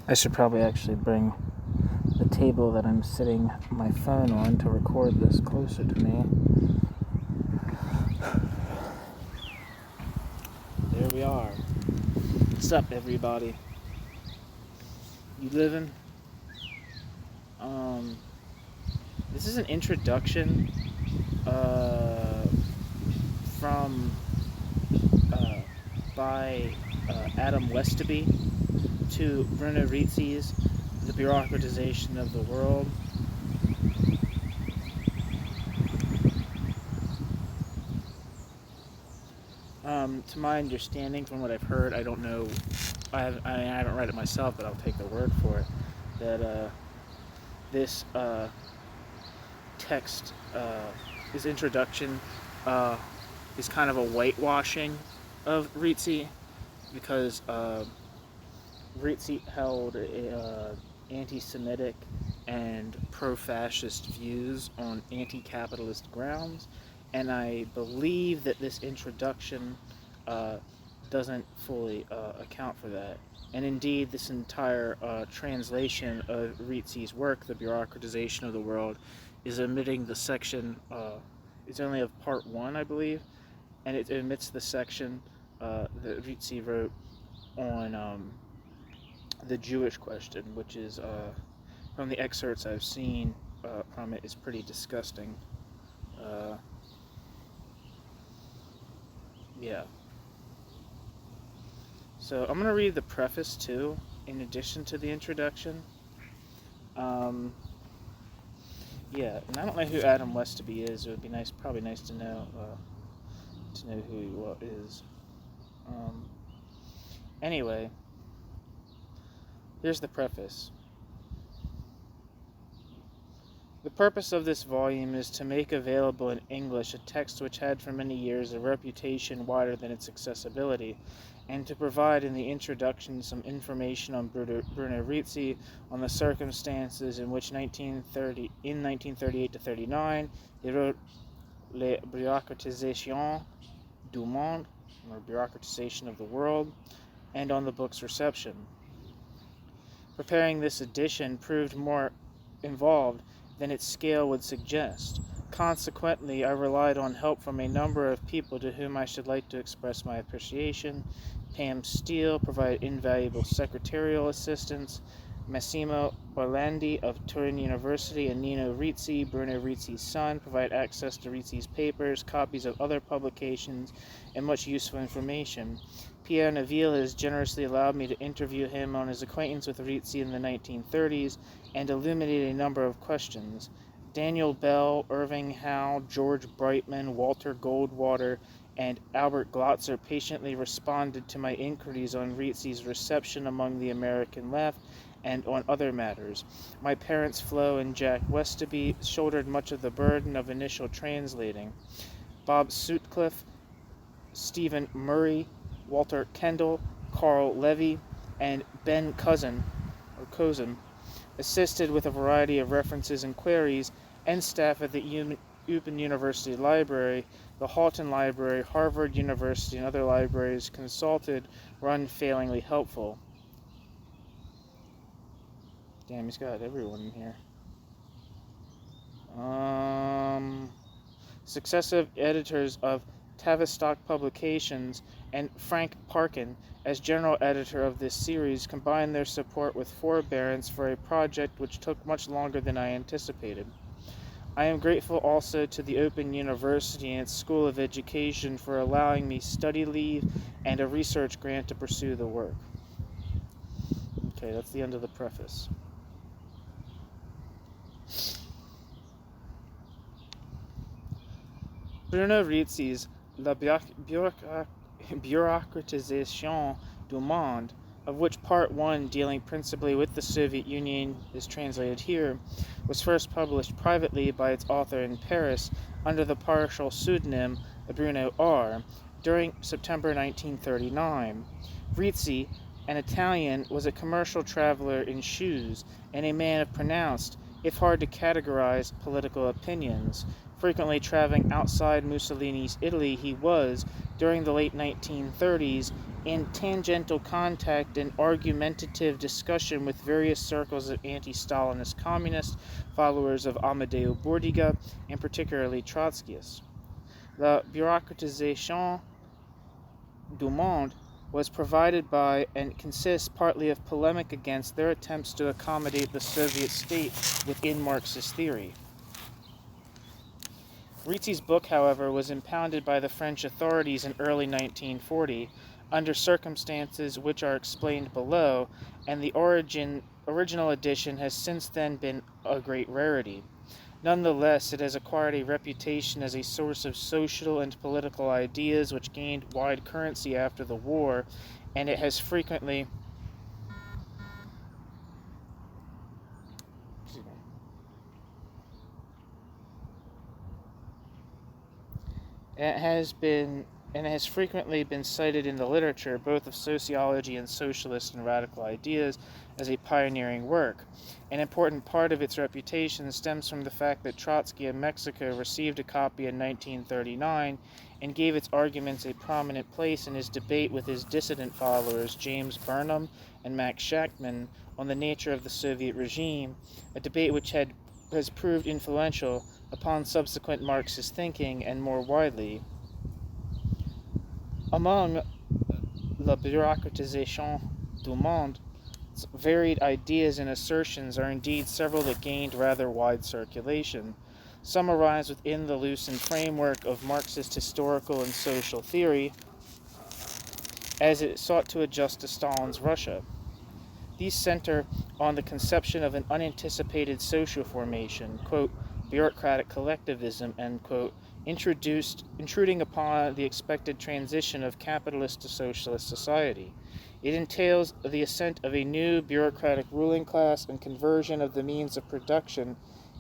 I should probably actually bring the table that I'm sitting my phone on to record this closer to me. There we are. What's up, everybody? You living? This is an introduction from by Adam Westoby to Bruno Rizzi's The Bureaucratization of the World. To my understanding, from what I've heard, I don't know, I haven't read it myself, but I'll take their word for it, that this text, his introduction, is kind of a whitewashing of Rizzi, because Rizzi held anti-Semitic and pro-fascist views on anti-capitalist grounds, and I believe that this introduction doesn't fully account for that. And indeed, this entire translation of Rizzi's work, The Bureaucratization of the World, is omitting the section, it's only of part 1, I believe, and it omits the section that Rizzi wrote on the Jewish question, which is, from the excerpts I've seen from it, is pretty disgusting. Yeah. So I'm going to read the preface too, in addition to the introduction. Yeah, and I don't know who Adam Westoby is. It would be probably nice to know who he is. Anyway, here's the preface. The purpose of this volume is to make available in English a text which had for many years a reputation wider than its accessibility, and to provide in the introduction some information on Bruno Rizzi, on the circumstances in which in 1938 to 39, he wrote La Bureaucratisation du Monde, or Bureaucratization of the World, and on the book's reception. Preparing this edition proved more involved than its scale would suggest. Consequently, I relied on help from a number of people to whom I should like to express my appreciation. Pam Steele provided invaluable secretarial assistance. Massimo Orlandi of Turin University and Nino Rizzi, Bruno Rizzi's son, provide access to Rizzi's papers, copies of other publications, and much useful information. Pierre Neville has generously allowed me to interview him on his acquaintance with Rizzi in the 1930s and illuminate a number of questions. Daniel Bell, Irving Howe, George Brightman, Walter Goldwater, and Albert Glotzer patiently responded to my inquiries on Rizzi's reception among the American left and on other matters. My parents, Flo and Jack Westoby, shouldered much of the burden of initial translating. Bob Sutcliffe, Stephen Murray, Walter Kendall, Carl Levy, and Ben Cousin assisted with a variety of references and queries, and staff at the Open University Library, the Halton Library, Harvard University, and other libraries consulted were unfailingly helpful. Damn, he's got everyone in here. Successive editors of Tavistock Publications and Frank Parkin, as general editor of this series, combined their support with forbearance for a project which took much longer than I anticipated. I am grateful also to the Open University and its School of Education for allowing me study leave and a research grant to pursue the work. Okay, that's the end of the preface. Bruno Rizzi's La Bureaucratisation du Monde, of which Part 1, dealing principally with the Soviet Union, is translated here, was first published privately by its author in Paris under the partial pseudonym Bruno R. during September 1939. Rizzi, an Italian, was a commercial traveler in shoes and a man of pronounced, if hard to categorize, political opinions. Frequently traveling outside Mussolini's Italy, he was, during the late 1930s, in tangential contact and argumentative discussion with various circles of anti-Stalinist communist followers of Amadeo Bordiga, and particularly Trotskyists. La Bureaucratisation du Monde was provided by and consists partly of polemic against their attempts to accommodate the Soviet state within Marxist theory. Rizzi's book, however, was impounded by the French authorities in early 1940 under circumstances which are explained below, and the original edition has since then been a great rarity. Nonetheless, it has acquired a reputation as a source of social and political ideas which gained wide currency after the war, and it has frequently It has frequently been cited in the literature, both of sociology and socialist and radical ideas, as a pioneering work. An important part of its reputation stems from the fact that Trotsky of Mexico received a copy in 1939 and gave its arguments a prominent place in his debate with his dissident followers, James Burnham and Max-Shachtman, on the nature of the Soviet regime, a debate which has proved influential upon subsequent Marxist thinking and more widely. Among La Bureaucratisation du Monde, varied ideas and assertions are indeed several that gained rather wide circulation. Some arise within the loosened framework of Marxist historical and social theory, as it sought to adjust to Stalin's Russia. These center on the conception of an unanticipated social formation, quote, bureaucratic collectivism, end quote, intruding upon the expected transition of capitalist to socialist society. It entails the ascent of a new bureaucratic ruling class and conversion of the means of production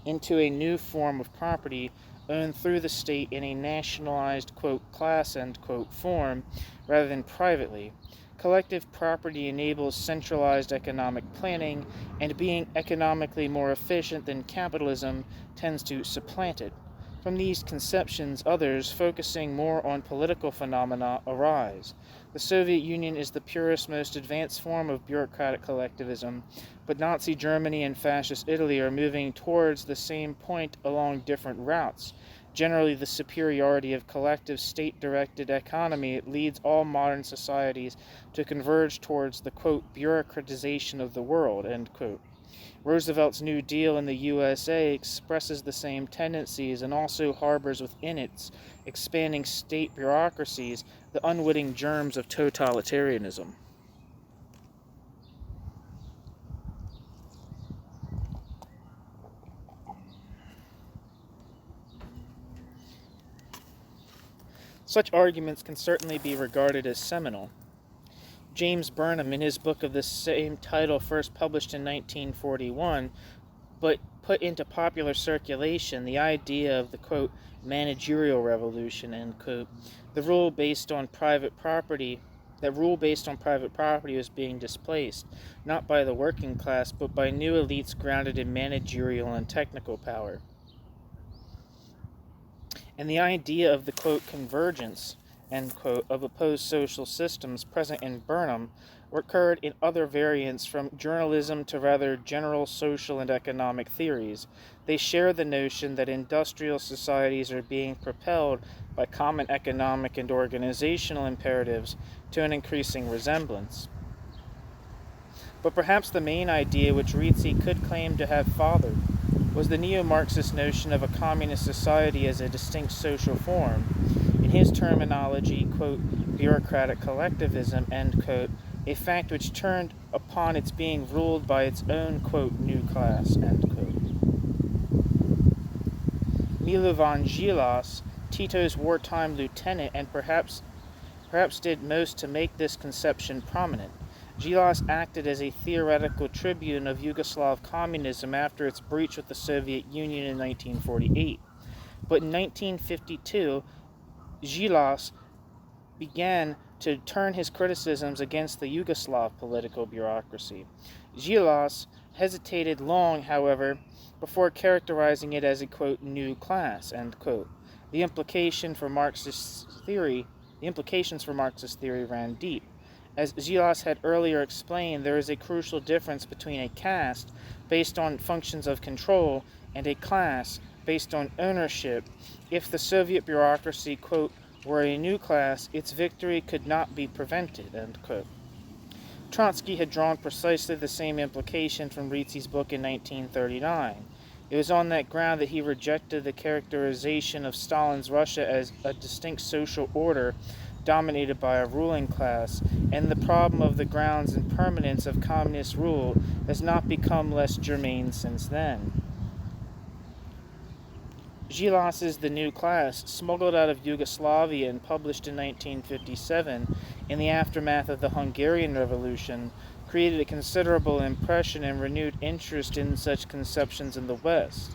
into a new form of property owned through the state in a nationalized, quote, class, end quote, form, rather than privately. Collective property enables centralized economic planning, and being economically more efficient than capitalism tends to supplant it. From these conceptions, others, focusing more on political phenomena, arise. The Soviet Union is the purest, most advanced form of bureaucratic collectivism, but Nazi Germany and Fascist Italy are moving towards the same point along different routes. Generally, the superiority of collective state-directed economy leads all modern societies to converge towards the, quote, bureaucratization of the world, end quote. Roosevelt's New Deal in the USA expresses the same tendencies and also harbors within its expanding state bureaucracies the unwitting germs of totalitarianism. Such arguments can certainly be regarded as seminal. James Burnham, in his book of the same title, first published in 1941, but put into popular circulation the idea of the, quote, managerial revolution, end quote. That rule based on private property was being displaced, not by the working class, but by new elites grounded in managerial and technical power. And the idea of the, quote, convergence, end quote, of opposed social systems present in Burnham recurred in other variants, from journalism to rather general social and economic theories. They share the notion that industrial societies are being propelled by common economic and organizational imperatives to an increasing resemblance. But perhaps the main idea which Rizzi could claim to have fathered was the neo-Marxist notion of a communist society as a distinct social form. In his terminology, quote, bureaucratic collectivism, end quote, a fact which turned upon its being ruled by its own, quote, new class, end quote. Milovan Žilas, Tito's wartime lieutenant, and perhaps did most to make this conception prominent. Žilas acted as a theoretical tribune of Yugoslav communism after its breach with the Soviet Union in 1948. But in 1952, Žilas began to turn his criticisms against the Yugoslav political bureaucracy. Žilas hesitated long, however, before characterizing it as a, quote, new class, end quote. The implications for Marxist theory ran deep. As Gillas had earlier explained, there is a crucial difference between a caste based on functions of control and a class based on ownership. If the Soviet bureaucracy, quote, were a new class, its victory could not be prevented, end quote. Trotsky had drawn precisely the same implication from Rizzi's book in 1939. It was on that ground that he rejected the characterization of Stalin's Russia as a distinct social order dominated by a ruling class, and the problem of the grounds and permanence of communist rule has not become less germane since then. Gillas's The New Class, smuggled out of Yugoslavia and published in 1957 in the aftermath of the Hungarian Revolution, created a considerable impression and renewed interest in such conceptions in the West.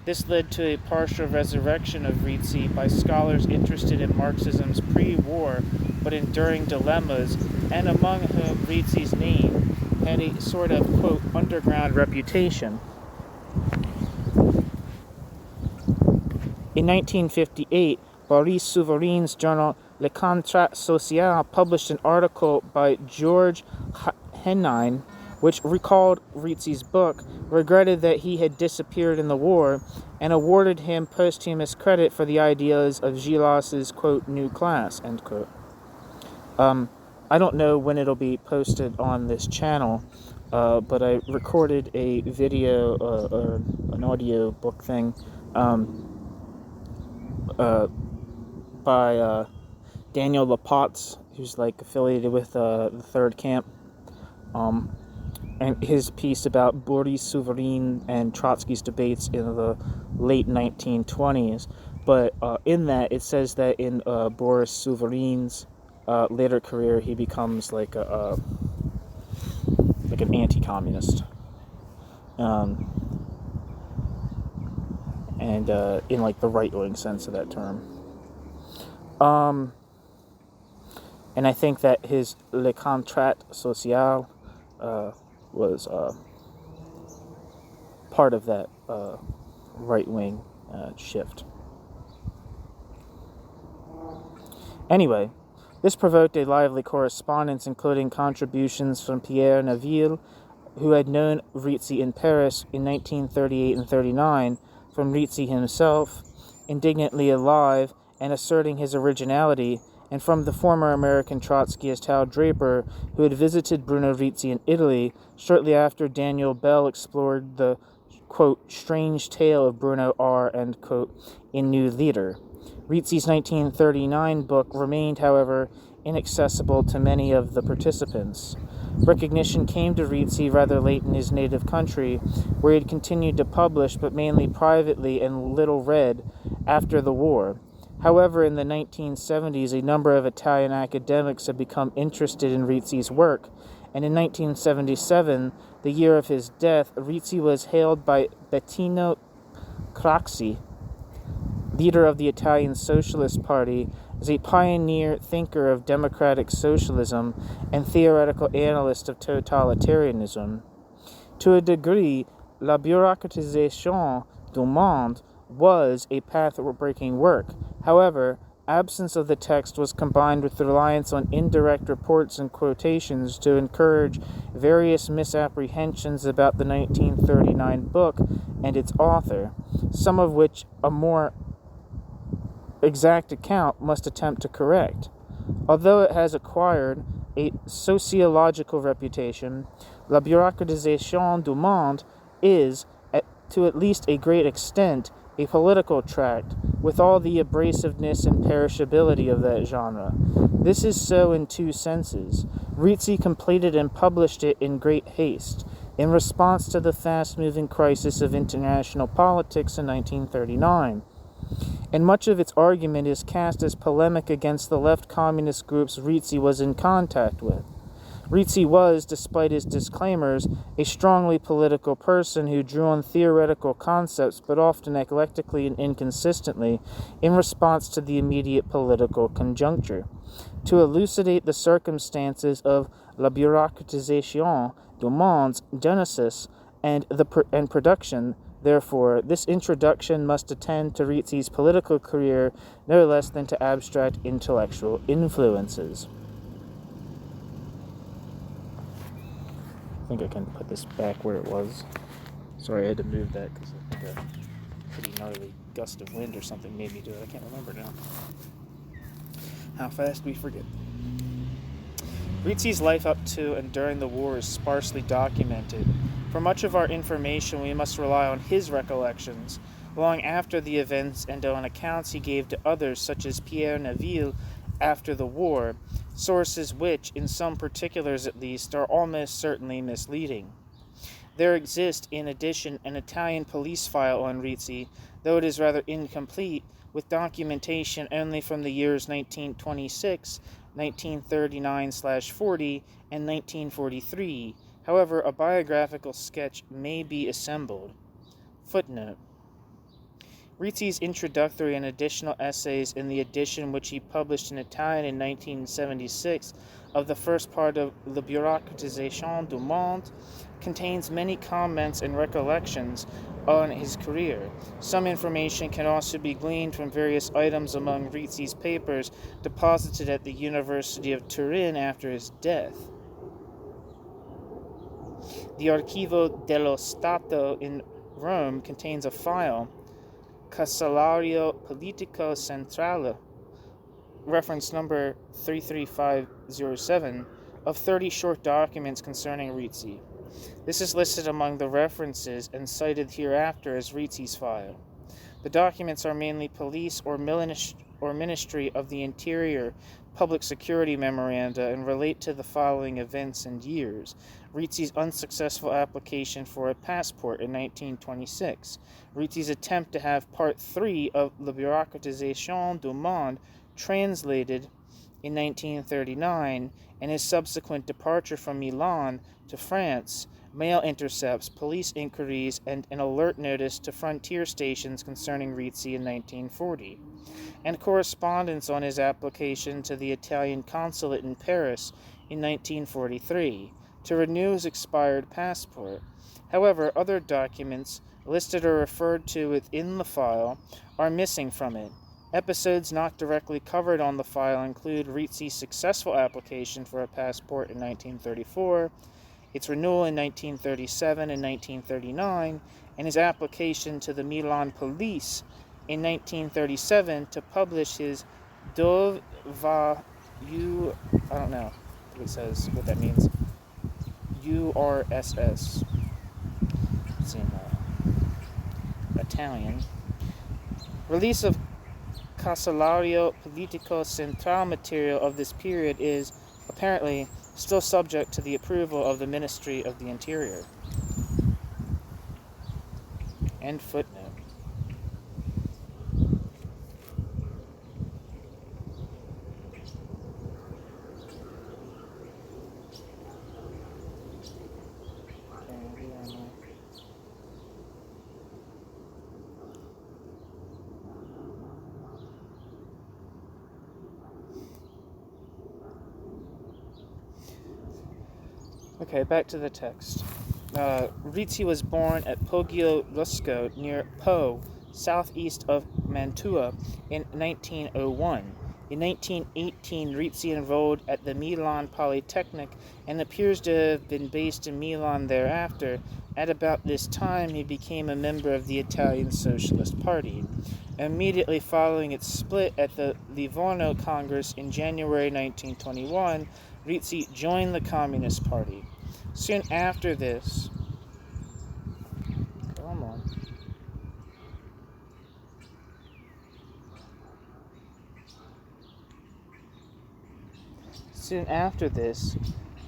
This led to a partial resurrection of Rizzi by scholars interested in Marxism's pre-war but enduring dilemmas, and among whom Rizzi's name had a sort of, quote, underground reputation. In 1958, Boris Souverin's journal Le Contrat Social published an article by George Henine, which recalled Rizzi's book, regretted that he had disappeared in the war, and awarded him posthumous credit for the ideas of Gillas's, quote, new class, end quote. I don't know when it'll be posted on this channel, but I recorded a video or an audio book thing by Daniel Lapotz, who's like affiliated with the Third Camp, and his piece about Boris Souverin and Trotsky's debates in the late 1920s. But in that, it says that in Boris Souverin's later career, he becomes like an anti-communist, and in like the right-wing sense of that term. And I think that his Le Contrat Social was part of that right-wing shift. Anyway, this provoked a lively correspondence, including contributions from Pierre Naville, who had known Rizzi in Paris in 1938 and 39, from Rizzi himself, indignantly alive and asserting his originality, and from the former American Trotskyist Hal Draper, who had visited Bruno Rizzi in Italy shortly after Daniel Bell explored the, quote, strange tale of Bruno R., end quote, in New Leader. Rizzi's 1939 book remained, however, inaccessible to many of the participants. Recognition came to Rizzi rather late in his native country, where he had continued to publish, but mainly privately and little read, after the war. However, in the 1970s, a number of Italian academics had become interested in Rizzi's work, and in 1977, the year of his death, Rizzi was hailed by Bettino Craxi, leader of the Italian Socialist Party, as a pioneer thinker of democratic socialism and theoretical analyst of totalitarianism. To a degree, La Bureaucratisation du Monde was a path-breaking work. However, absence of the text was combined with the reliance on indirect reports and quotations to encourage various misapprehensions about the 1939 book and its author, some of which a more exact account must attempt to correct. Although it has acquired a sociological reputation, La Bureaucratisation du Monde is, to at least a great extent, a political tract, with all the abrasiveness and perishability of that genre. This is so in two senses. Rizzi completed and published it in great haste, in response to the fast-moving crisis of international politics in 1939. And much of its argument is cast as polemic against the left communist groups Rizzi was in contact with. Rizzi was, despite his disclaimers, a strongly political person who drew on theoretical concepts, but often eclectically and inconsistently, in response to the immediate political conjuncture. To elucidate the circumstances of La Bureaucratisation du Monde's genesis and production. Therefore, this introduction must attend to Rizzi's political career no less than to abstract intellectual influences. I think I can put this back where it was. Sorry, I had to move that because I think a pretty gnarly gust of wind or something made me do it. I can't remember now. How fast we forget. Rizzi's life up to and during the war is sparsely documented. For much of our information, we must rely on his recollections, long after the events, and on accounts he gave to others, such as Pierre Neville, after the war, sources which, in some particulars at least, are almost certainly misleading. There exists, in addition, an Italian police file on Rizzi, though it is rather incomplete, with documentation only from the years 1926, 1939/40, and 1943. However, a biographical sketch may be assembled. Footnote. Rizzi's introductory and additional essays in the edition which he published in Italian in 1976 of the first part of the Bureaucratisation du Monde contains many comments and recollections on his career. Some information can also be gleaned from various items among Rizzi's papers deposited at the University of Turin after his death. The Archivio dello Stato in Rome contains a file, Casellario Politico Centrale, reference number 33507, of 30 short documents concerning Rizzi. This is listed among the references and cited hereafter as Rizzi's file. The documents are mainly police or Ministry of the Interior public security memoranda and relate to the following events and years: Rizzi's unsuccessful application for a passport in 1926, Rizzi's attempt to have Part 3 of the Bureaucratisation du Monde translated in 1939, and his subsequent departure from Milan to France, mail intercepts, police inquiries, and an alert notice to frontier stations concerning Rizzi in 1940, and correspondence on his application to the Italian consulate in Paris in 1943 to renew his expired passport. However, other documents listed or referred to within the file are missing from it. Episodes not directly covered on the file include Rizzi's successful application for a passport in 1934, its renewal in 1937 and 1939, and his application to the Milan police in 1937 to publish his Dove va U, I don't know what it says, what that means, URSS. It's in Italian. Release of Casellario Politico Centrale material of this period is, apparently, still subject to the approval of the Ministry of the Interior. End footnote. Okay, back to the text. Rizzi was born at Poggio Rusco near Po, southeast of Mantua, in 1901. In 1918, Rizzi enrolled at the Milan Polytechnic and appears to have been based in Milan thereafter. At about this time, he became a member of the Italian Socialist Party. Immediately following its split at the Livorno Congress in January 1921, Rizzi joined the Communist Party. Soon after this,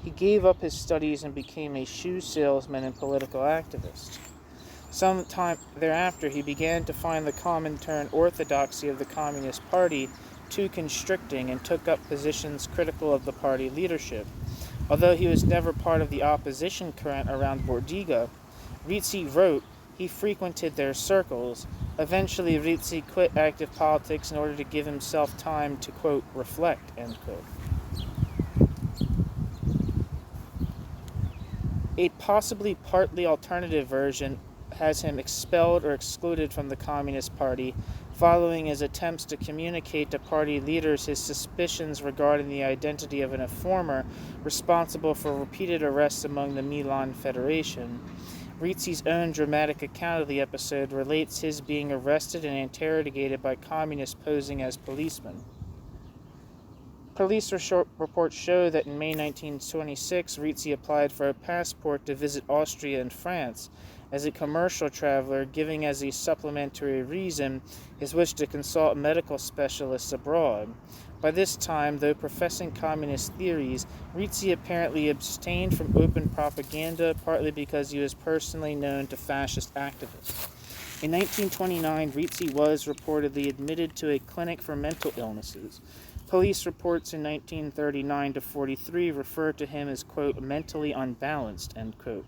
he gave up his studies and became a shoe salesman and political activist. Sometime thereafter, he began to find the Comintern orthodoxy of the Communist Party too constricting and took up positions critical of the party leadership. Although he was never part of the opposition current around Bordiga, Rizzi wrote he frequented their circles. Eventually, Rizzi quit active politics in order to give himself time to, quote, reflect, end quote. A possibly partly alternative version has him expelled or excluded from the Communist Party, following his attempts to communicate to party leaders his suspicions regarding the identity of an informer responsible for repeated arrests among the Milan Federation. Rizzi's own dramatic account of the episode relates his being arrested and interrogated by communists posing as policemen. Police reports show that in May 1926, Rizzi applied for a passport to visit Austria and France as a commercial traveler, giving as a supplementary reason his wish to consult medical specialists abroad. By this time, though professing communist theories, Rizzi apparently abstained from open propaganda, partly because he was personally known to fascist activists. In 1929, Rizzi was reportedly admitted to a clinic for mental illnesses. Police reports in 1939 to 43 refer to him as, quote, mentally unbalanced, end quote.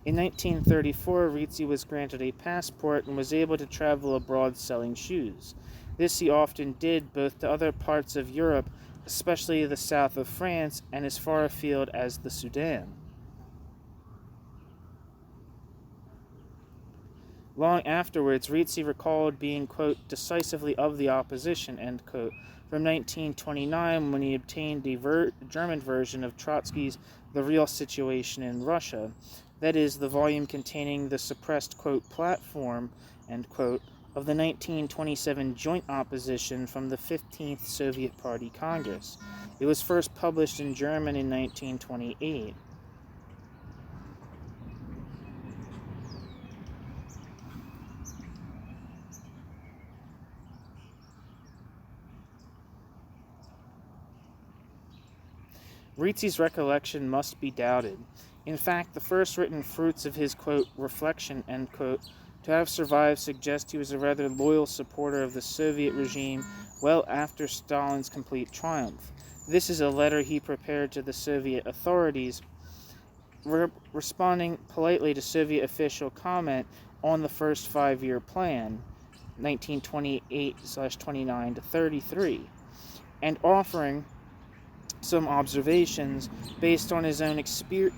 In 1934, Rizzi was granted a passport and was able to travel abroad selling shoes. This he often did both to other parts of Europe, especially the south of France, and as far afield as the Sudan. Long afterwards, Rizzi recalled being, quote, decisively of the opposition, end quote, from 1929 when he obtained the German version of Trotsky's The Real Situation in Russia, that is, the volume containing the suppressed, quote, platform, end quote, of the 1927 joint opposition from the 15th Soviet Party Congress. It was first published in German in 1928. Rizzi's recollection must be doubted. In fact, the first written fruits of his, quote, reflection, end quote, to have survived suggest he was a rather loyal supporter of the Soviet regime well after Stalin's complete triumph. This is a letter he prepared to the Soviet authorities, responding politely to Soviet official comment on the first five-year plan, 1928/29 to 33, and offering some observations based on his own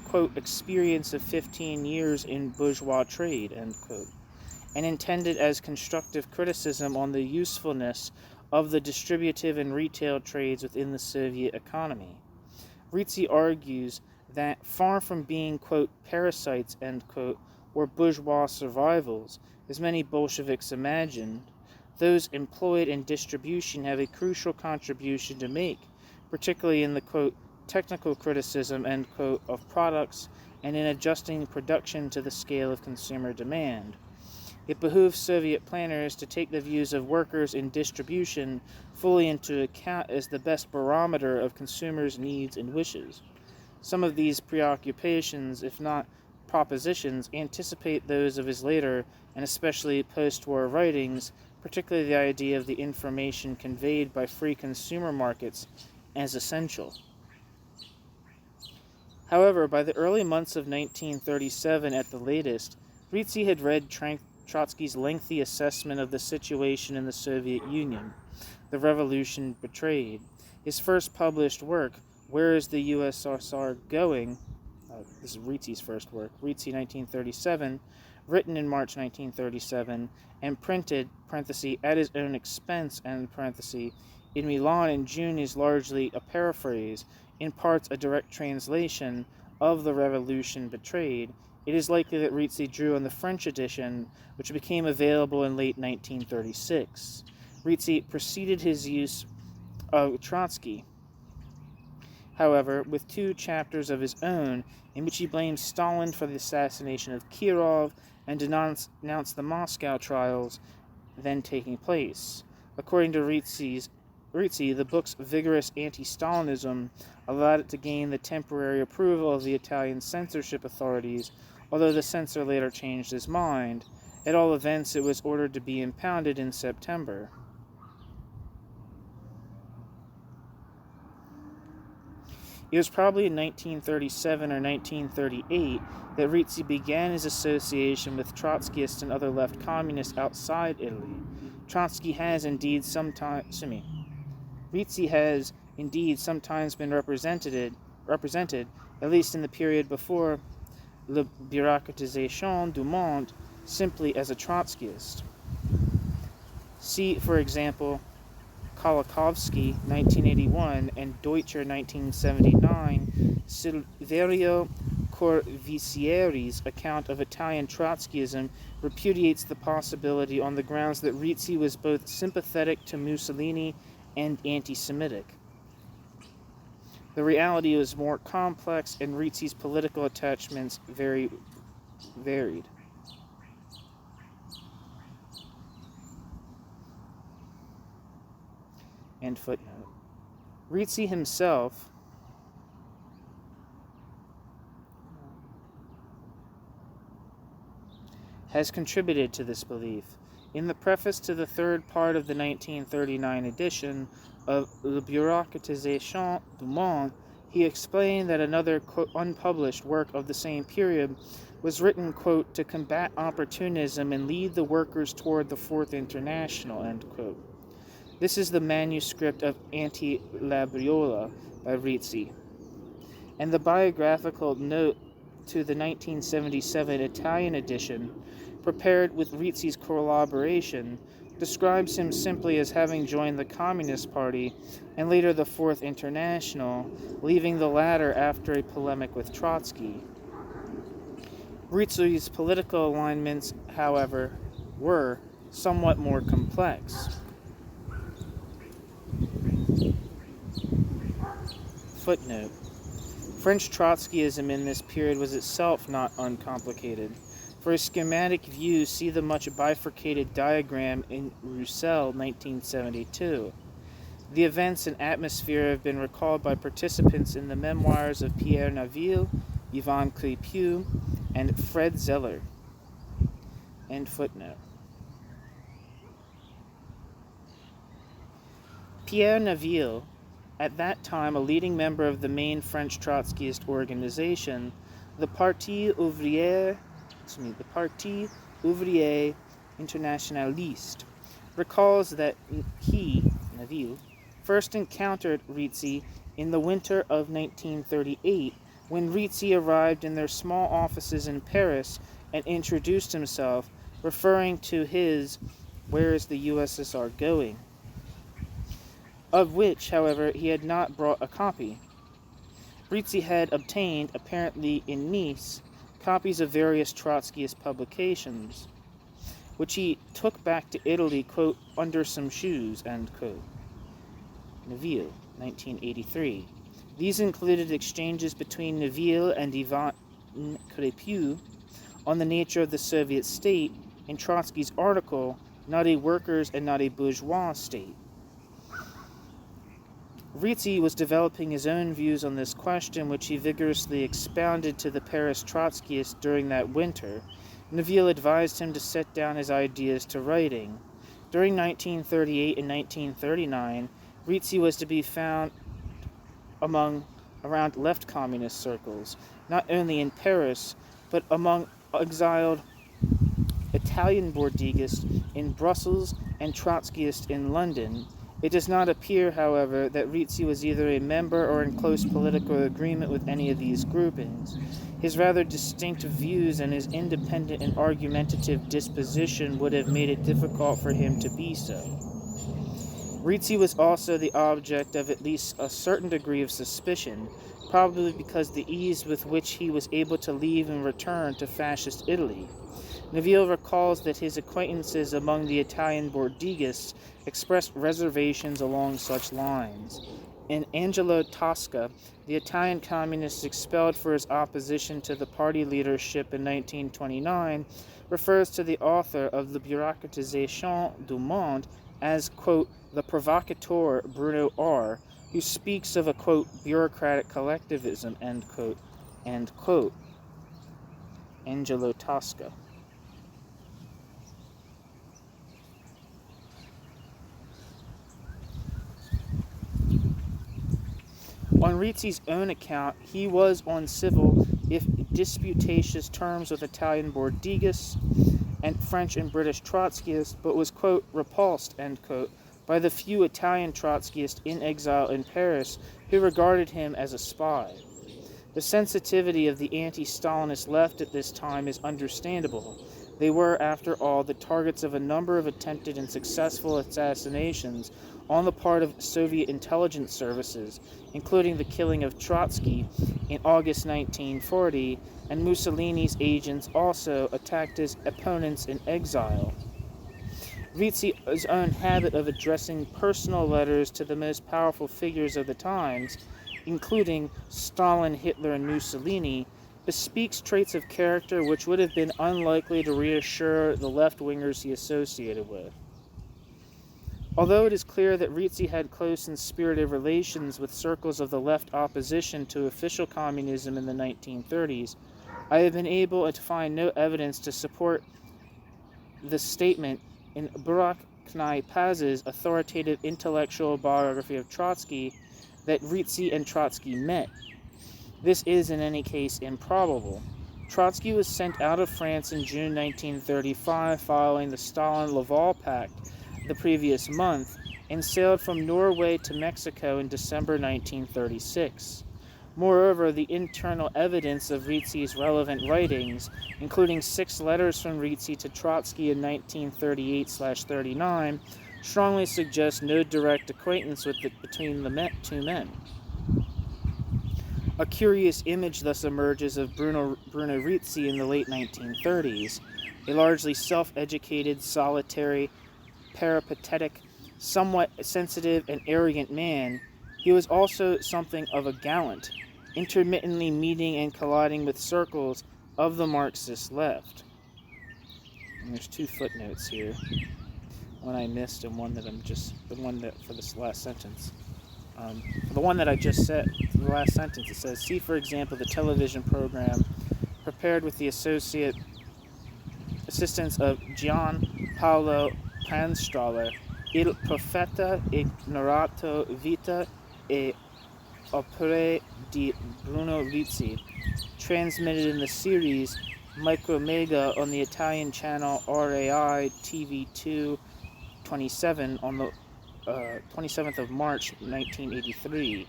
quote, experience of 15 years in bourgeois trade, end quote, and intended as constructive criticism on the usefulness of the distributive and retail trades within the Soviet economy. Rizzi argues that far from being, quote, parasites, end quote, or bourgeois survivals, as many Bolsheviks imagined, those employed in distribution have a crucial contribution to make, particularly in the, quote, technical criticism, end quote, of products and in adjusting production to the scale of consumer demand. It behooves Soviet planners to take the views of workers in distribution fully into account as the best barometer of consumers' needs and wishes. Some of these preoccupations, if not propositions, anticipate those of his later and especially post-war writings, particularly the idea of the information conveyed by free consumer markets as essential. However, by the early months of 1937 at the latest, Rizzi had read Trotsky's lengthy assessment of the situation in the Soviet Union, The Revolution Betrayed. His first published work, Where is the USSR Going? This is Rizzi's first work, Rizzi 1937, written in March 1937, and printed, parenthesis, at his own expense, end parenthesis, in Milan in June, is largely a paraphrase, in parts a direct translation, of The Revolution Betrayed. It is likely that Rizzi drew on the French edition, which became available in late 1936. Rizzi preceded his use of Trotsky, however, with two chapters of his own, in which he blamed Stalin for the assassination of Kirov and denounced the Moscow trials then taking place. According to Rizzi, the book's vigorous anti-Stalinism allowed it to gain the temporary approval of the Italian censorship authorities, although the censor later changed his mind. At all events, it was ordered to be impounded in September. It was probably in 1937 or 1938 that Rizzi began his association with Trotskyists and other left communists outside Italy. Rizzi has indeed sometimes been represented, at least in the period before Le Bureaucratisation du Monde simply as a Trotskyist. See, for example, Kolakowski, 1981, and Deutscher, 1979, Silverio Corvisieri's account of Italian Trotskyism repudiates the possibility on the grounds that Rizzi was both sympathetic to Mussolini and anti-Semitic. The reality was more complex, and Rizzi's political attachments very varied. End footnote. Rizzi himself has contributed to this belief. In the preface to the third part of the 1939 edition of Le Bureaucratisation du Monde, he explained that another, quote, unpublished work of the same period was written, quote, to combat opportunism and lead the workers toward the Fourth International, end quote. This is the manuscript of Anti-Labriola by Rizzi. And the biographical note to the 1977 Italian edition, prepared with Rizzi's collaboration, describes him simply as having joined the Communist Party and later the Fourth International, leaving the latter after a polemic with Trotsky. Rizzi's political alignments, however, were somewhat more complex. Footnote. French Trotskyism in this period was itself not uncomplicated. For a schematic view, see the much bifurcated diagram in Roussel, 1972. The events and atmosphere have been recalled by participants in the memoirs of Pierre Naville, Yvan Craipeau, and Fred Zeller. End footnote. Pierre Naville, at that time a leading member of the main French Trotskyist organization, the Parti Ouvrier Internationaliste, recalls that he, Naville, first encountered Rizzi in the winter of 1938 when Rizzi arrived in their small offices in Paris and introduced himself, referring to his "Where is the USSR going?" of which, however, he had not brought a copy. Rizzi had obtained, apparently in Nice, copies of various Trotskyist publications, which he took back to Italy, quote, under some shoes, end quote. Naville, 1983. These included exchanges between Naville and Yvan Craipeau on the nature of the Soviet state in Trotsky's article, Not a Workers' and Not a Bourgeois State. Rizzi was developing his own views on this question, which he vigorously expounded to the Paris Trotskyists during that winter. Naville advised him to set down his ideas to writing. During 1938 and 1939, Rizzi was to be found around left communist circles, not only in Paris, but among exiled Italian Bordegists in Brussels and Trotskyists in London. It does not appear, however, that Rizzi was either a member or in close political agreement with any of these groupings. His rather distinct views and his independent and argumentative disposition would have made it difficult for him to be so. Rizzi was also the object of at least a certain degree of suspicion, probably because the ease with which he was able to leave and return to fascist Italy. Naville recalls that his acquaintances among the Italian Bordegists expressed reservations along such lines. In Angelo Tosca, the Italian communist expelled for his opposition to the party leadership in 1929, refers to the author of the Bureaucratisation du Monde as, quote, the provocateur Bruno R., who speaks of a, quote, bureaucratic collectivism, end quote. Angelo Tosca. On Rizzi's own account, he was on civil, if disputatious terms with Italian Bordegists and French and British Trotskyists, but was, quote, repulsed, end quote, by the few Italian Trotskyists in exile in Paris who regarded him as a spy. The sensitivity of the anti-Stalinist left at this time is understandable. They were, after all, the targets of a number of attempted and successful assassinations on the part of Soviet intelligence services, including the killing of Trotsky in August 1940, and Mussolini's agents also attacked his opponents in exile. Rizzi's own habit of addressing personal letters to the most powerful figures of the times, including Stalin, Hitler, and Mussolini, bespeaks traits of character which would have been unlikely to reassure the left-wingers he associated with. Although it is clear that Rizzi had close and spirited relations with circles of the left opposition to official communism in the 1930s, I have been able to find no evidence to support the statement in Bruno Rizzi's authoritative intellectual biography of Trotsky that Rizzi and Trotsky met. This is, in any case, improbable. Trotsky was sent out of France in June 1935 following the Stalin-Laval Pact the previous month, and sailed from Norway to Mexico in December 1936. Moreover, the internal evidence of Rizzi's relevant writings, including 6 letters from Rizzi to Trotsky in 1938-39, strongly suggests no direct acquaintance between the two men. A curious image thus emerges of Bruno Rizzi in the late 1930s, a largely self-educated, solitary, peripatetic, somewhat sensitive and arrogant man. He was also something of a gallant, intermittently meeting and colliding with circles of the Marxist left. And there's 2 footnotes here. One I missed and one that for this last sentence. The one that I just said, the last sentence, it says, see, for example, the television program prepared with the assistance of Gian Paolo Panstraller, Il Profeta Ignorato Vita e Opere di Bruno Rizzi, transmitted in the series Micromega on the Italian channel RAI TV2 27 on the 27th of March 1983.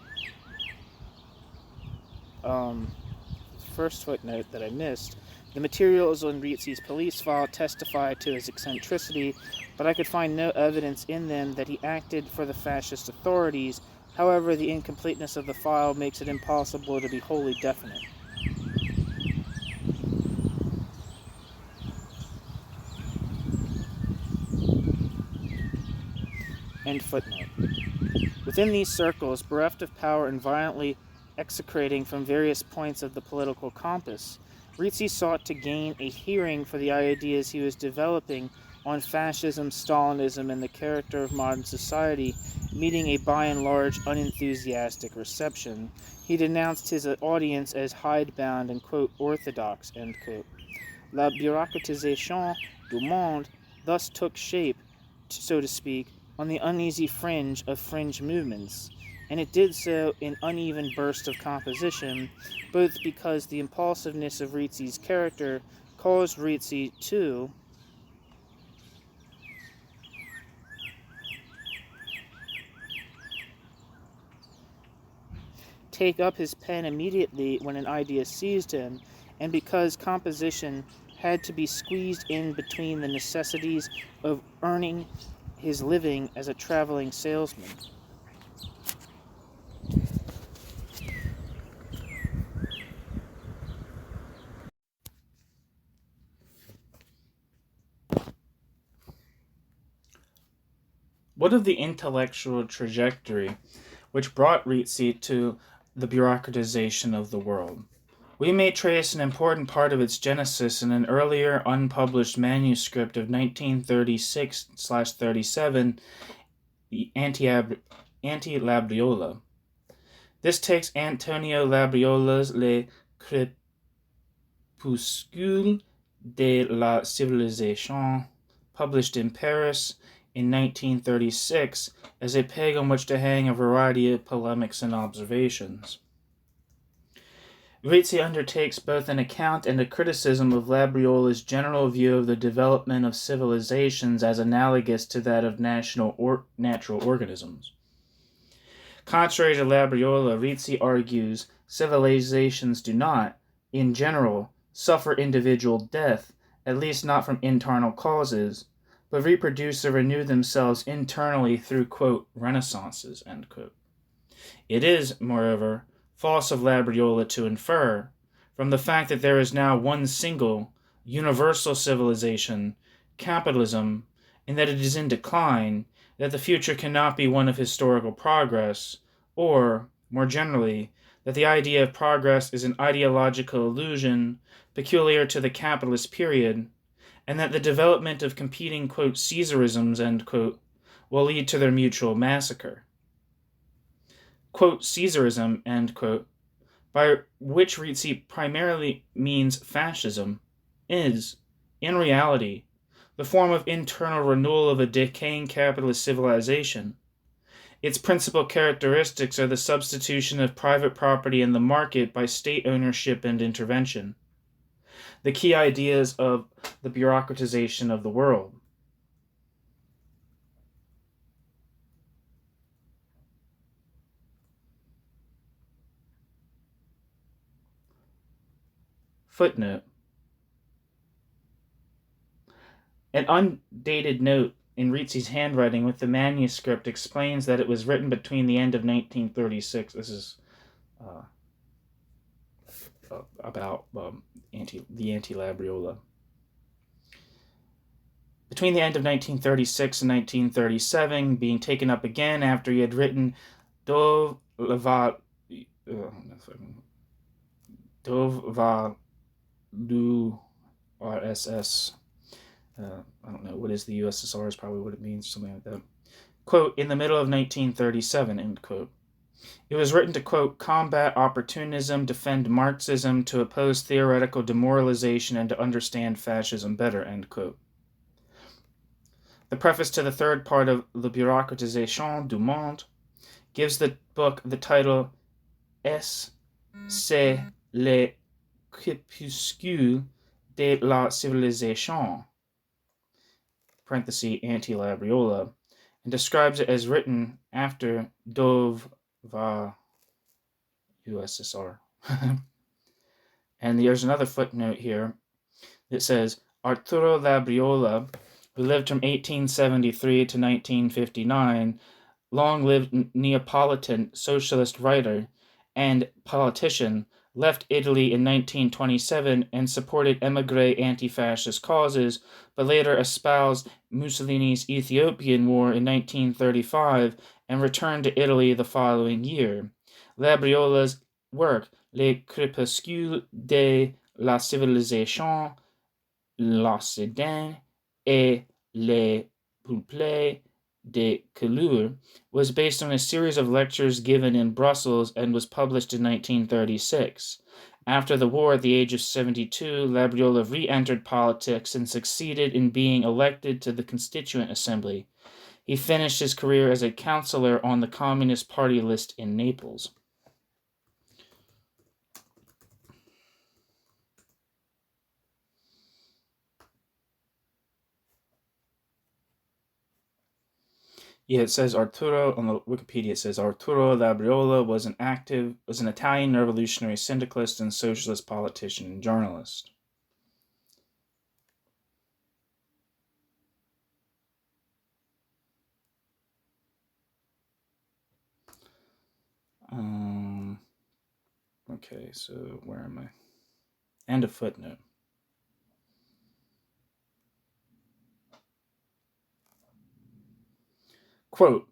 First footnote that I missed. The materials on Rizzi's police file testify to his eccentricity, but I could find no evidence in them that he acted for the fascist authorities. However, the incompleteness of the file makes it impossible to be wholly definite. End footnote. Within these circles, bereft of power and violently execrating from various points of the political compass, Rizzi sought to gain a hearing for the ideas he was developing on fascism, Stalinism, and the character of modern society, meeting a by and large unenthusiastic reception. He denounced his audience as hidebound and, quote, orthodox, end quote. La Bureaucratisation du Monde thus took shape, so to speak, on the uneasy fringe of fringe movements, and it did so in uneven bursts of composition, both because the impulsiveness of Rizzi's character caused Rizzi to take up his pen immediately when an idea seized him, and because composition had to be squeezed in between the necessities of earning his living as a traveling salesman. What of the intellectual trajectory which brought Rizzi to the bureaucratization of the world? We may trace an important part of its genesis in an earlier unpublished manuscript of 1936/37, the Anti-Labriola. This takes Antonio Labriola's Les Crépuscules de la Civilisation, published in Paris in 1936, as a peg on which to hang a variety of polemics and observations. Rizzi undertakes both an account and a criticism of Labriola's general view of the development of civilizations as analogous to that of natural organisms. Contrary to Labriola, Rizzi argues civilizations do not, in general, suffer individual death, at least not from internal causes, but reproduce or renew themselves internally through, quote, renaissances, end quote. It is, moreover, false of Labriola to infer, from the fact that there is now one single, universal civilization, capitalism, and that it is in decline, that the future cannot be one of historical progress, or, more generally, that the idea of progress is an ideological illusion peculiar to the capitalist period, and that the development of competing, quote, Caesarisms, end quote, will lead to their mutual massacre. Quote, Caesarism, end quote, by which Rizzi primarily means fascism, is, in reality, the form of internal renewal of a decaying capitalist civilization. Its principal characteristics are the substitution of private property in the market by state ownership and intervention. The key ideas of the bureaucratization of the world. Footnote. An undated note in Rizzi's handwriting with the manuscript explains that it was written between the end of 1936. This is about the anti-Labriola. Between the end of 1936 and 1937, being taken up again after he had written Dov va du RSS. I don't know, what is the USSR is probably what it means, something like that. Quote, in the middle of 1937, end quote. It was written to, quote, combat opportunism, defend Marxism, to oppose theoretical demoralization, and to understand fascism better, end quote. The preface to the third part of the Bureaucratisation du Monde gives the book the title C'est le crépuscule de la civilisation, parenthesis, anti-Labriola, and describes it as written after Dov va USSR. And there's another footnote here that says, Arturo Labriola, who lived from 1873 to 1959, long-lived Neapolitan socialist writer and politician, left Italy in 1927 and supported emigrate anti-fascist causes, but later espoused Mussolini's Ethiopian War in 1935 and returned to Italy the following year. Labriola's work, Les Crépuscules de la Civilisation, l'Occident et les peuples de couleur, was based on a series of lectures given in Brussels and was published in 1936. After the war, at the age of 72, Labriola re-entered politics and succeeded in being elected to the Constituent Assembly. He finished his career as a councillor on the Communist Party list in Naples. Yeah, it says Arturo, on the Wikipedia, it says Arturo Labriola was an Italian revolutionary syndicalist and socialist politician and journalist. Okay, so where am I? And a footnote. Quote,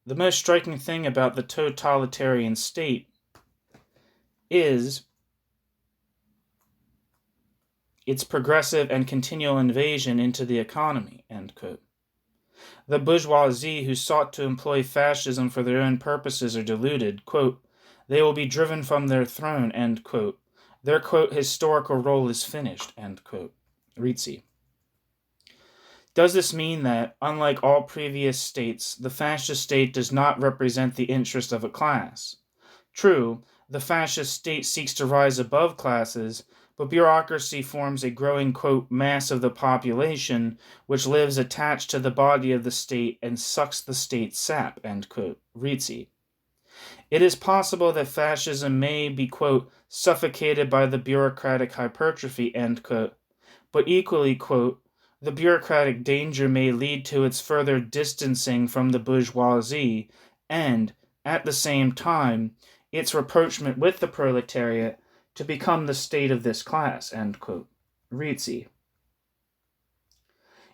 the most striking thing about the totalitarian state is its progressive and continual invasion into the economy, end quote. The bourgeoisie who sought to employ fascism for their own purposes are deluded. Quote, they will be driven from their throne, end quote. Their, quote, historical role is finished, end quote. Rizzi. Does this mean that, unlike all previous states, the fascist state does not represent the interest of a class? True, the fascist state seeks to rise above classes, but bureaucracy forms a growing, quote, mass of the population, which lives attached to the body of the state and sucks the state's sap, end quote. Rizzi. It is possible that fascism may be, quote, suffocated by the bureaucratic hypertrophy, end quote, but equally, quote, the bureaucratic danger may lead to its further distancing from the bourgeoisie and, at the same time, its rapprochement with the proletariat to become the state of this class, end quote. Rizzi.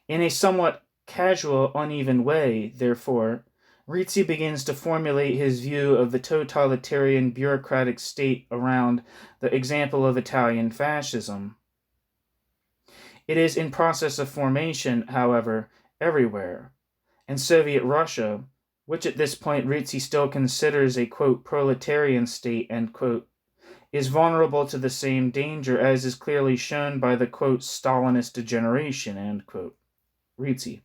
In a somewhat casual, uneven way, therefore, Rizzi begins to formulate his view of the totalitarian bureaucratic state around the example of Italian fascism. It is in process of formation, however, everywhere, and Soviet Russia, which at this point Rizzi still considers a, quote, proletarian state, end quote, is vulnerable to the same danger as is clearly shown by the, quote, Stalinist degeneration, end quote. Rizzi.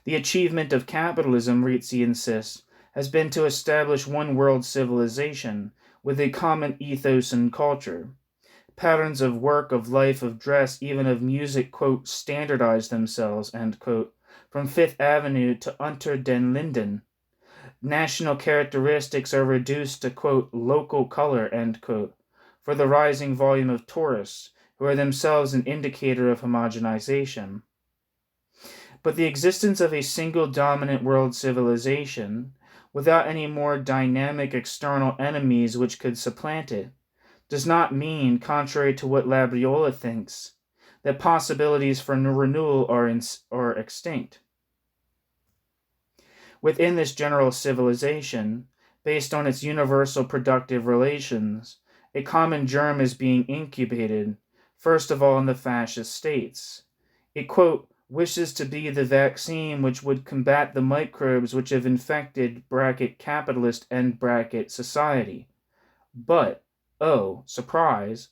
The achievement of capitalism, Rizzi insists, has been to establish one world civilization with a common ethos and culture. Patterns of work, of life, of dress, even of music, quote, standardize themselves, end quote, from Fifth Avenue to Unter den Linden. National characteristics are reduced to, quote, local color, end quote, for the rising volume of tourists, who are themselves an indicator of homogenization. But the existence of a single dominant world civilization, without any more dynamic external enemies which could supplant it, does not mean, contrary to what Labriola thinks, that possibilities for renewal are extinct. Within this general civilization, based on its universal productive relations, a common germ is being incubated, first of all in the fascist states. It, quote, wishes to be the vaccine which would combat the microbes which have infected capitalist society. But, oh, surprise,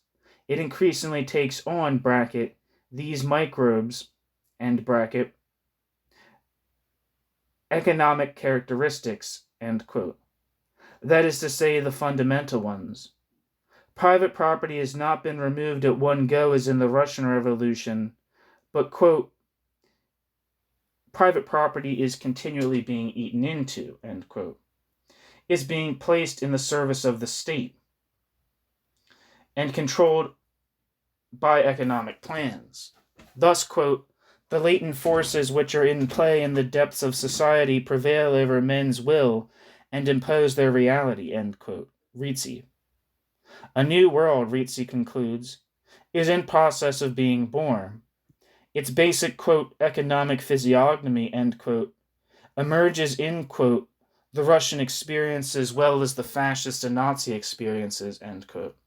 it increasingly takes on these microbes economic characteristics, end quote. That is to say, the fundamental ones. Private property has not been removed at one go as in the Russian Revolution, but, quote, private property is continually being eaten into, end quote, is being placed in the service of the state and controlled by economic plans. Thus, quote, the latent forces which are in play in the depths of society prevail over men's will and impose their reality, end quote. Rizzi. A new world, Rizzi concludes, is in process of being born. Its basic, quote, economic physiognomy, end quote, emerges in, quote, the Russian experience as well as the fascist and Nazi experiences, end quote.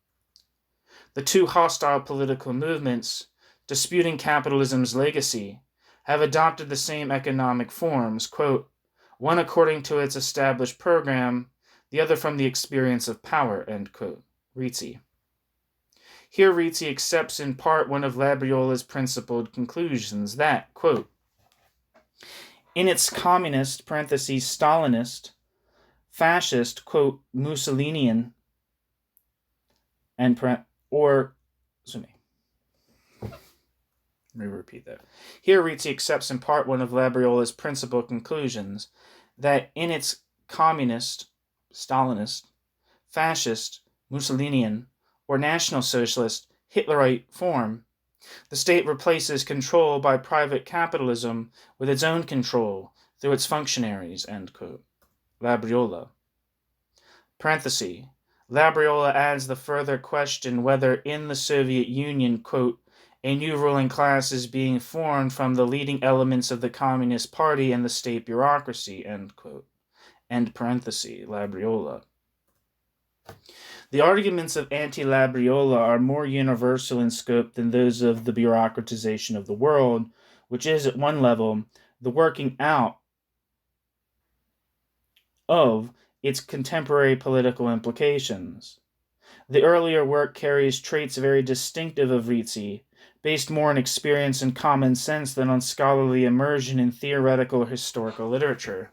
The two hostile political movements, disputing capitalism's legacy, have adopted the same economic forms, quote, one according to its established program, the other from the experience of power, end quote. Rizzi. Here Rizzi accepts in part one of Labriola's principled conclusions that, quote, in its communist, Stalinist, fascist, quote, Mussolinian, and let me repeat that. Here Rizzi accepts in part one of Labriola's principal conclusions that in its communist, Stalinist, fascist, Mussolinian, or National Socialist, Hitlerite form, the state replaces control by private capitalism with its own control through its functionaries, end quote. Labriola. Parenthesis. Labriola adds the further question whether in the Soviet Union, quote, a new ruling class is being formed from the leading elements of the Communist Party and the state bureaucracy, end quote. End parenthesis. Labriola. The arguments of anti-Labriola are more universal in scope than those of the bureaucratization of the world, which is, at one level, the working out of its contemporary political implications. The earlier work carries traits very distinctive of Rizzi, based more on experience and common sense than on scholarly immersion in theoretical or historical literature.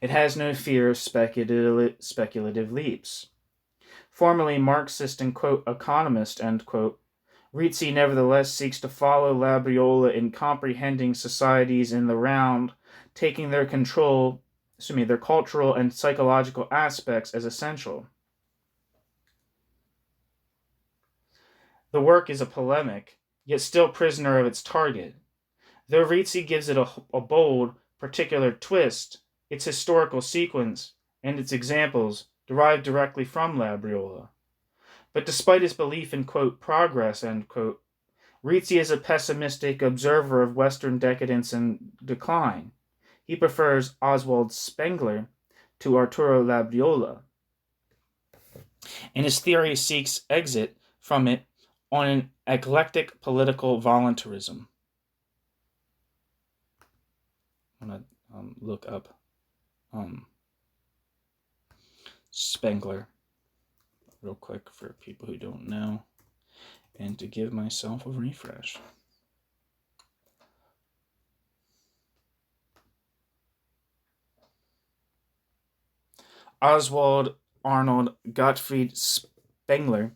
It has no fear of speculative leaps. Formerly Marxist and, quote, economist, end quote, Rizzi nevertheless seeks to follow Labriola in comprehending societies in the round, taking their control their cultural and psychological aspects as essential. The work is a polemic, yet still prisoner of its target. Though Rizzi gives it a bold, particular twist, its historical sequence and its examples derive directly from Labriola. But despite his belief in, quote, progress, end quote, Rizzi is a pessimistic observer of Western decadence and decline. He prefers Oswald Spengler to Arturo Labriola, and his theory seeks exit from it on an eclectic political voluntarism. I'm going to look up Spengler real quick for people who don't know, and to give myself a refresh. Oswald Arnold Gottfried Spengler,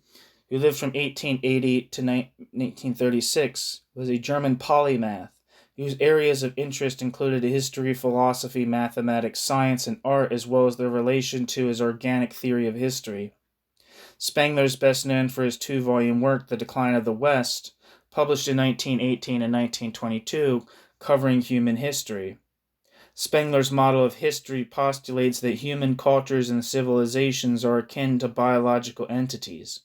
who lived from 1880 to 1936, was a German polymath whose areas of interest included history, philosophy, mathematics, science, and art, as well as their relation to his organic theory of history. Spengler is best known for his two-volume work, The Decline of the West, published in 1918 and 1922, covering human history. Spengler's model of history postulates that human cultures and civilizations are akin to biological entities,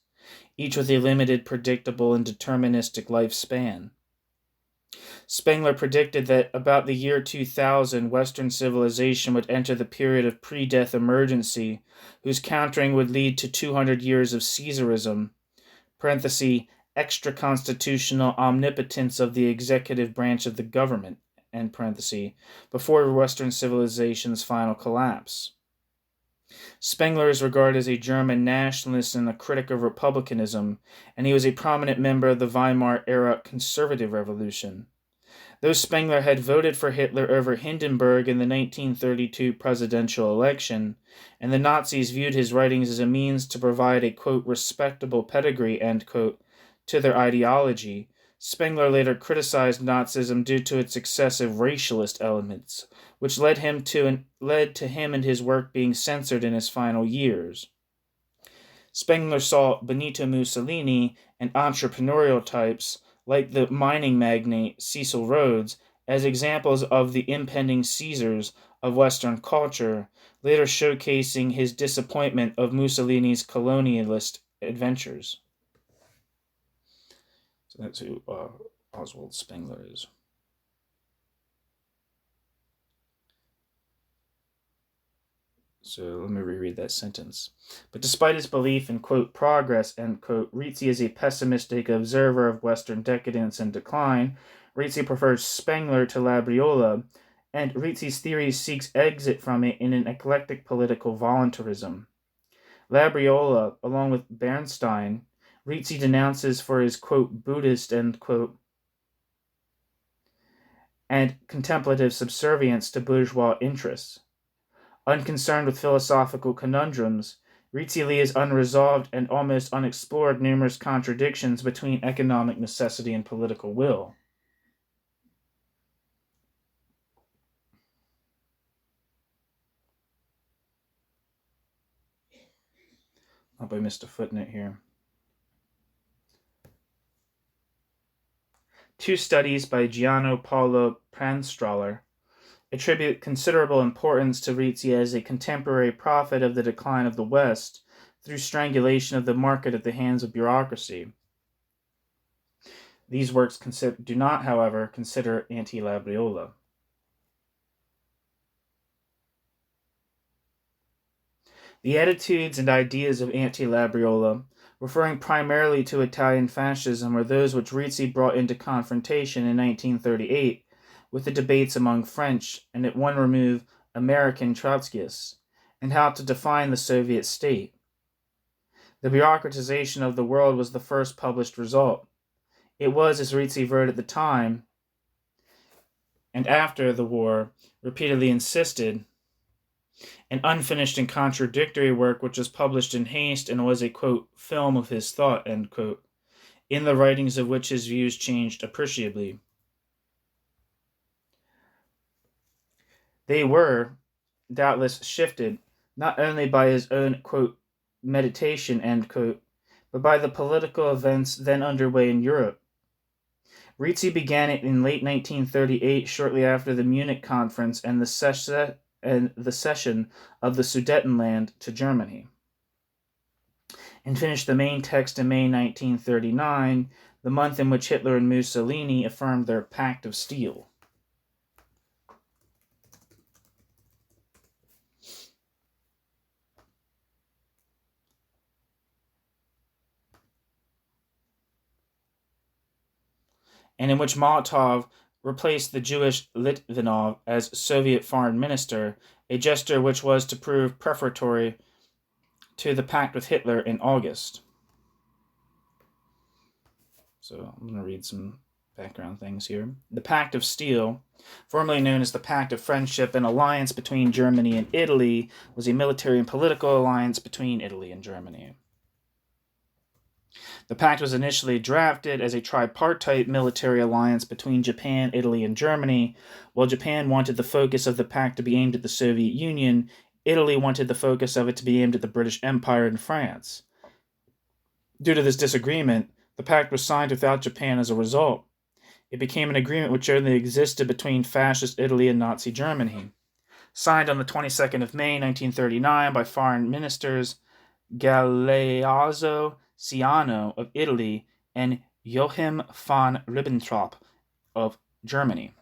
each with a limited, predictable, and deterministic lifespan. Spengler predicted that about the year 2000, Western civilization would enter the period of pre-death emergency, whose countering would lead to 200 years of Caesarism, extra-constitutional omnipotence of the executive branch of the government, before Western civilization's final collapse. Spengler is regarded as a German nationalist and a critic of republicanism, and he was a prominent member of the Weimar-era conservative revolution. Though Spengler had voted for Hitler over Hindenburg in the 1932 presidential election, and the Nazis viewed his writings as a means to provide a, quote, respectable pedigree, end quote, to their ideology, Spengler later criticized Nazism due to its excessive racialist elements, which led to him and his work being censored in his final years. Spengler saw Benito Mussolini and entrepreneurial types, like the mining magnate Cecil Rhodes, as examples of the impending Caesars of Western culture, later showcasing his disappointment of Mussolini's colonialist adventures. So that's who Oswald Spengler is. So let me reread that sentence. But despite his belief in, quote, progress, end quote, Rizzi is a pessimistic observer of Western decadence and decline. Rizzi prefers Spengler to Labriola, and Rizzi's theory seeks exit from it in an eclectic political voluntarism. Labriola, along with Bernstein, Rizzi denounces for his, quote, Buddhist, end quote, and contemplative subservience to bourgeois interests. Unconcerned with philosophical conundrums, Rizzi leaves unresolved and almost unexplored numerous contradictions between economic necessity and political will. I hope I missed a footnote here. Two studies by Gianno Paolo Pranstraller attribute considerable importance to Rizzi as a contemporary prophet of the decline of the West through strangulation of the market at the hands of bureaucracy. These works do not, however, consider anti-Labriola. The attitudes and ideas of anti-Labriola, referring primarily to Italian fascism, are those which Rizzi brought into confrontation in 1938 with the debates among French and at one remove American Trotskyists, and how to define the Soviet state. The bureaucratization of the world was the first published result. It was, as Rizzi wrote at the time and after the war, repeatedly insisted, an unfinished and contradictory work which was published in haste and was a, quote, film of his thought, end quote, in the writings of which his views changed appreciably. They were, doubtless shifted, not only by his own, quote, meditation, end quote, but by the political events then underway in Europe. Rizzi began it in late 1938, shortly after the Munich Conference and the cession of the Sudetenland to Germany, and finished the main text in May 1939, the month in which Hitler and Mussolini affirmed their Pact of Steel. And in which Molotov replaced the Jewish Litvinov as Soviet foreign minister, a gesture which was to prove prefatory to the pact with Hitler in August. So I'm going to read some background things here. The Pact of Steel, formerly known as the Pact of Friendship and Alliance between Germany and Italy, was a military and political alliance between Italy and Germany. The pact was initially drafted as a tripartite military alliance between Japan, Italy, and Germany. While Japan wanted the focus of the pact to be aimed at the Soviet Union, Italy wanted the focus of it to be aimed at the British Empire and France. Due to this disagreement, the pact was signed without Japan as a result. It became an agreement which only existed between Fascist Italy and Nazi Germany. Signed on the 22nd of May, 1939 by foreign ministers Galeazzo Ciano of Italy and Joachim von Ribbentrop of Germany.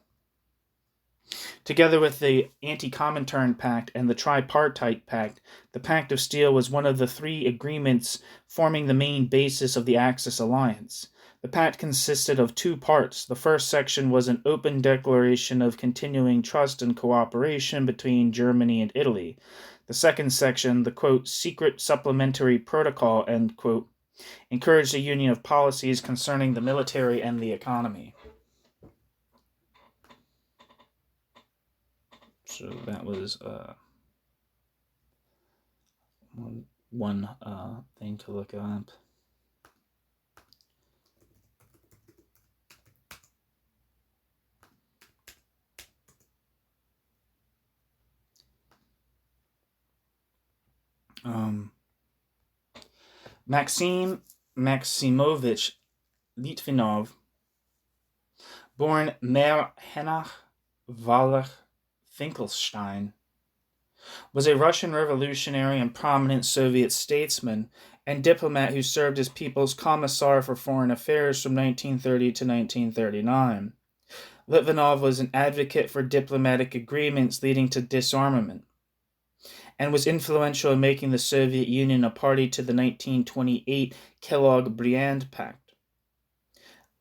Together with the Anti-Comintern Pact and the Tripartite Pact, the Pact of Steel was one of the three agreements forming the main basis of the Axis alliance. The pact consisted of two parts. The first section was an open declaration of continuing trust and cooperation between Germany and Italy. The second section, the, quote, secret supplementary protocol, end quote, encouraged a union of policies concerning the military and the economy. So that was one thing to look up. Maxim Maximovich Litvinov, born Mer Henach Wallach Finkelstein, was a Russian revolutionary and prominent Soviet statesman and diplomat who served as People's Commissar for Foreign Affairs from 1930 to 1939. Litvinov was an advocate for diplomatic agreements leading to disarmament, and was influential in making the Soviet Union a party to the 1928 Kellogg-Briand Pact.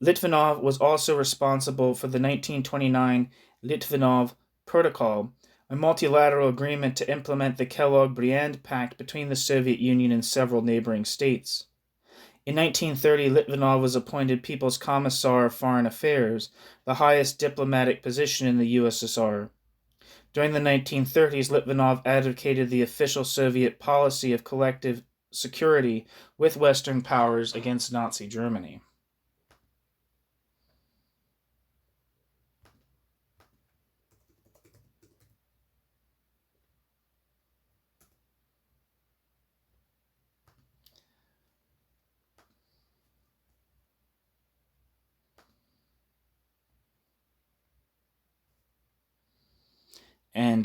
Litvinov was also responsible for the 1929 Litvinov Protocol, a multilateral agreement to implement the Kellogg-Briand Pact between the Soviet Union and several neighboring states. In 1930, Litvinov was appointed People's Commissar of Foreign Affairs, the highest diplomatic position in the USSR. During the 1930s, Litvinov advocated the official Soviet policy of collective security with Western powers against Nazi Germany. And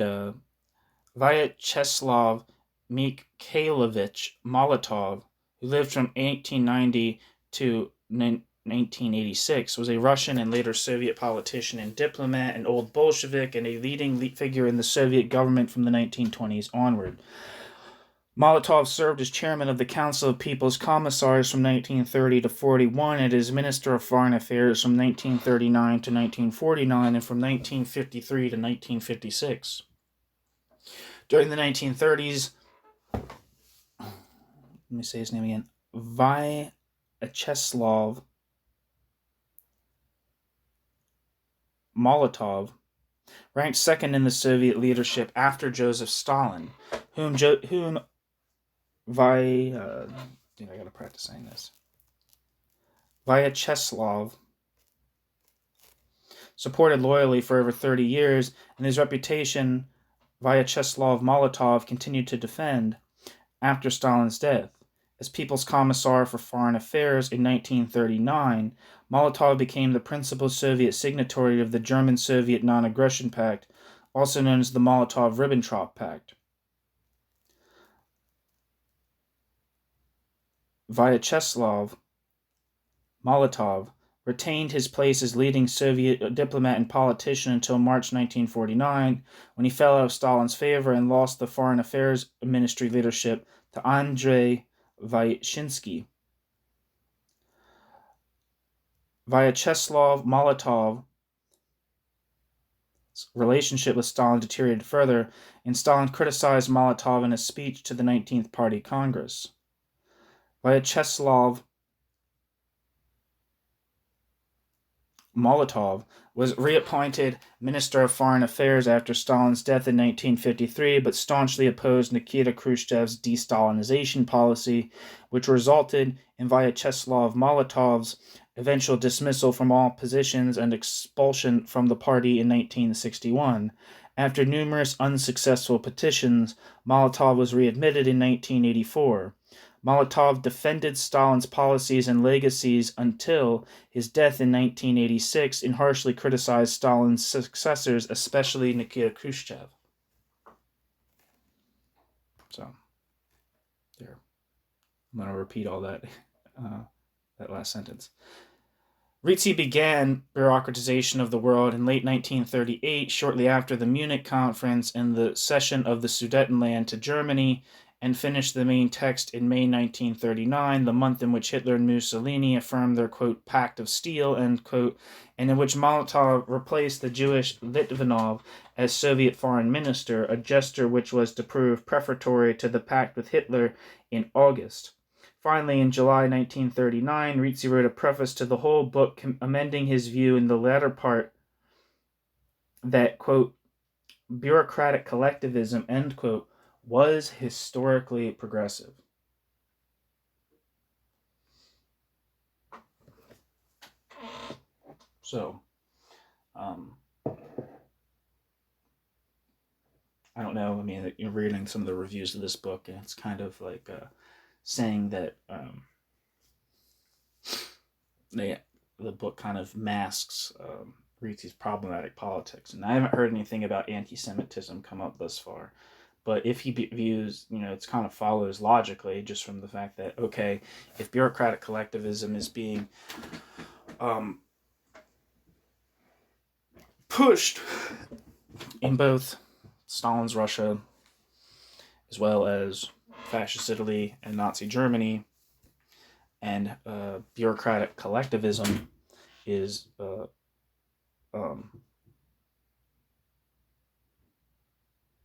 Vyacheslav Mikhailovich Molotov, who lived from 1890 to 1986, was a Russian and later Soviet politician and diplomat, an old Bolshevik, and a leading figure in the Soviet government from the 1920s onward. Molotov served as chairman of the Council of People's Commissars from 1930 to 41 and as Minister of Foreign Affairs from 1939 to 1949 and from 1953 to 1956. During the 1930s, let me say his name again, Vyacheslav Molotov ranked second in the Soviet leadership after Joseph Stalin, whom I gotta practice saying this. Vyacheslav supported loyally for over 30 years, and his reputation Vyacheslav Molotov continued to defend after Stalin's death. As People's Commissar for Foreign Affairs in 1939, Molotov became the principal Soviet signatory of the German-Soviet Non-Aggression Pact, also known as the Molotov-Ribbentrop Pact. Vyacheslav Molotov retained his place as leading Soviet diplomat and politician until March 1949, when he fell out of Stalin's favor and lost the Foreign Affairs Ministry leadership to Andrei Vyshinsky. Vyacheslav Molotov's relationship with Stalin deteriorated further, and Stalin criticized Molotov in a speech to the 19th Party Congress. Vyacheslav Molotov was reappointed Minister of Foreign Affairs after Stalin's death in 1953, but staunchly opposed Nikita Khrushchev's de-Stalinization policy, which resulted in Vyacheslav Molotov's eventual dismissal from all positions and expulsion from the party in 1961. After numerous unsuccessful petitions, Molotov was readmitted in 1984. Molotov defended Stalin's policies and legacies until his death in 1986 and harshly criticized Stalin's successors, especially Nikita Khrushchev. So, there. I'm going to repeat all that, that last sentence. Rizzi began bureaucratization of the world in late 1938, shortly after the Munich Conference and the cession of the Sudetenland to Germany, and finished the main text in May 1939, the month in which Hitler and Mussolini affirmed their, quote, Pact of Steel, end quote, and in which Molotov replaced the Jewish Litvinov as Soviet foreign minister, a gesture which was to prove prefatory to the pact with Hitler in August. Finally, in July 1939, Rizzi wrote a preface to the whole book, amending his view in the latter part that, quote, bureaucratic collectivism, end quote, was historically progressive. So, I don't know. I mean, you're reading some of the reviews of this book, and it's kind of like saying that the book kind of masks Rizzi's problematic politics. And I haven't heard anything about anti-Semitism come up thus far. But if he views, it kind of follows logically just from the fact that, okay, if bureaucratic collectivism is being pushed in both Stalin's Russia as well as Fascist Italy and Nazi Germany, and bureaucratic collectivism is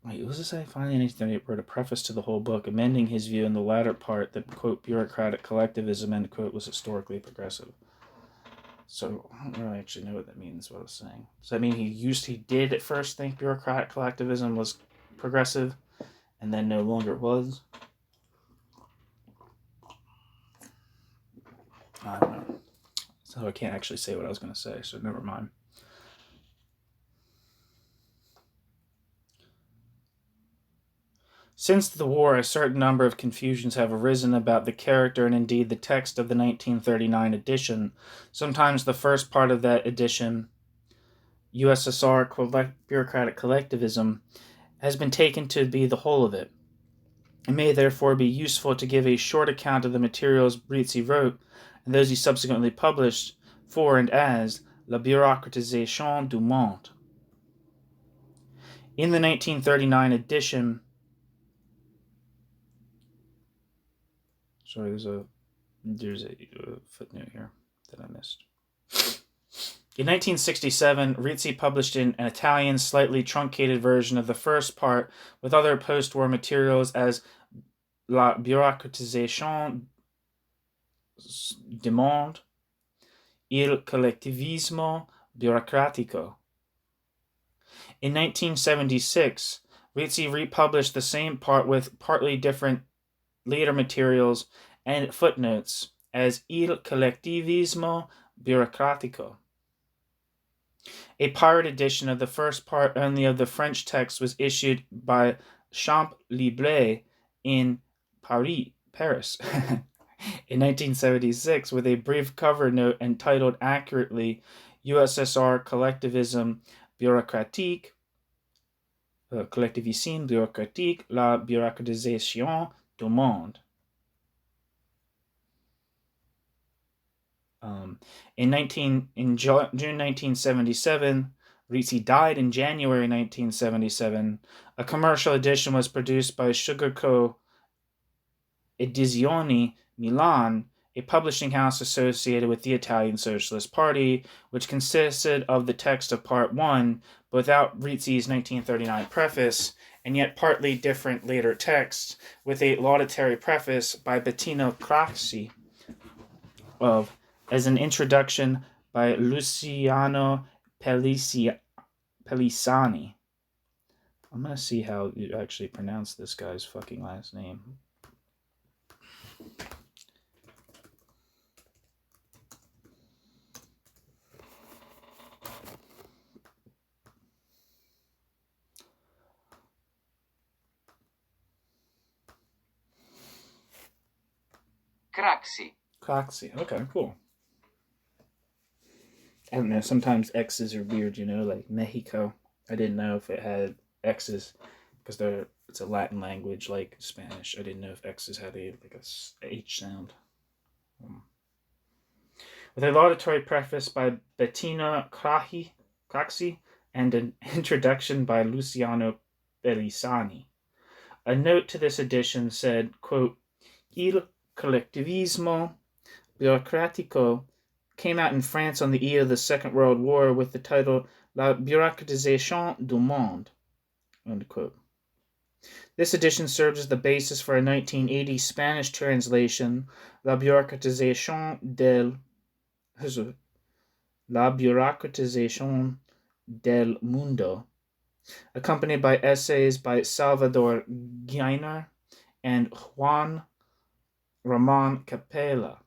wait, what does it say? Finally, he wrote a preface to the whole book, amending his view in the latter part that, quote, bureaucratic collectivism, end quote, was historically progressive. So, I don't really actually know what that means, what I was saying. Does that mean he did at first think bureaucratic collectivism was progressive, and then no longer was? I don't know. So I can't actually say what I was going to say, so never mind. Since the war, a certain number of confusions have arisen about the character and indeed the text of the 1939 edition. Sometimes the first part of that edition, USSR Bureaucratic Collectivism, has been taken to be the whole of it. It may therefore be useful to give a short account of the materials Rizzi wrote and those he subsequently published for and as La Bureaucratisation du Monde. In the 1939 edition, sorry, there's a footnote here that I missed. In 1967, Rizzi published an Italian, slightly truncated version of the first part with other post-war materials as La Bureaucratisation du Monde, Il Collectivismo Bureaucratico. In 1976, Rizzi republished the same part with partly different later materials and footnotes as Il Collectivismo Bureaucratico. A pirate edition of the first part only of the French text was issued by Champ Libre in Paris in 1976 with a brief cover note entitled accurately USSR Collectivisme Bureaucratique, Collectivisme Bureaucratique, la Bureaucratisation du Monde. In June 1977, Rizzi died in January 1977. A commercial edition was produced by Sugarco Edizioni Milan, a publishing house associated with the Italian Socialist Party, which consisted of the text of Part 1, but without Rizzi's 1939 preface, and yet partly different later texts, with a laudatory preface by Bettino Craxi as an introduction by Luciano Pellisani. I'm going to see how you actually pronounce this guy's fucking last name. Craxi. Okay, cool. I don't know, sometimes X's are weird, like Mexico. I didn't know if it had X's because it's a Latin language like Spanish. I didn't know if X's had a H sound. With a laudatory preface by Bettina Craxi and an introduction by Luciano Pellisani. A note to this edition said, quote, Il collectivismo bureaucratico came out in France on the eve of the Second World War with the title La Bureaucratisation du Monde, end quote. This edition serves as the basis for a 1980 Spanish translation, La Bureaucratisation del Mundo, accompanied by essays by Salvador Giner and Juan Ramon Capella.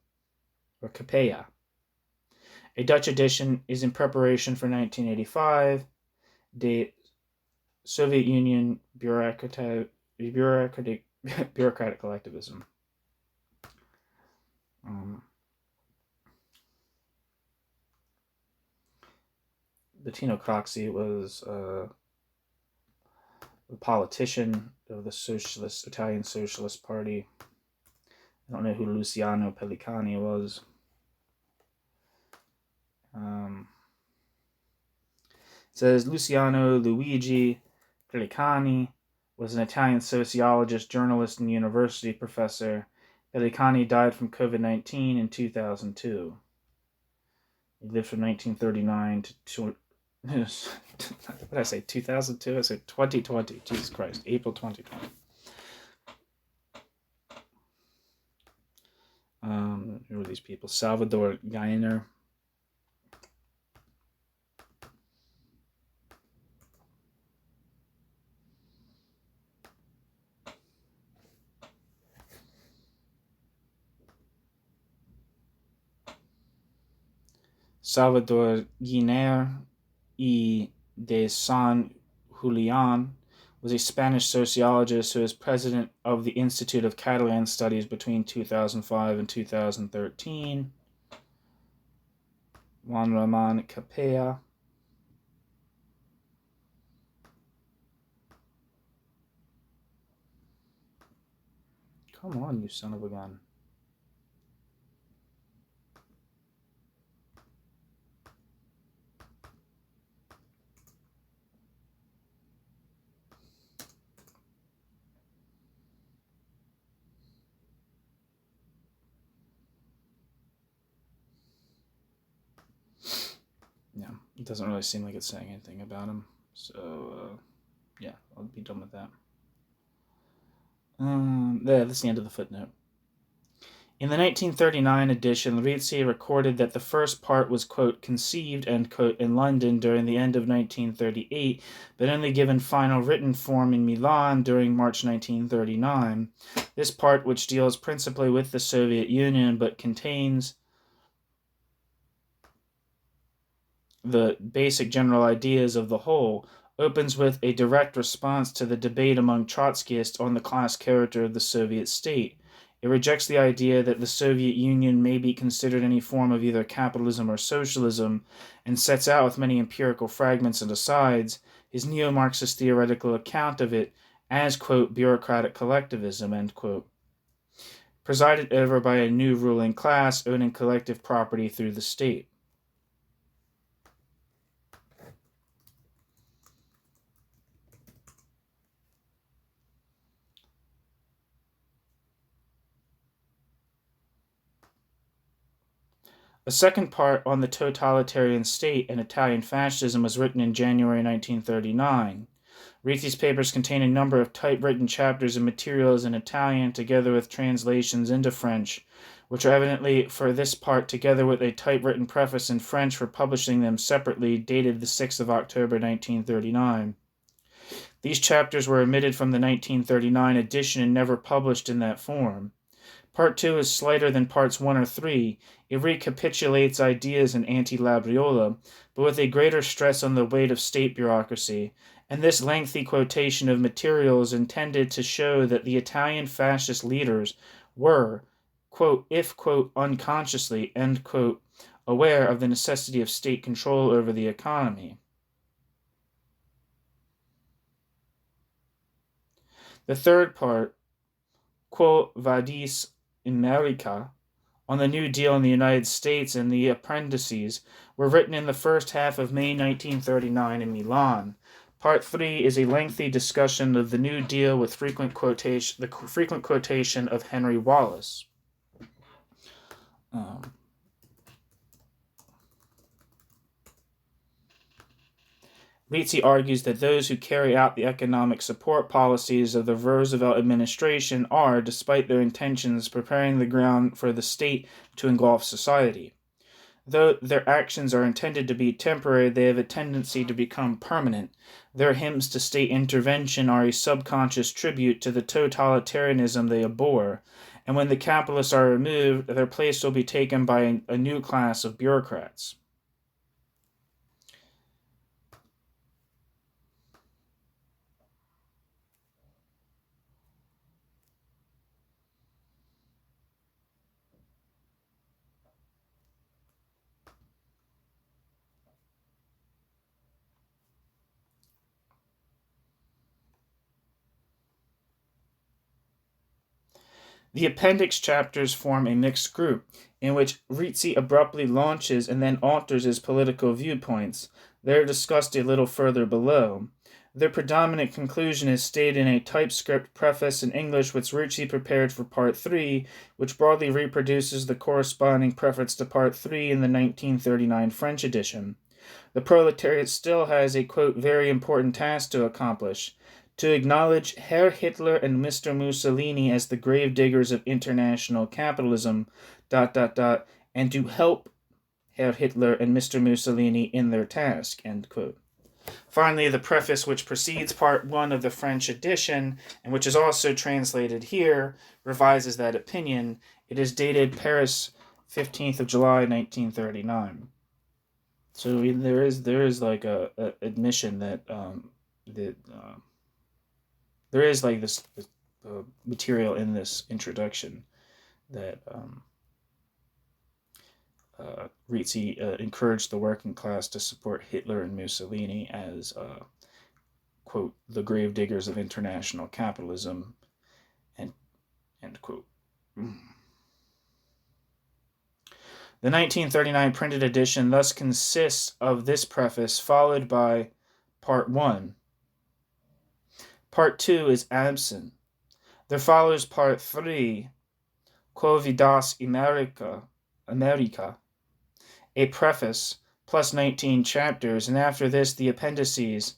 A Dutch edition is in preparation for 1985. The Soviet Union bureaucratic collectivism. Bettino Craxi was a politician of the Italian Socialist Party. I don't know who Luciano Pellicani was. It says Luciano Luigi Pellicani was an Italian sociologist, journalist, and university professor. Pellicani died from COVID-19 in 2002. He lived from 1939 to what did I say, 2002? I said 2020. Jesus Christ, April 2020. Who are these people? Salvador Giner. Salvador Giner y de San Julian was a Spanish sociologist who was president of the Institute of Catalan Studies between 2005 and 2013. Juan Ramon Capella. Come on, you son of a gun. Yeah, it doesn't really seem like it's saying anything about him. So, yeah, I'll be done with that. That's the end of the footnote. In the 1939 edition, Rizzi recorded that the first part was, quote, conceived, end quote, in London during the end of 1938, but only given final written form in Milan during March 1939. This part, which deals principally with the Soviet Union, but contains the basic general ideas of the whole, opens with a direct response to the debate among Trotskyists on the class character of the Soviet state. It rejects the idea that the Soviet Union may be considered any form of either capitalism or socialism, and sets out with many empirical fragments and asides his neo-Marxist theoretical account of it as, quote, bureaucratic collectivism, end quote, presided over by a new ruling class owning collective property through the state. A second part on the totalitarian state and Italian fascism was written in January 1939. Rizzi's papers contain a number of typewritten chapters and materials in Italian, together with translations into French, which are evidently for this part, together with a typewritten preface in French for publishing them separately, dated the 6th of October 1939. These chapters were omitted from the 1939 edition and never published in that form. Part 2 is slighter than Parts 1 or 3. It recapitulates ideas in anti-Labriola, but with a greater stress on the weight of state bureaucracy, and this lengthy quotation of material is intended to show that the Italian fascist leaders were, quote, if, quote, unconsciously, end quote, aware of the necessity of state control over the economy. The third part, Quo Vadis America, on the New Deal in the United States and the appendices, were written in the first half of May 1939 in Milan. Part 3 is a lengthy discussion of the New Deal with frequent quotation of Henry Wallace. Rizzi argues that those who carry out the economic support policies of the Roosevelt administration are, despite their intentions, preparing the ground for the state to engulf society. Though their actions are intended to be temporary, they have a tendency to become permanent. Their hymns to state intervention are a subconscious tribute to the totalitarianism they abhor, and when the capitalists are removed, their place will be taken by a new class of bureaucrats. The appendix chapters form a mixed group, in which Rizzi abruptly launches and then alters his political viewpoints. They are discussed a little further below. Their predominant conclusion is stated in a typescript preface in English which Rizzi prepared for Part 3, which broadly reproduces the corresponding preface to Part 3 in the 1939 French edition. The proletariat still has a, quote, very important task to accomplish: to acknowledge Herr Hitler and Mr. Mussolini as the gravediggers of international capitalism, ... and to help Herr Hitler and Mr. Mussolini in their task, end quote. Finally, the preface which precedes Part 1 of the French edition, and which is also translated here, revises that opinion. It is dated Paris, 15th of July, 1939. So there is like a admission that there is like this material in this introduction that Rizzi encouraged the working class to support Hitler and Mussolini as, quote, the gravediggers of international capitalism, and end quote. The 1939 printed edition thus consists of this preface, followed by Part 1. Part 2 is absent. There follows Part 3, Quo Vadis America, a preface, plus 19 chapters, and after this the appendices,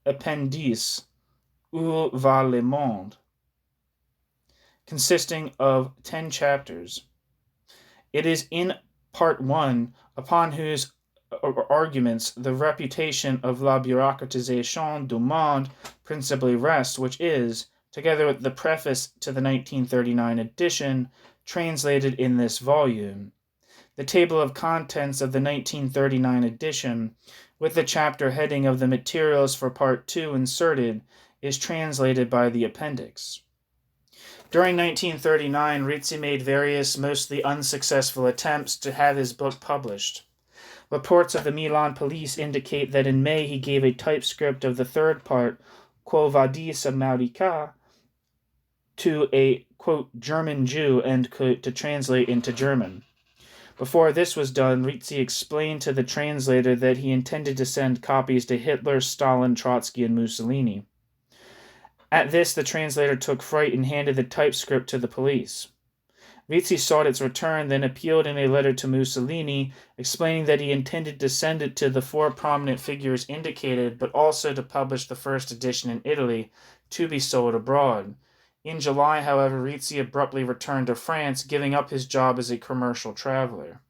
Appendice, Où va le monde, consisting of 10 chapters. It is in Part 1 upon whose arguments the reputation of la Bureaucratisation du Monde principally rests, which is, together with the preface to the 1939 edition, translated in this volume. The table of contents of the 1939 edition, with the chapter heading of the materials for Part 2 inserted, is translated by the appendix. During 1939, Rizzi made various, mostly unsuccessful attempts to have his book published. Reports of the Milan police indicate that in May he gave a typescript of the third part, Quo Vadis America, to a, quote, German Jew, end quote, to translate into German. Before this was done, Rizzi explained to the translator that he intended to send copies to Hitler, Stalin, Trotsky, and Mussolini. At this, the translator took fright and handed the typescript to the police. Rizzi sought its return, then appealed in a letter to Mussolini, explaining that he intended to send it to the four prominent figures indicated, but also to publish the first edition in Italy, to be sold abroad. In July, however, Rizzi abruptly returned to France, giving up his job as a commercial traveler.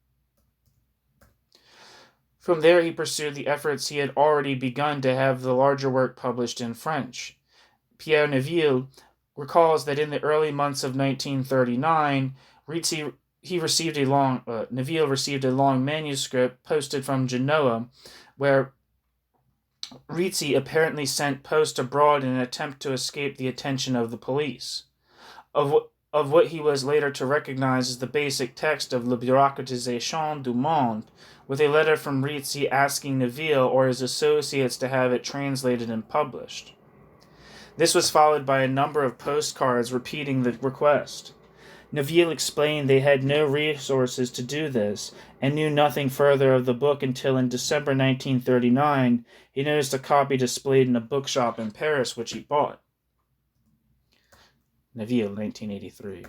From there, he pursued the efforts he had already begun to have the larger work published in French. Pierre Neville recalls that in the early months of 1939, Neville received a long manuscript posted from Genoa, where Rizzi apparently sent post abroad in an attempt to escape the attention of the police. Of what he was later to recognize as the basic text of La Bureaucratisation du Monde, with a letter from Rizzi asking Neville or his associates to have it translated and published. This was followed by a number of postcards repeating the request. Neville explained they had no resources to do this, and knew nothing further of the book until in December 1939 he noticed a copy displayed in a bookshop in Paris, which he bought. Neville, 1983.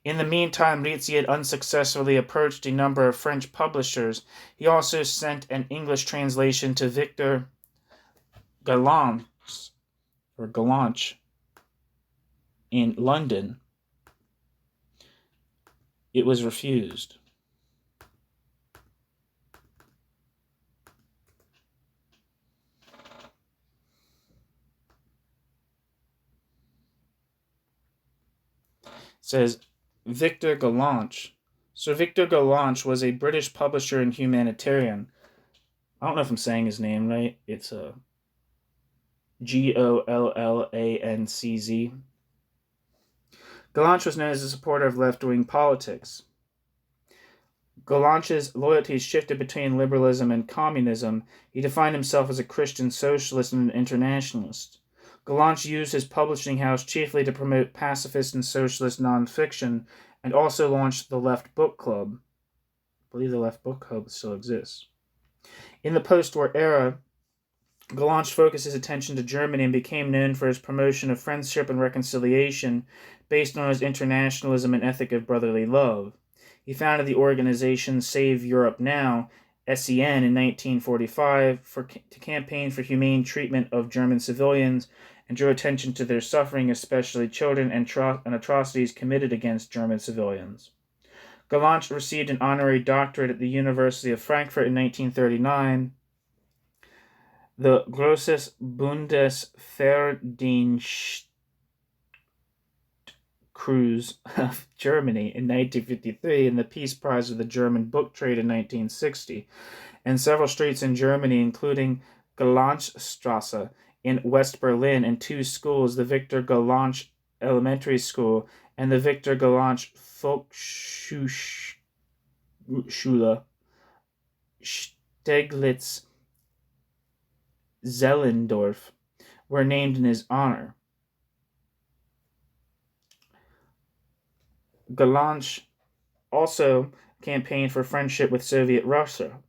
In the meantime, Rizzi had unsuccessfully approached a number of French publishers. He also sent an English translation to Victor Gallant in London. It was refused. It says Victor Gallant. Sir Victor Gallant was a British publisher and humanitarian. I don't know if I'm saying his name right. It's Gollancz. Gallant was known as a supporter of left-wing politics. Gallant's loyalties shifted between liberalism and communism. He defined himself as a Christian socialist and an internationalist. Gallant used his publishing house chiefly to promote pacifist and socialist nonfiction, and also launched the Left Book Club. I believe the Left Book Club still exists. In the post-war era, Gallant focused his attention to Germany and became known for his promotion of friendship and reconciliation based on his internationalism and ethic of brotherly love. He founded the organization Save Europe Now, SEN, in 1945 to campaign for humane treatment of German civilians and drew attention to their suffering, especially children, and atrocities committed against German civilians. Gallant received an honorary doctorate at the University of Frankfurt in 1939. The Großes Bundesverdienstkreuz of Germany in 1953 and the Peace Prize of the German Book Trade in 1960, and several streets in Germany, including Gallantstrasse in West Berlin, and two schools, the Victor Gallant Elementary School and the Victor Gallant Volksschule, Steglitz, Zellendorf, were named in his honor. Gallant also campaigned for friendship with Soviet Russia.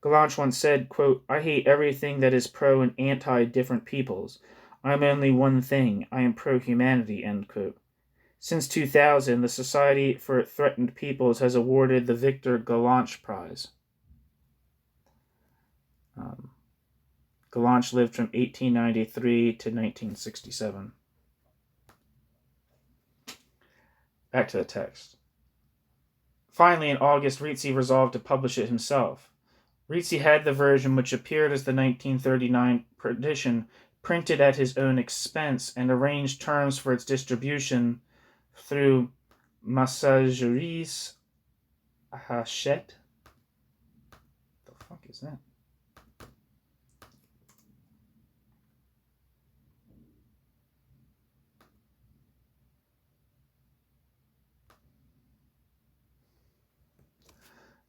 Gallant once said, quote, "I hate everything that is pro and anti-different peoples. I am only one thing. I am pro-humanity," end quote. Since 2000, the Society for Threatened Peoples has awarded the Victor Gallant Prize. Gallant lived from 1893 to 1967. Back to the text. Finally, in August, Rizzi resolved to publish it himself. Rizzi had the version which appeared as the 1939 edition printed at his own expense and arranged terms for its distribution through Messageries Hachette. The fuck is that?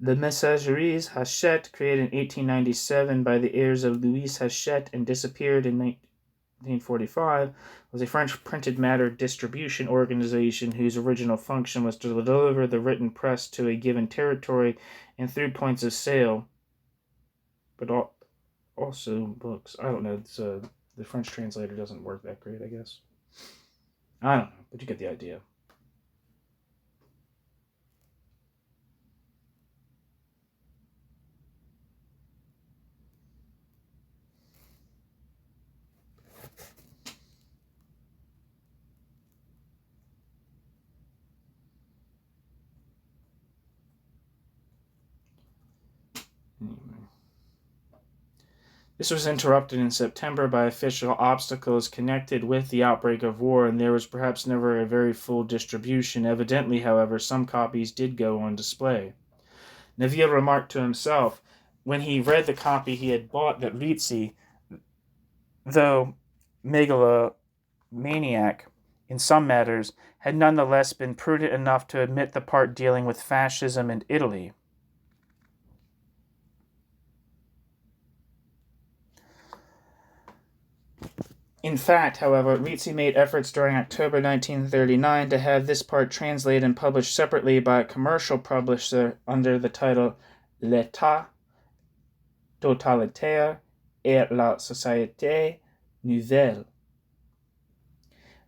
The Messageries Hachette, created in 1897 by the heirs of Louis Hachette and disappeared in 1945, was a French printed matter distribution organization whose original function was to deliver the written press to a given territory and through points of sale, but also books. I don't know. The French translator doesn't work that great, I guess. I don't know, but you get the idea. This was interrupted in September by official obstacles connected with the outbreak of war, and there was perhaps never a very full distribution. Evidently, however, some copies did go on display. Neville remarked to himself, when he read the copy he had bought, that Rizzi, though megalomaniac in some matters, had nonetheless been prudent enough to admit the part dealing with fascism and Italy. In fact, however, Rizzi made efforts during October 1939 to have this part translated and published separately by a commercial publisher under the title L'État totalitaire et la société nouvelle.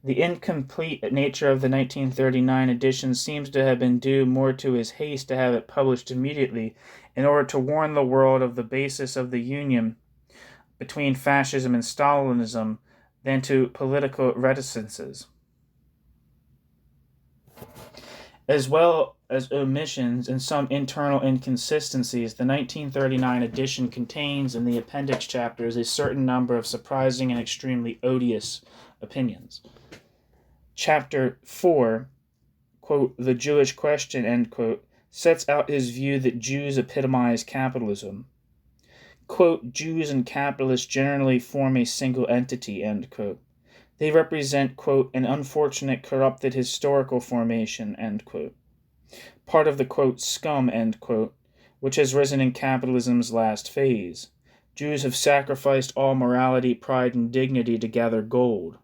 The incomplete nature of the 1939 edition seems to have been due more to his haste to have it published immediately in order to warn the world of the basis of the union between fascism and Stalinism than to political reticences, as well as omissions and some internal inconsistencies. The 1939 edition contains in the appendix chapters a certain number of surprising and extremely odious opinions. Chapter 4, quote, "The Jewish Question," end quote, sets out his view that Jews epitomize capitalism. Quote, "Jews and capitalists generally form a single entity," end quote. They represent, quote, "an unfortunate corrupted historical formation," end quote. Part of the, quote, "scum," end quote, which has risen in capitalism's last phase. Jews have sacrificed all morality, pride, and dignity to gathering gold.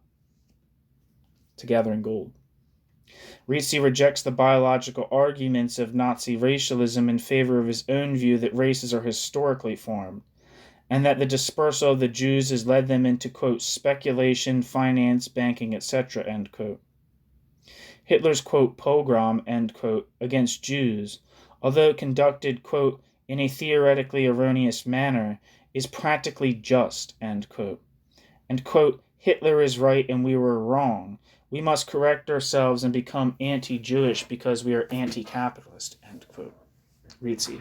Rizzi rejects the biological arguments of Nazi racialism in favor of his own view that races are historically formed, and that the dispersal of the Jews has led them into, quote, "speculation, finance, banking, etc.," end quote. Hitler's, quote, "pogrom," end quote, against Jews, although conducted, quote, "in a theoretically erroneous manner, is practically just," end quote. And, quote, "Hitler is right and we were wrong. We must correct ourselves and become anti-Jewish because we are anti-capitalist," end quote. Rizzi.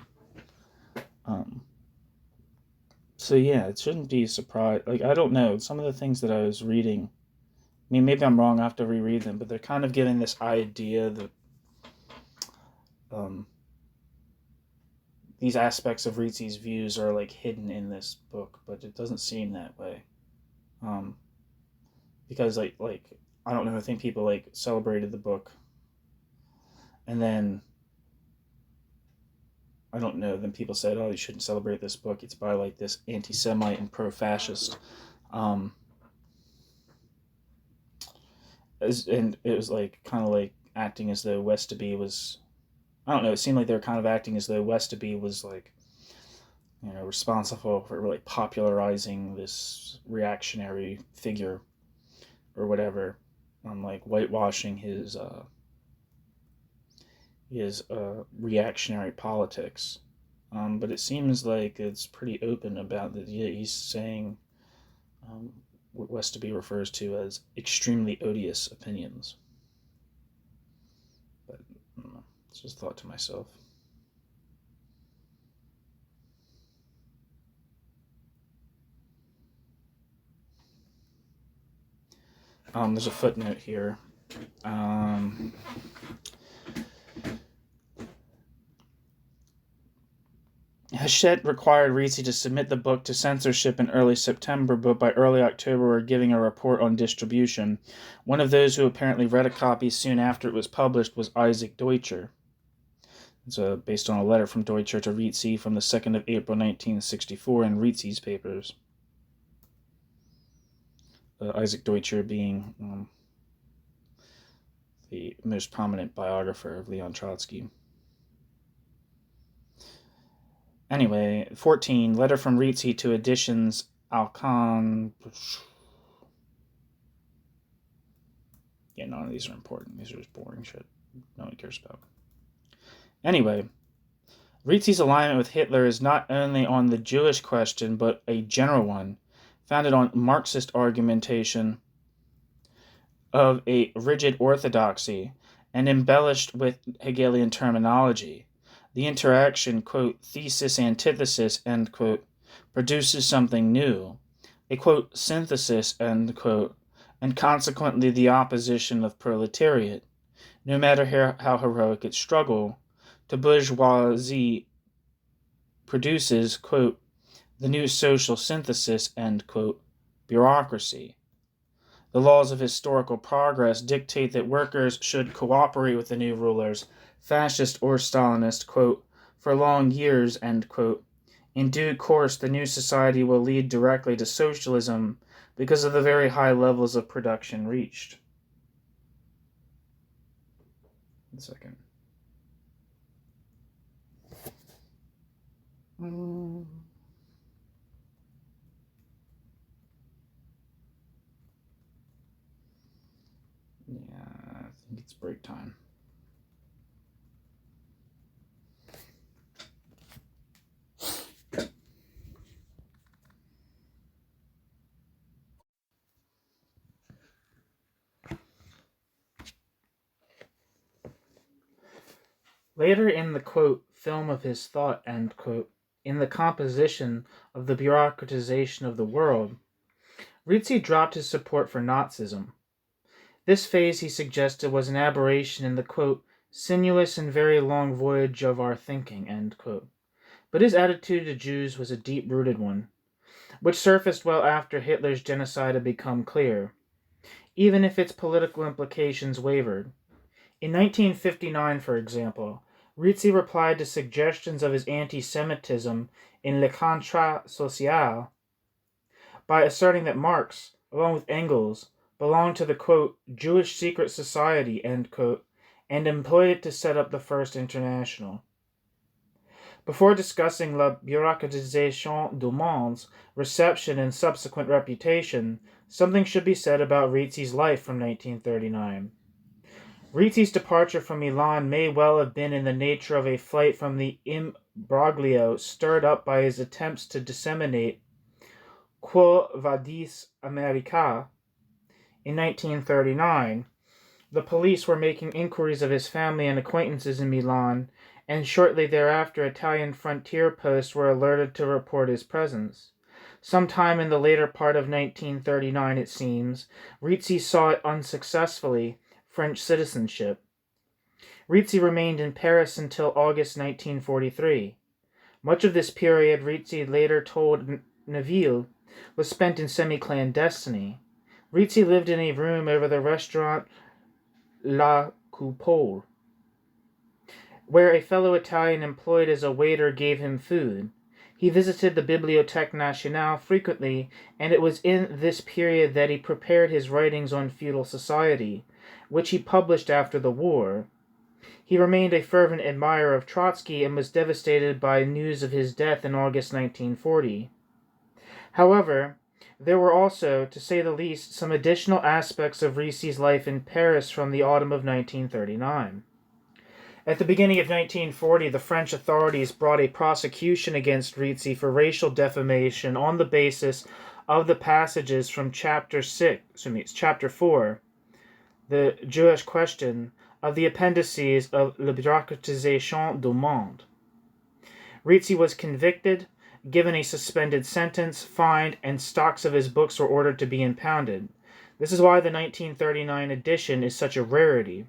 So yeah, it shouldn't be a surprise. Like, I don't know, some of the things that I was reading, I mean, maybe I'm wrong, I have to reread them, but they're kind of giving this idea that these aspects of Rizzi's views are like hidden in this book, but it doesn't seem that way. Because like I don't know, I think people like celebrated the book, and then I don't know, then people said, "Oh, you shouldn't celebrate this book. It's by like this anti-Semite and pro-fascist." And it was like kind of like acting as though Westoby was, I don't know, it seemed like they were kind of acting as though Westoby was like, you know, responsible for really popularizing this reactionary figure or whatever, like whitewashing his reactionary politics. But it seems like it's pretty open about that. Yeah, he's saying what Westoby refers to as extremely odious opinions. But I don't know, it's just a thought to myself. There's a footnote here. Hachette required Rizzi to submit the book to censorship in early September, but by early October were giving a report on distribution. One of those who apparently read a copy soon after it was published was Isaac Deutscher. It's based on a letter from Deutscher to Rizzi from the 2nd of April 1964 in Rizzi's papers. Isaac Deutscher being the most prominent biographer of Leon Trotsky. Anyway, 14, letter from Rizzi to Editions Alcan. Yeah, none of these are important. These are just boring shit no one cares about. Anyway, Rizzi's alignment with Hitler is not only on the Jewish question, but a general one, founded on Marxist argumentation of a rigid orthodoxy and embellished with Hegelian terminology. The interaction, quote, thesis-antithesis, end quote, produces something new, a, quote, synthesis, end quote, and consequently the opposition of proletariat, no matter how heroic its struggle, to bourgeoisie produces, quote, the new social synthesis, end quote, bureaucracy. The laws of historical progress dictate that workers should cooperate with the new rulers, fascist or Stalinist, quote, for long years, end quote. In due course, the new society will lead directly to socialism because of the very high levels of production reached. One second. Yeah, I think it's break time. Later in the, quote, film of his thought, end quote, in the composition of the bureaucratization of the world, Rizzi dropped his support for Nazism. This phase, he suggested, was an aberration in the, quote, sinuous and very long voyage of our thinking, end quote. But his attitude to Jews was a deep-rooted one, which surfaced well after Hitler's genocide had become clear, even if its political implications wavered. In 1959, for example, Rizzi replied to suggestions of his anti-Semitism in Le Contrat Social by asserting that Marx, along with Engels, belonged to the, quote, Jewish secret society, end quote, and employed it to set up the First International. Before discussing La Bureaucratisation du Monde's reception and subsequent reputation, something should be said about Rizzi's life from 1939. Rizzi's departure from Milan may well have been in the nature of a flight from the imbroglio stirred up by his attempts to disseminate Quo Vadis America. In 1939, the police were making inquiries of his family and acquaintances in Milan, and shortly thereafter Italian frontier posts were alerted to report his presence. Sometime in the later part of 1939, it seems, Rizzi sought unsuccessfully French citizenship. Rizzi remained in Paris until August 1943. Much of this period, Rizzi later told Neville, was spent in semi-clandestiny. Rizzi lived in a room over the restaurant La Coupole, where a fellow Italian employed as a waiter gave him food. He visited the Bibliothèque Nationale frequently, and it was in this period that he prepared his writings on feudal society, which he published after the war. He remained a fervent admirer of Trotsky and was devastated by news of his death in August 1940. However, there were also, to say the least, some additional aspects of Rizzi's life in Paris from the autumn of 1939. At the beginning of 1940, the French authorities brought a prosecution against Rizzi for racial defamation on the basis of the passages from Chapter 4, the Jewish question, of the appendices of La Bureaucratisation du Monde. Rizzi was convicted, given a suspended sentence, fined, and stocks of his books were ordered to be impounded. This is why the 1939 edition is such a rarity.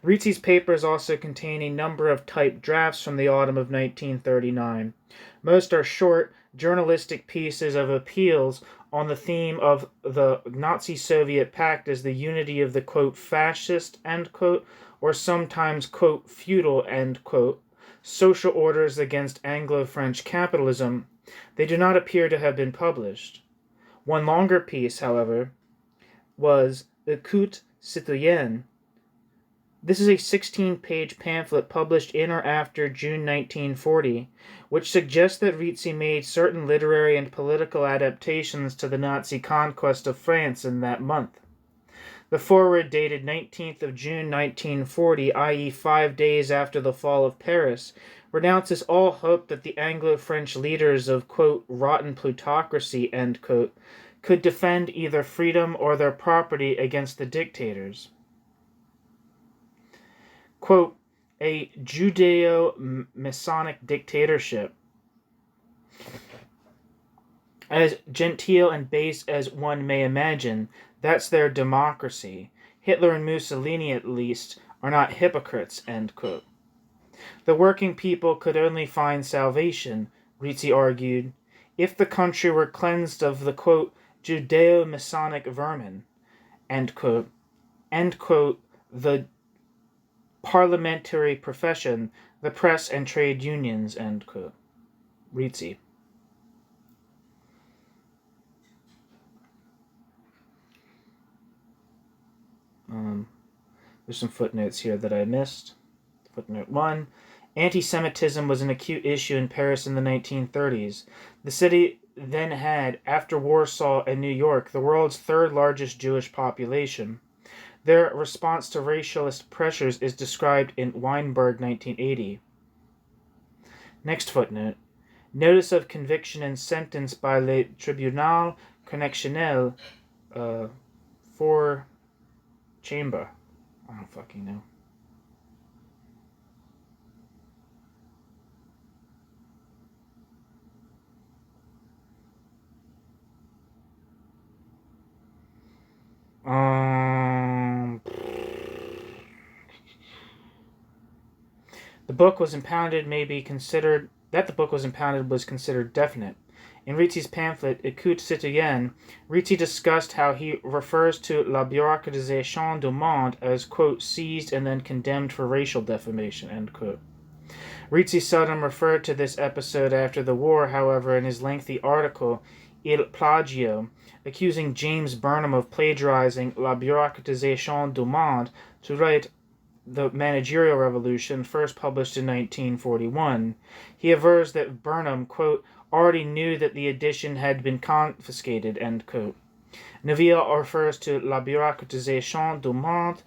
Rizzi's papers also contain a number of typed drafts from the autumn of 1939. Most are short, journalistic pieces of appeals on the theme of the Nazi-Soviet pact as the unity of the, quote, fascist, end quote, or sometimes, quote, feudal, end quote, social orders against Anglo-French capitalism. They do not appear to have been published. One longer piece, however, was Écoute citoyenne. This is a 16-page pamphlet published in or after June 1940, which suggests that Rizzi made certain literary and political adaptations to the Nazi conquest of France in that month. The foreword, dated 19th of June 1940, i.e. 5 days after the fall of Paris, renounces all hope that the Anglo-French leaders of, quote, rotten plutocracy, end quote, could defend either freedom or their property against the dictators. Quote, a Judeo-Masonic dictatorship, as genteel and base as one may imagine, that's their democracy. Hitler and Mussolini, at least, are not hypocrites, end quote. The working people could only find salvation, Rizzi argued, if the country were cleansed of the, quote, Judeo-Masonic vermin, end quote, the parliamentary profession, the press and trade unions, end quote. Rizzi. There's some footnotes here that I missed. Footnote 1. Anti-Semitism was an acute issue in Paris in the 1930s. The city then had, after Warsaw and New York, the world's third largest Jewish population. Their response to racialist pressures is described in Weinberg, 1980. Next footnote. Notice of conviction and sentence by le Tribunal Correctionnel for Chamber. I don't fucking know. The book was impounded was considered definite. In Rizzi's pamphlet, Écoute citoyenne, Rizzi discussed how he refers to la bureaucratisation du monde as, quote, seized and then condemned for racial defamation, end quote. Rizzi seldom referred to this episode after the war, however, in his lengthy article, Il Plagio, accusing James Burnham of plagiarizing La Bureaucratisation du Monde to write The Managerial Revolution, first published in 1941. He avers that Burnham, quote, already knew that the edition had been confiscated, end quote. Neville refers to La Bureaucratisation du Monde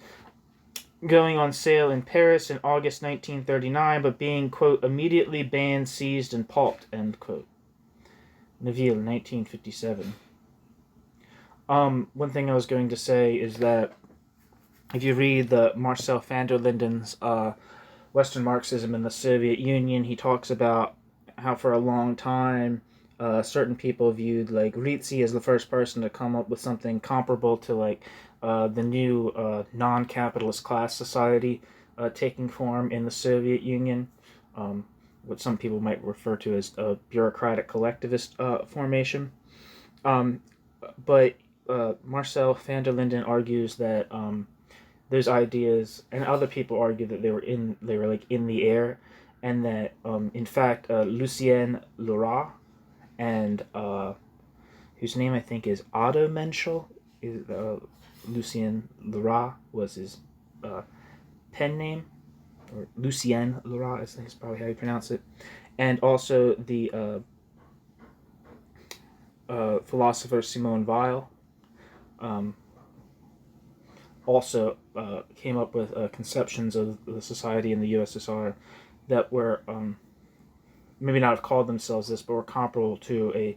going on sale in Paris in August 1939, but being, quote, immediately banned, seized, and pulped, end quote. Neville, 1957. One thing I was going to say is that if you read the Marcel van der Linden's Western Marxism in the Soviet Union, he talks about how for a long time certain people viewed like Rizzi as the first person to come up with something comparable to like the new non-capitalist class society taking form in the Soviet Union, what some people might refer to as a bureaucratic collectivist formation. But Marcel van der Linden argues that those ideas, and other people argue that they were in the air, and that in fact Lucien Leroy and whose name I think is Otto Menschel, Lucien Leroy was his pen name, or Lucien Leroy is probably how you pronounce it, and also the philosopher Simone Weil also came up with conceptions of the society in the USSR that were maybe not have called themselves this, but were comparable to a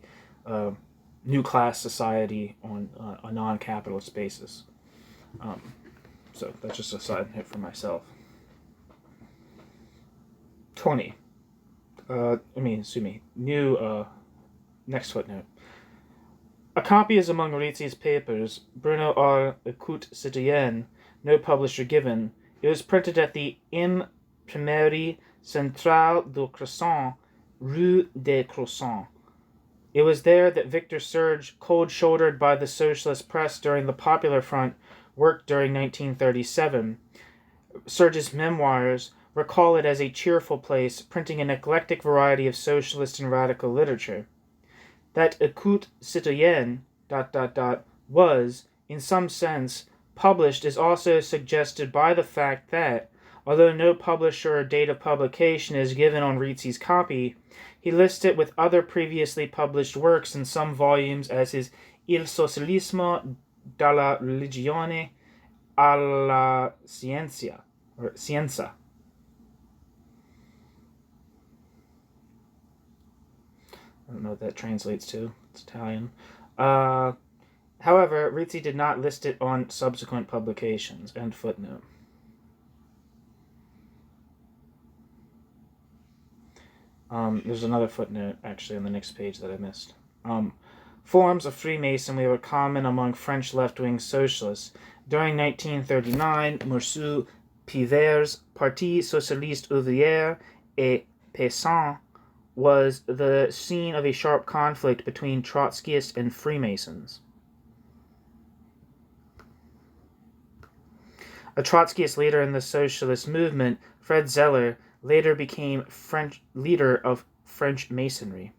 new class society on a non-capitalist basis. So that's just a side hit for myself. 20. New next footnote. A copy is among Rizzi's papers. Bruno R. Écoute citoyenne, no publisher given. It was printed at the Imprimerie Centrale du Croissant, Rue des Croissants. It was there that Victor Serge, cold-shouldered by the socialist press during the Popular Front, worked during 1937. Serge's memoirs recall it as a cheerful place, printing an eclectic variety of socialist and radical literature. That Écoute citoyenne ... was, in some sense, published is also suggested by the fact that, although no publisher or date of publication is given on Rizzi's copy, he lists it with other previously published works in some volumes as his Il socialismo dalla religione alla scienza, or scienza. I don't know what that translates to. It's Italian. However, Rizzi did not list it on subsequent publications. End footnote. There's another footnote, actually, on the next page that I missed. Forms of Freemasonry were common among French left-wing socialists. During 1939, Monsieur Piver's Parti Socialiste Ouvrier et Paysan was the scene of a sharp conflict between Trotskyists and Freemasons. A Trotskyist leader in the socialist movement, Fred Zeller, later became French leader of French Masonry.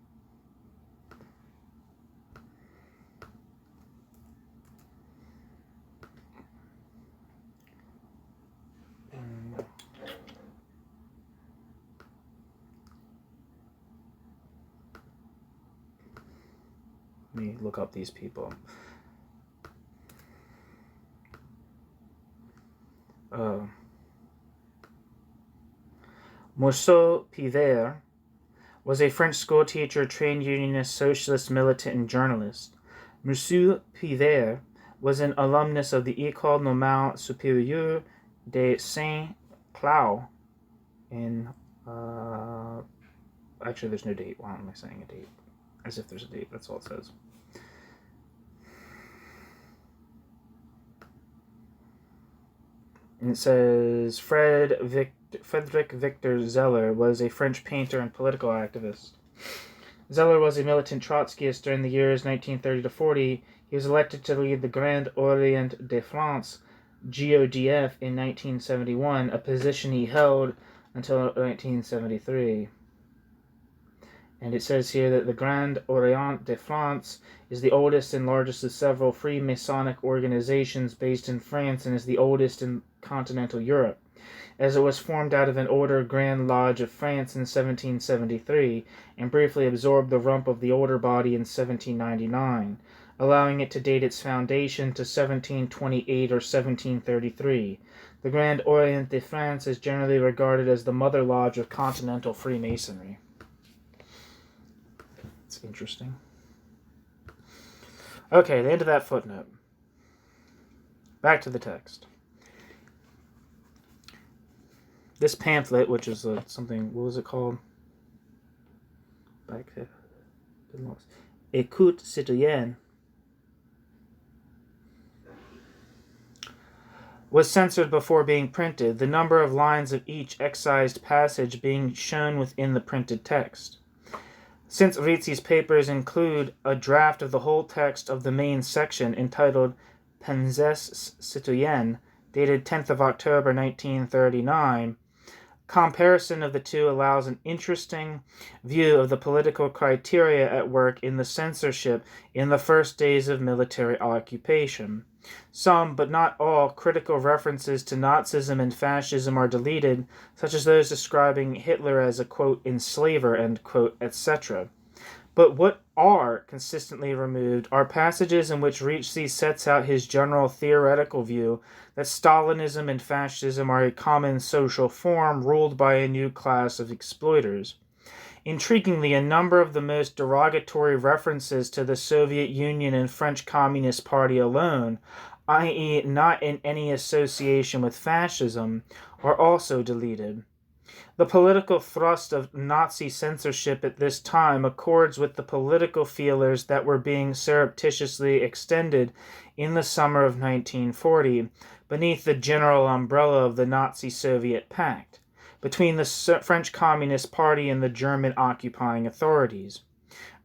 Let me look up these people. Monsieur Pivert was a French schoolteacher, trained unionist, socialist, militant, and journalist. Monsieur Pivert was an alumnus of the École Normale Supérieure de Saint-Cloud in, actually there's no date. Why am I saying a date? As if there's a date, that's all it says. And it says Frederick Victor Zeller was a French painter and political activist. Zeller was a militant Trotskyist during the years 1930 to 40. He was elected to lead the Grand Orient de France, GODF, in 1971, a position he held until 1973. And it says here that the Grand Orient de France is the oldest and largest of several Freemasonic organizations based in France and is the oldest in continental Europe, as it was formed out of an Order Grand Lodge of France in 1773 and briefly absorbed the rump of the older body in 1799, allowing it to date its foundation to 1728 or 1733. The Grand Orient de France is generally regarded as the mother lodge of continental Freemasonry. It's interesting. Okay, the end of that footnote. Back to the text. This pamphlet, which is something, what was it called? Back there. Écoute citoyenne, was censored before being printed, the number of lines of each excised passage being shown within the printed text. Since Rizzi's papers include a draft of the whole text of the main section entitled Pensées citoyennes, dated 10th of October 1939, comparison of the two allows an interesting view of the political criteria at work in the censorship in the first days of military occupation. Some, but not all, critical references to Nazism and fascism are deleted, such as those describing Hitler as a, quote, enslaver, end quote, etc. But what are consistently removed are passages in which Rizzi sets out his general theoretical view that Stalinism and fascism are a common social form ruled by a new class of exploiters. Intriguingly, a number of the most derogatory references to the Soviet Union and French Communist Party alone, i.e. not in any association with fascism, are also deleted. The political thrust of Nazi censorship at this time accords with the political feelers that were being surreptitiously extended in the summer of 1940, beneath the general umbrella of the Nazi-Soviet pact, between the French Communist Party and the German occupying authorities.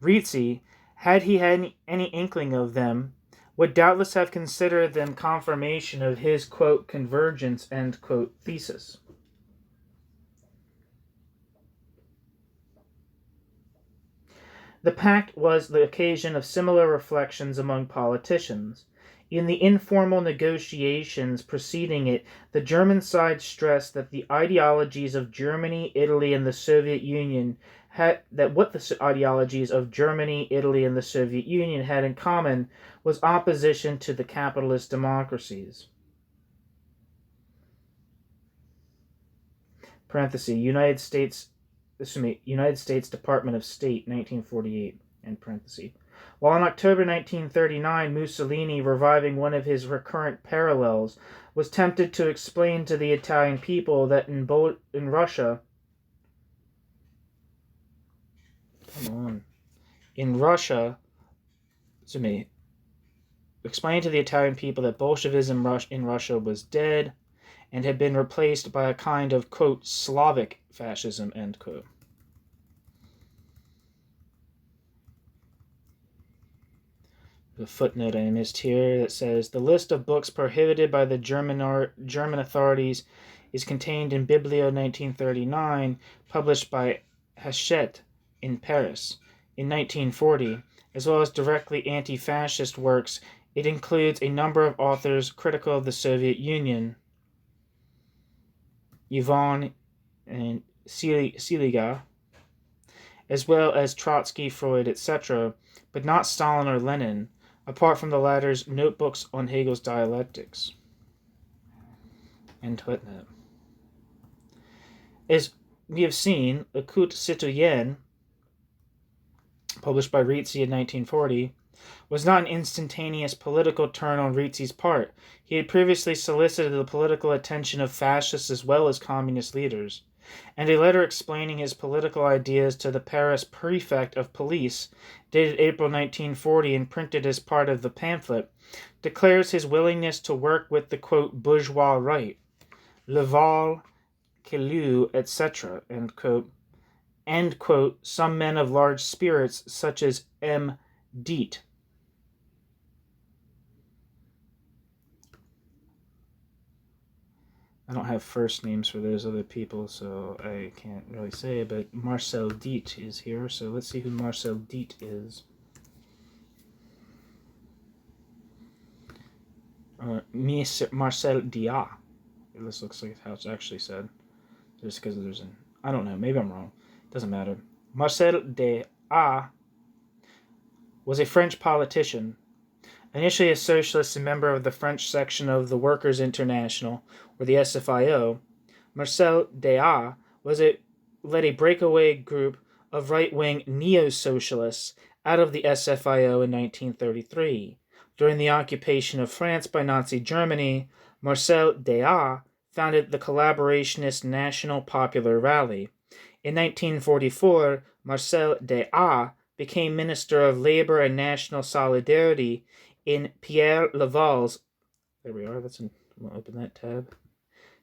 Rizzi, had he had any inkling of them, would doubtless have considered them confirmation of his, quote, convergence, end quote, thesis. The pact was the occasion of similar reflections among politicians. In the informal negotiations preceding it, the German side stressed that the ideologies of Germany, Italy, and the Soviet Union had in common was opposition to the capitalist democracies. Parenthesis, United States Department of State, 1948, end parenthesis. While in October 1939, Mussolini, reviving one of his recurrent parallels, was tempted to explain to the Italian people that in Russia, explain to the Italian people that Bolshevism in Russia was dead and had been replaced by a kind of, quote, Slavic fascism, end quote. The footnote I missed here that says, the list of books prohibited by the German authorities is contained in Biblio 1939, published by Hachette in Paris in 1940, as well as directly anti-fascist works. It includes a number of authors critical of the Soviet Union, Yvonne and Siliga, as well as Trotsky, Freud, etc., but not Stalin or Lenin, apart from the latter's notebooks on Hegel's dialectics. End footnote. As we have seen, Écoute Citoyenne, published by Rizzi in 1940, was not an instantaneous political turn on Rizzi's part. He had previously solicited the political attention of fascists as well as communist leaders, and a letter explaining his political ideas to the Paris prefect of police, dated April 1940 and printed as part of the pamphlet, declares his willingness to work with the, quote, bourgeois right, Laval, Caillou, etc., end quote, some men of large spirits such as M. Diet. I don't have first names for those other people, so I can't really say, but Marcel Diet is here, so let's see who Marcel Diet is. Marcel Diat. This looks like how it's actually said. Just because there's an... I don't know, maybe I'm wrong. Doesn't matter. Marcel Diat was a French politician, initially a socialist and member of the French section of the Workers' International, or the SFIO. Marcel Diat led a breakaway group of right-wing neo-socialists out of the SFIO in 1933. During the occupation of France by Nazi Germany, Marcel Diat founded the collaborationist National Popular Rally. In 1944, Marcel Diat became Minister of Labor and National Solidarity in Pierre Laval's, there we are, we'll open that tab,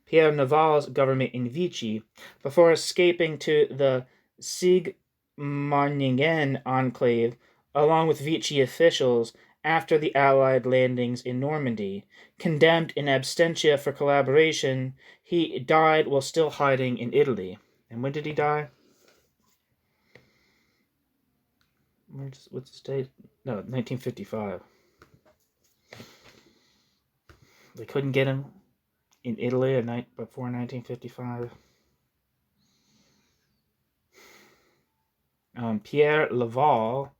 Pierre Laval's government in Vichy, before escaping to the Sigmaringen enclave, along with Vichy officials, after the Allied landings in Normandy. Condemned in absentia for collaboration, he died while still hiding in Italy. And when did he die? What's his date? No, 1955. They couldn't get him in Italy a night before 1955. Pierre Laval.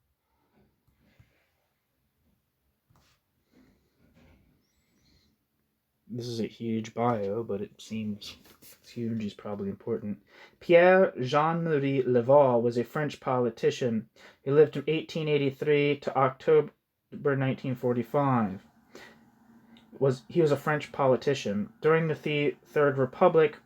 This is a huge bio, but it seems huge is probably important. Pierre Jean-Marie Laval was a French politician. He lived from 1883 to October 1945. He was a French politician. During the Third Republic,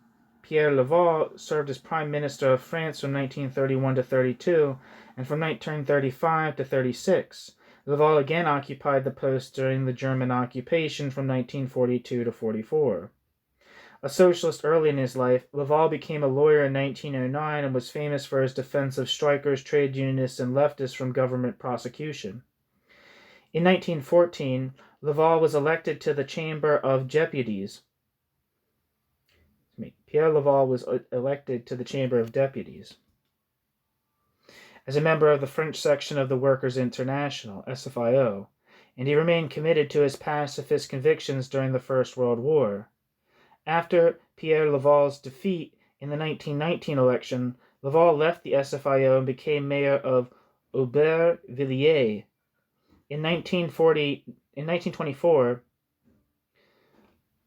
Pierre Laval served as Prime Minister of France from 1931 to 32, and from 1935 to 36. Laval again occupied the post during the German occupation from 1942 to 44. A socialist early in his life, Laval became a lawyer in 1909 and was famous for his defense of strikers, trade unionists, and leftists from government prosecution. In 1914, Laval was elected to the Chamber of Deputies. Pierre Laval was elected to the Chamber of Deputies as a member of the French section of the Workers' International, SFIO, and he remained committed to his pacifist convictions during the First World War. After Pierre Laval's defeat in the 1919 election, Laval left the SFIO and became mayor of Aubervilliers. In 1924,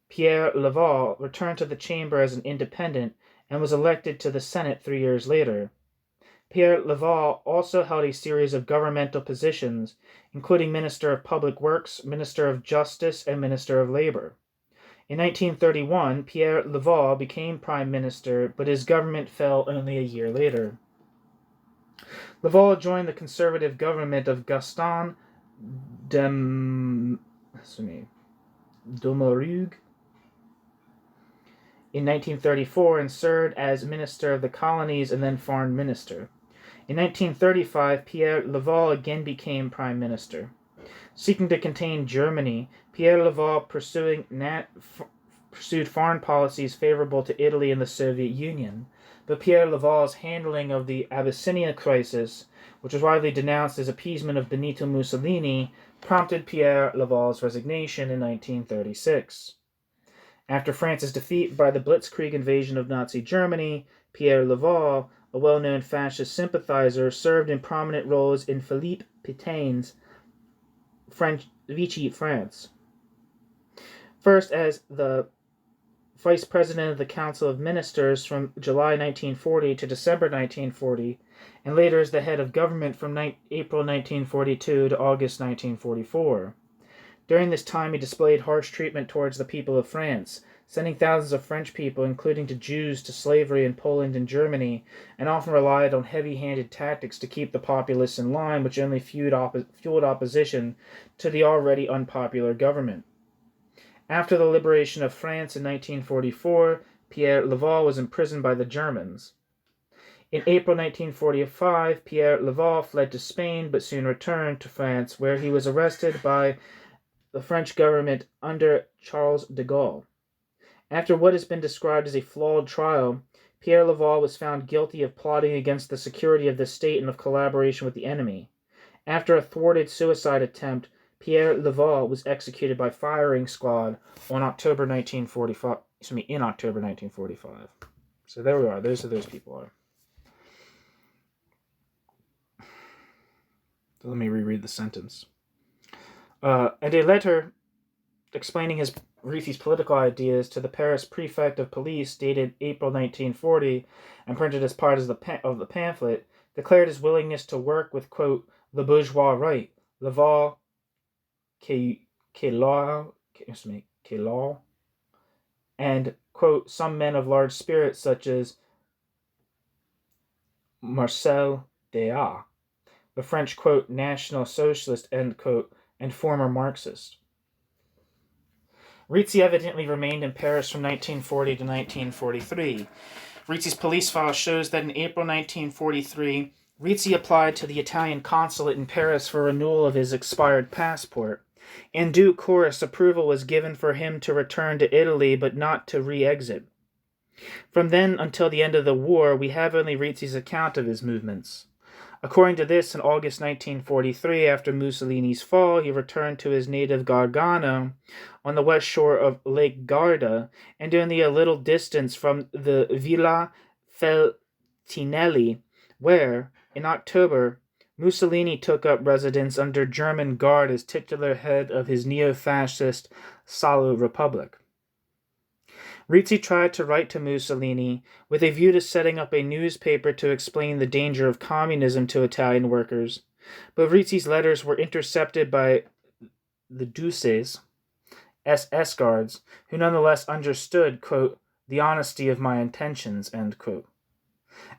Pierre Laval returned to the chamber as an independent and was elected to the Senate 3 years later. Pierre Laval also held a series of governmental positions, including Minister of Public Works, Minister of Justice, and Minister of Labor. In 1931, Pierre Laval became Prime Minister, but his government fell only a year later. Laval joined the conservative government of Gaston Doumergue in 1934 and served as Minister of the Colonies and then Foreign Minister. In 1935, Pierre Laval again became Prime Minister. Seeking to contain Germany, Pierre Laval pursued foreign policies favorable to Italy and the Soviet Union, but Pierre Laval's handling of the Abyssinia crisis, which was widely denounced as appeasement of Benito Mussolini, prompted Pierre Laval's resignation in 1936. After France's defeat by the Blitzkrieg invasion of Nazi Germany, Pierre Laval, a well-known fascist sympathizer, served in prominent roles in Philippe Petain's Vichy France. First as the Vice President of the Council of Ministers from July 1940 to December 1940, and later as the head of government from April 1942 to August 1944. During this time, he displayed harsh treatment towards the people of France, sending thousands of French people, including to Jews, to slavery in Poland and Germany, and often relied on heavy-handed tactics to keep the populace in line, which only fueled opposition to the already unpopular government. After the liberation of France in 1944, Pierre Laval was imprisoned by the Germans. In April 1945, Pierre Laval fled to Spain, but soon returned to France, where he was arrested by the French government under Charles de Gaulle. After what has been described as a flawed trial, Pierre Laval was found guilty of plotting against the security of the state and of collaboration with the enemy. After a thwarted suicide attempt, Pierre Laval was executed by firing squad in October 1945. So there we are. Those people are. So let me reread the sentence. And a letter explaining Rizzi's political ideas to the Paris prefect of police, dated April 1940, and printed as part of the pamphlet, declared his willingness to work with, quote, the bourgeois right, Laval, Quelau, and, quote, some men of large spirit such as Marcel Déat, the French, quote, National Socialist, end quote, and former Marxist. Rizzi evidently remained in Paris from 1940 to 1943. Rizzi's police file shows that in April 1943, Rizzi applied to the Italian consulate in Paris for renewal of his expired passport. In due course, approval was given for him to return to Italy, but not to re-exit. From then until the end of the war, we have only Rizzi's account of his movements. According to this, in August 1943, after Mussolini's fall, he returned to his native Gargano on the west shore of Lake Garda, and only a little distance from the Villa Feltinelli, where, in October, Mussolini took up residence under German guard as titular head of his neo-fascist Salo Republic. Rizzi tried to write to Mussolini with a view to setting up a newspaper to explain the danger of communism to Italian workers, but Rizzi's letters were intercepted by the Duces, SS guards, who nonetheless understood, quote, the honesty of my intentions, end quote.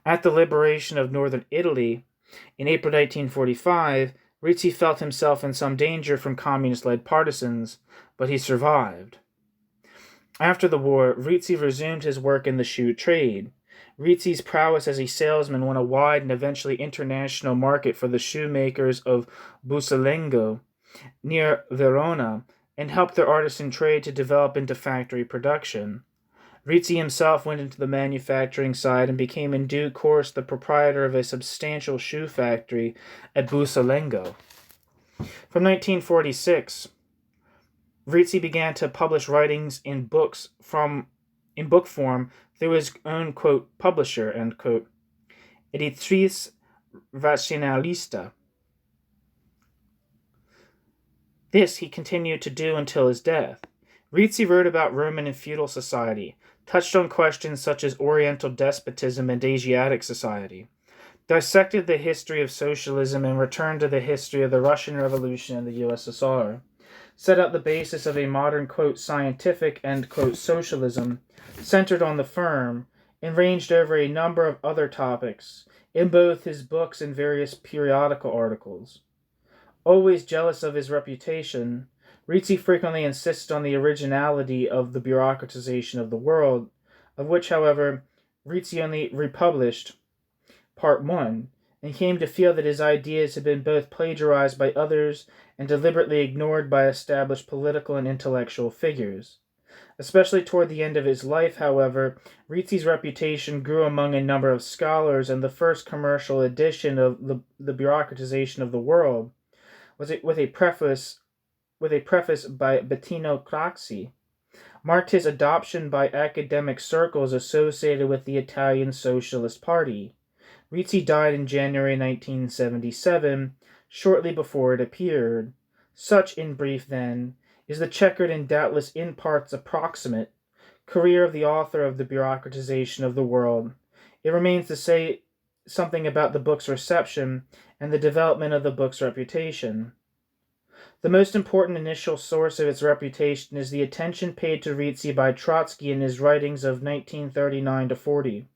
At the liberation of northern Italy, in April 1945, Rizzi felt himself in some danger from communist-led partisans, but he survived. After the war, Rizzi resumed his work in the shoe trade. Rizzi's prowess as a salesman won a wide and eventually international market for the shoemakers of Busalengo, near Verona, and helped their artisan trade to develop into factory production. Rizzi himself went into the manufacturing side and became in due course the proprietor of a substantial shoe factory at Busalengo. From 1946, Rizzi began to publish writings in book form through his own, quote, publisher, end quote, Editrice Rationalista. This he continued to do until his death. Rizzi wrote about Roman and feudal society, touched on questions such as Oriental despotism and Asiatic society, dissected the history of socialism and returned to the history of the Russian Revolution and the USSR, set out the basis of a modern, quote, scientific, end quote, socialism centered on the firm, and ranged over a number of other topics in both his books and various periodical articles. Always jealous of his reputation, Rizzi frequently insisted on the originality of the Bureaucratization of the World, of which, however, Rizzi only republished Part 1, and came to feel that his ideas had been both plagiarized by others and deliberately ignored by established political and intellectual figures. Especially toward the end of his life, however, Rizzi's reputation grew among a number of scholars, and the first commercial edition of the Bureaucratization of the World was with a preface by Bettino Craxi, marked his adoption by academic circles associated with the Italian Socialist Party. Rizzi died in January 1977, shortly before it appeared. Such, in brief, then, is the checkered and doubtless in parts approximate career of the author of the Bureaucratization of the World. It remains to say something about the book's reception and the development of the book's reputation. The most important initial source of its reputation is the attention paid to Rizzi by Trotsky in his writings of 1939 to 40.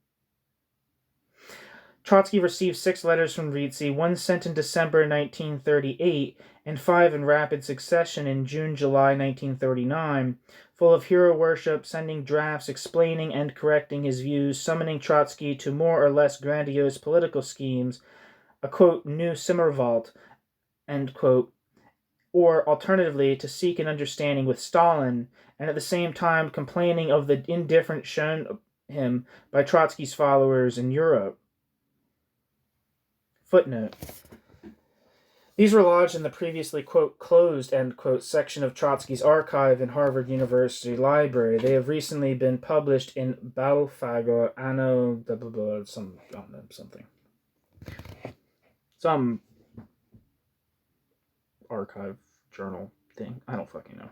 Trotsky received 6 letters from Rizzi, 1 sent in December 1938 and 5 in rapid succession in June-July 1939, full of hero worship, sending drafts explaining and correcting his views, summoning Trotsky to more or less grandiose political schemes, a, quote, new Simmerwald, end quote, or alternatively to seek an understanding with Stalin, and at the same time complaining of the indifference shown him by Trotsky's followers in Europe. Footnote. These were lodged in the previously, quote, closed, end quote, section of Trotsky's archive in Harvard University Library. They have recently been published in Balfago Anno, something. Some archive journal thing. I don't fucking know.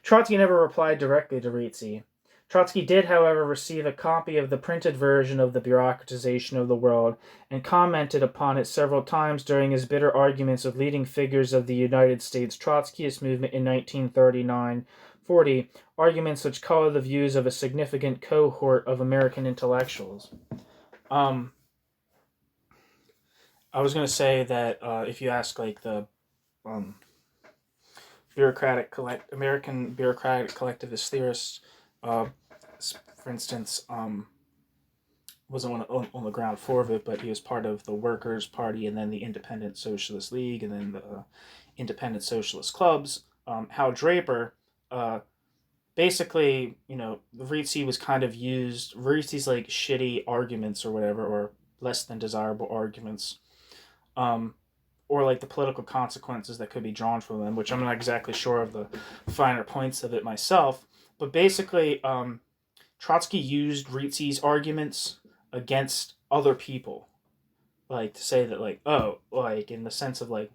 Trotsky never replied directly to Rizzi. Trotsky did, however, receive a copy of the printed version of the Bureaucratization of the World and commented upon it several times during his bitter arguments with leading figures of the United States Trotskyist movement in 1939-40, arguments which color the views of a significant cohort of American intellectuals. I was going to say that if you ask like the American bureaucratic collectivist theorists, for instance, wasn't on the ground floor of it, but he was part of the Workers' Party and then the Independent Socialist League and then the Independent Socialist Clubs. Hal Draper, basically, Rizzi was kind of used, Rizzi's like shitty arguments or whatever, or less than desirable arguments, or like the political consequences that could be drawn from them, which I'm not exactly sure of the finer points of it myself. But basically, Trotsky used Rizzi's arguments against other people, like to say that, like, oh, like in the sense of like,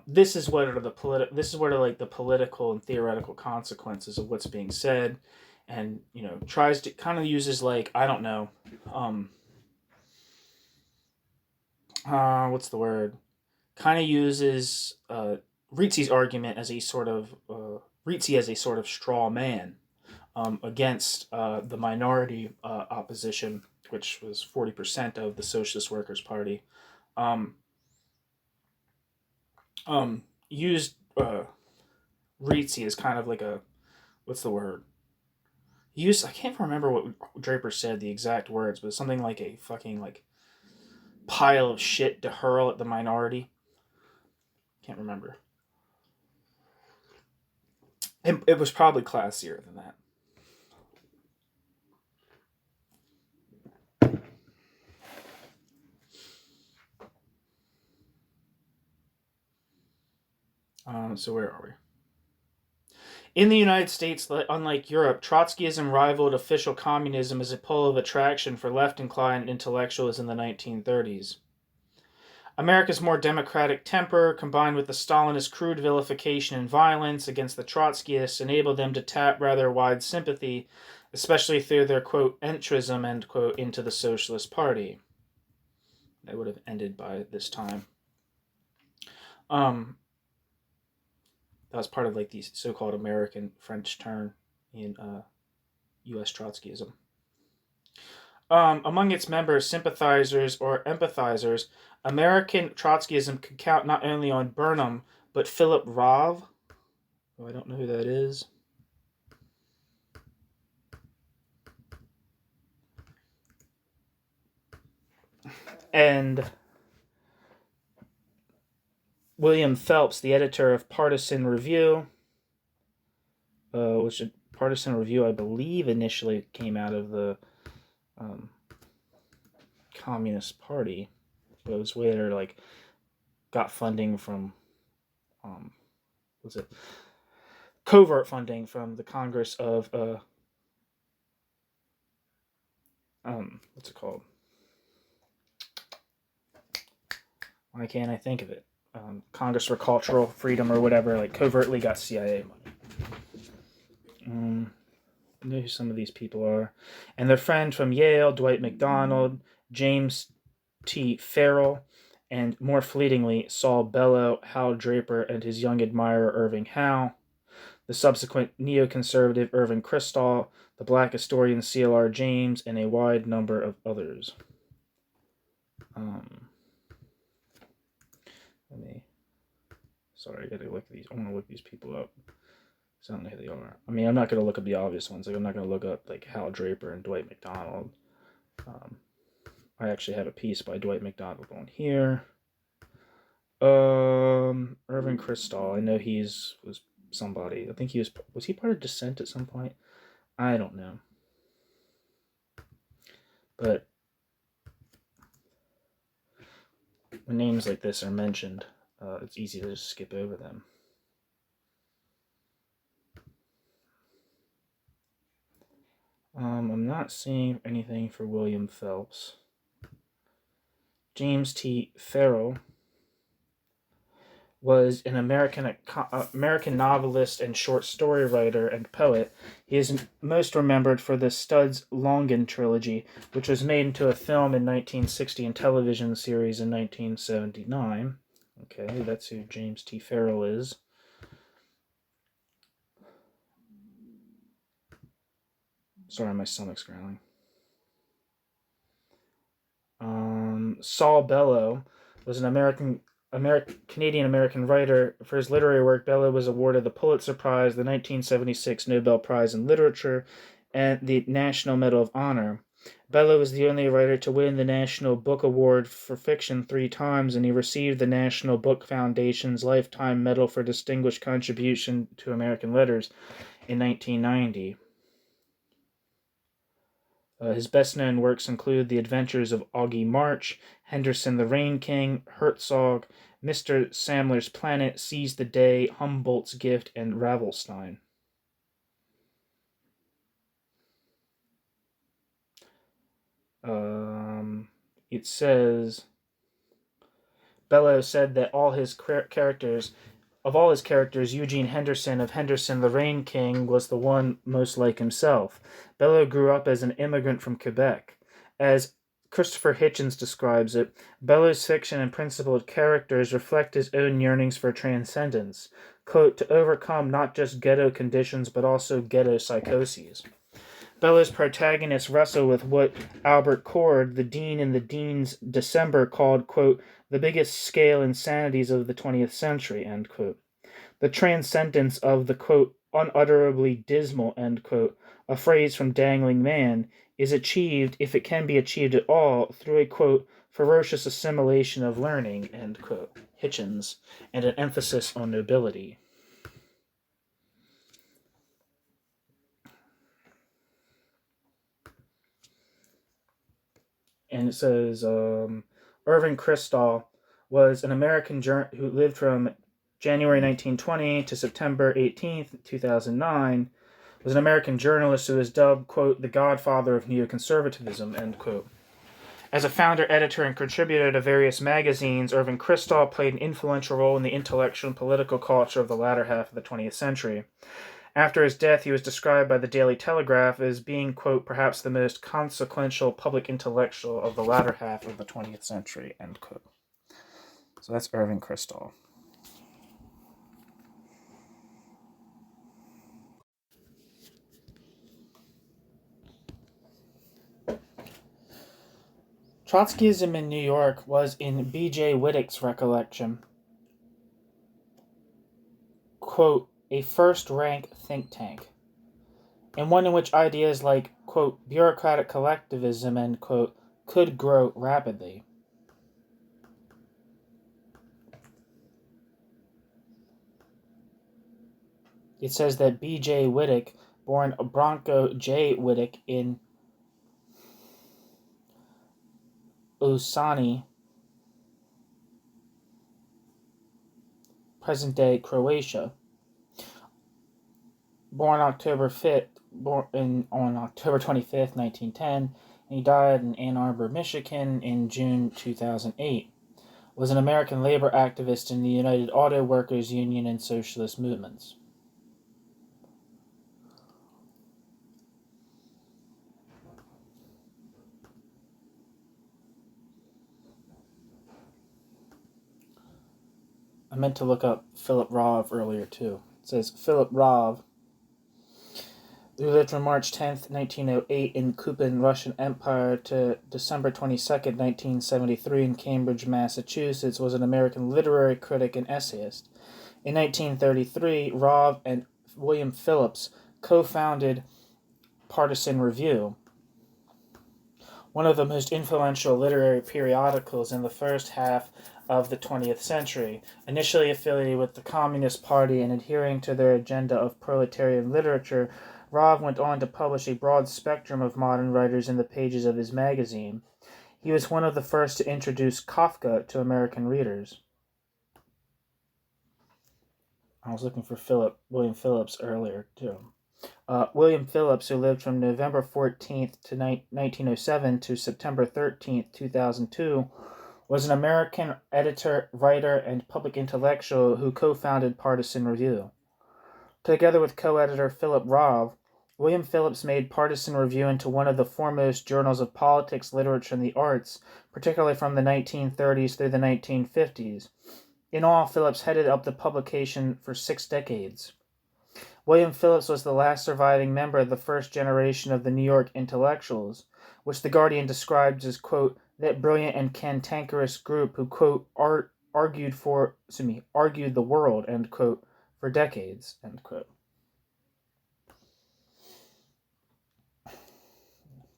this is what are the political and theoretical consequences of what's being said, and tries to kind of uses like, I don't know, what's the word? Kind of uses Rizzi's argument as a sort of Rizzi as a sort of straw man against the minority opposition, which was 40% of the Socialist Workers Party. used Rizzi as kind of like a, what's the word? I can't remember what Draper said, the exact words, but something like a fucking like pile of shit to hurl at the minority. Can't remember. It was probably classier than that. So where are we? In the United States, unlike Europe, Trotskyism rivaled official communism as a pole of attraction for left-inclined intellectuals in the 1930s. America's more democratic temper, combined with the Stalinist crude vilification and violence against the Trotskyists, enabled them to tap rather wide sympathy, especially through their, quote, entrism, end quote, into the Socialist Party. That would have ended by this time. That was part of like the so-called American French turn in US Trotskyism. Among its members, sympathizers, or empathizers, American Trotskyism could count not only on Burnham, but Philip Rov, who I don't know who that is. And William Phelps, the editor of Partisan Review, which Partisan Review, I believe, initially came out of the Communist Party. But it was later, like, got funding from, covert funding from the Congress of, what's it called? Why can't I think of it? Congress for Cultural Freedom or whatever, like, covertly got CIA money. I know who some of these people are. And their friend from Yale, Dwight MacDonald, James T. Farrell, and more fleetingly, Saul Bellow, Hal Draper, and his young admirer, Irving Howe, the subsequent neoconservative Irving Kristol, the black historian C.L.R. James, and a wide number of others. Sorry, I gotta look at these. I want to look these people up. I don't know who they are. I mean, I'm not going to look up the obvious ones. Like, I'm not going to look up, like, Hal Draper and Dwight MacDonald. I actually have a piece by Dwight MacDonald on here. Irving Kristol. I know was somebody. I think was he part of Dissent at some point? I don't know. But when names like this are mentioned, it's easy to just skip over them. I'm not seeing anything for William Phelps. James T. Farrell was an American novelist and short story writer and poet. He is most remembered for the Studs Longan trilogy, which was made into a film in 1960 and television series in 1979. Okay, that's who James T. Farrell is. Sorry, my stomach's growling. Saul Bellow was an Canadian-American writer. For his literary work, Bellow was awarded the Pulitzer Prize, the 1976 Nobel Prize in Literature, and the National Medal of Honor. Bellow was the only writer to win the National Book Award for Fiction 3 times, and he received the National Book Foundation's Lifetime Medal for Distinguished Contribution to American Letters in 1990. His best-known works include The Adventures of Augie March, Henderson the Rain King, Herzog, Mr. Samler's Planet, Seize the Day, Humboldt's Gift, and Ravelstein. It says, Bellow said that all his characters, Eugene Henderson of Henderson the Rain King was the one most like himself. Bellow grew up as an immigrant from Quebec. As Christopher Hitchens describes it, Bellow's fiction and principled characters reflect his own yearnings for transcendence, quote, to overcome not just ghetto conditions but also ghetto psychoses. Bella's protagonists wrestle with what Albert Cord, the dean in the Dean's December, called, quote, the biggest scale insanities of the 20th century, end quote. The transcendence of the, quote, unutterably dismal, end quote, a phrase from Dangling Man, is achieved, if it can be achieved at all, through a, quote, ferocious assimilation of learning, end quote, Hitchens, and an emphasis on nobility. And it says Irving Kristol was an American who lived from January 1920 to September 18th, 2009, was an American journalist who was dubbed, quote, the godfather of neoconservatism, end quote. As a founder, editor, and contributor to various magazines, Irving Kristol played an influential role in the intellectual and political culture of the latter half of the 20th century. After his death, he was described by the Daily Telegraph as being, quote, perhaps the most consequential public intellectual of the latter half of the 20th century, end quote. So that's Irving Kristol. Trotskyism in New York was, in B.J. Wittick's recollection, quote, a first-rank think tank, and one in which ideas like, quote, bureaucratic collectivism, end quote, could grow rapidly. It says that B.J. Wittick, born Bronco J. Wittick in Usani, present-day Croatia, born on October 25th, 1910, and he died in Ann Arbor, Michigan in June 2008, was an American labor activist in the United Auto Workers Union and socialist movements. I meant to look up Philip Rov earlier, too. It says Philip Rov, who lived from March 10th, 1908 in Kupin, Russian Empire to December 22nd, 1973 in Cambridge, Massachusetts, was an American literary critic and essayist. In 1933, Rov and William Phillips co-founded Partisan Review, one of the most influential literary periodicals in the first half of the 20th century. Initially affiliated with the Communist Party and adhering to their agenda of proletarian literature, Rov went on to publish a broad spectrum of modern writers in the pages of his magazine. He was one of the first to introduce Kafka to American readers. I was looking for William Phillips earlier, too. William Phillips, who lived from November 14th to 1907 to September 13th, 2002, was an American editor, writer, and public intellectual who co-founded Partisan Review. Together with co-editor Philip Rov, William Phillips made Partisan Review into one of the foremost journals of politics, literature, and the arts, particularly from the 1930s through the 1950s. In all, Phillips headed up the publication for 6 decades. William Phillips was the last surviving member of the first generation of the New York intellectuals, which The Guardian describes as, quote, that brilliant and cantankerous group who, quote, argued the world, end quote, for decades, end quote.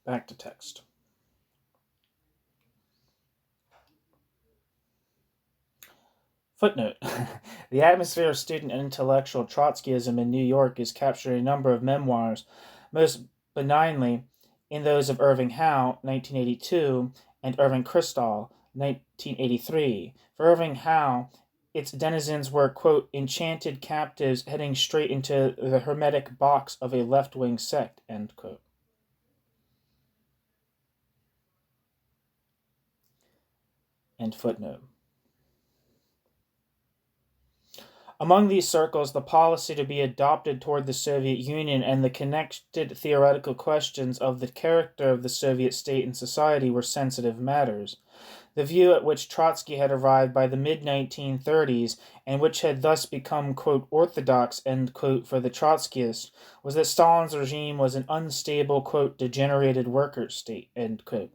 Back to text. Footnote. The atmosphere of student and intellectual Trotskyism in New York is captured in a number of memoirs, most benignly in those of Irving Howe, 1982, and Irving Kristol, 1983. For Irving Howe, its denizens were, quote, enchanted captives heading straight into the hermetic box of a left-wing sect, end quote. End footnote. Among these circles, the policy to be adopted toward the Soviet Union and the connected theoretical questions of the character of the Soviet state and society were sensitive matters. The view at which Trotsky had arrived by the mid-1930s, and which had thus become, quote, orthodox, end quote, for the Trotskyists, was that Stalin's regime was an unstable, quote, degenerated worker state, end quote.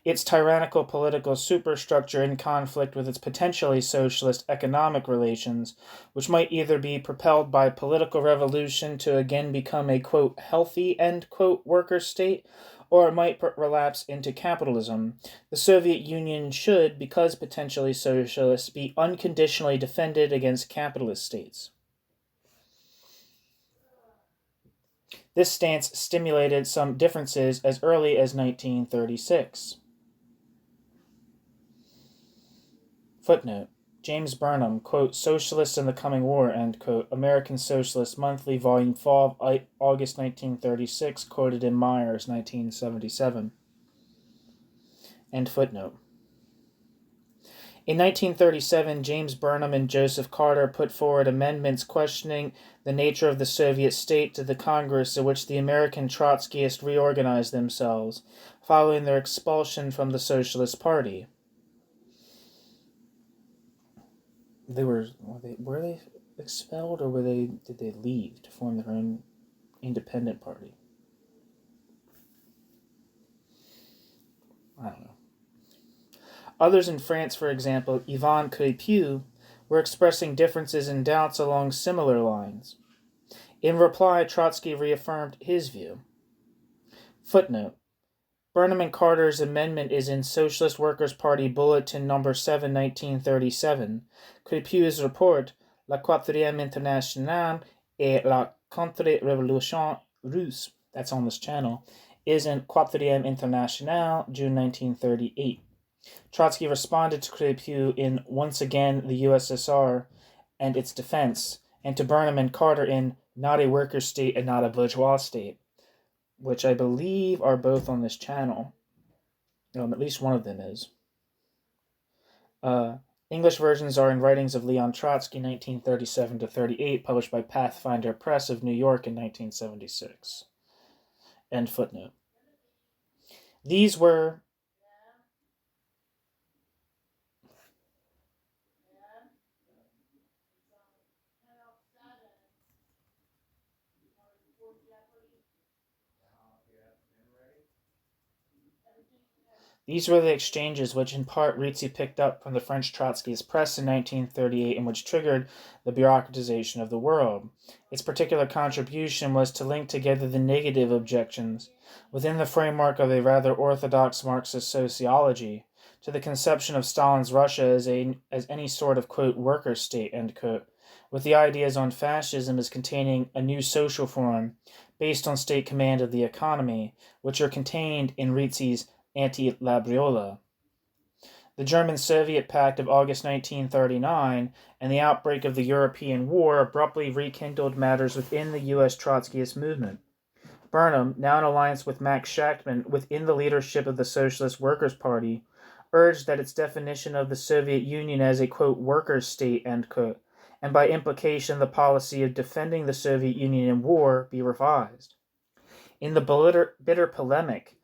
Its tyrannical political superstructure in conflict with its potentially socialist economic relations, which might either be propelled by political revolution to again become a, quote, healthy, end quote, worker state, or it might relapse into capitalism. The Soviet Union should, because potentially socialist, be unconditionally defended against capitalist states. This stance stimulated some differences as early as 1936. Footnote. James Burnham, quote, Socialists in the Coming War, end quote, American Socialist Monthly, Volume 5, August 1936, quoted in Myers, 1977. End footnote. In 1937, James Burnham and Joseph Carter put forward amendments questioning the nature of the Soviet state to the Congress in which the American Trotskyists reorganized themselves, following their expulsion from the Socialist Party. Were they expelled, or did they leave to form their own independent party? I don't know. Others in France, for example, Yvan Craipeau, were expressing differences and doubts along similar lines. In reply, Trotsky reaffirmed his view. Footnote. Burnham and Carter's amendment is in Socialist Workers Party Bulletin No. 7, 1937. Craipeau's report, La Quatrième Internationale et la Contre-Révolution Russe, that's on this channel, is in Quatrième Internationale, June 1938. Trotsky responded to Craipeau in Once Again the USSR and its Defense, and to Burnham and Carter in Not a Worker State and Not a Bourgeois State, which I believe are both on this channel. At least one of them is. English versions are in Writings of Leon Trotsky, 1937-38, published by Pathfinder Press of New York in 1976. End footnote. These were These were the exchanges which in part Rizzi picked up from the French Trotskyist press in 1938 and which triggered the bureaucratization of the world. Its particular contribution was to link together the negative objections, within the framework of a rather orthodox Marxist sociology, to the conception of Stalin's Russia as any sort of, quote, worker state, end quote, with the ideas on fascism as containing a new social form based on state command of the economy, which are contained in Rizzi's Anti-Labriola. The German-Soviet Pact of August 1939 and the outbreak of the European War abruptly rekindled matters within the US Trotskyist movement. Burnham, now in alliance with Max-Shachtman within the leadership of the Socialist Workers Party, urged that its definition of the Soviet Union as a, quote, workers' state, end quote, and by implication the policy of defending the Soviet Union in war, be revised. In the bitter polemic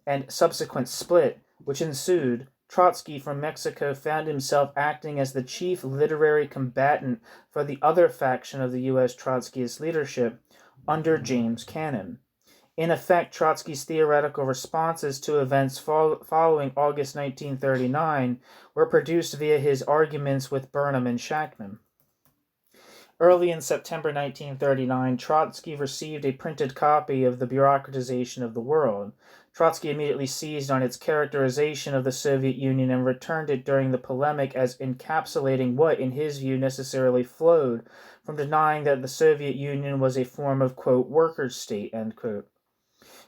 and subsequent split which ensued, Trotsky from Mexico found himself acting as the chief literary combatant for the other faction of the U.S. Trotskyist leadership under James Cannon. In effect, Trotsky's theoretical responses to events following August 1939 were produced via his arguments with Burnham and Shachtman. Early in September 1939, Trotsky received a printed copy of The Bureaucratization of the World. Trotsky immediately seized on its characterization of the Soviet Union and returned it during the polemic as encapsulating what, in his view, necessarily flowed from denying that the Soviet Union was a form of, quote, workers' state, end quote.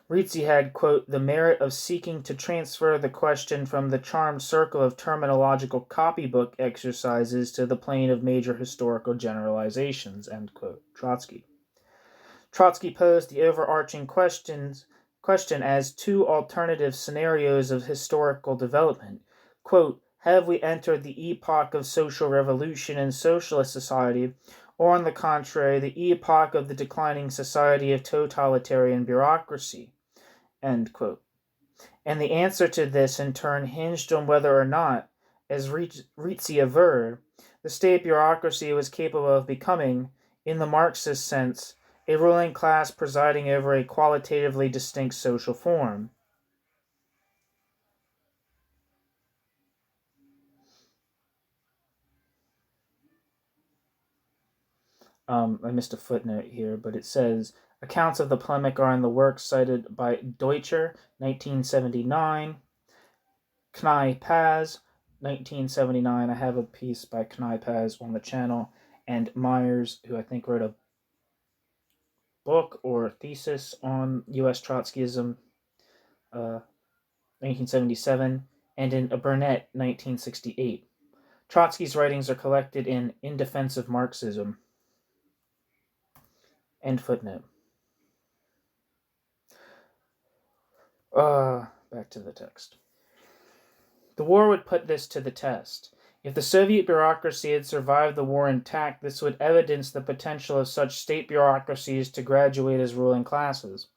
Rizzi had, quote, the merit of seeking to transfer the question from the charmed circle of terminological copybook exercises to the plane of major historical generalizations, end quote. Trotsky posed the overarching question as two alternative scenarios of historical development. Quote, have we entered the epoch of social revolution in socialist society, or on the contrary, the epoch of the declining society of totalitarian bureaucracy? End quote. And the answer to this, in turn, hinged on whether or not, as Rizzi averred, the state bureaucracy was capable of becoming, in the Marxist sense, a ruling class presiding over a qualitatively distinct social form. I missed a footnote here, but it says accounts of the polemic are in the works cited by Deutscher, 1979, Knai Paz, 1979. I have a piece by Knai Paz on the channel, and Myers, who I think wrote a book or thesis on US Trotskyism, 1977, and in Burnett, 1968. Trotsky's writings are collected in Defence of Marxism. End footnote. Back to the text. The war would put this to the test. If the Soviet bureaucracy had survived the war intact, this would evidence the potential of such state bureaucracies to graduate as ruling classes.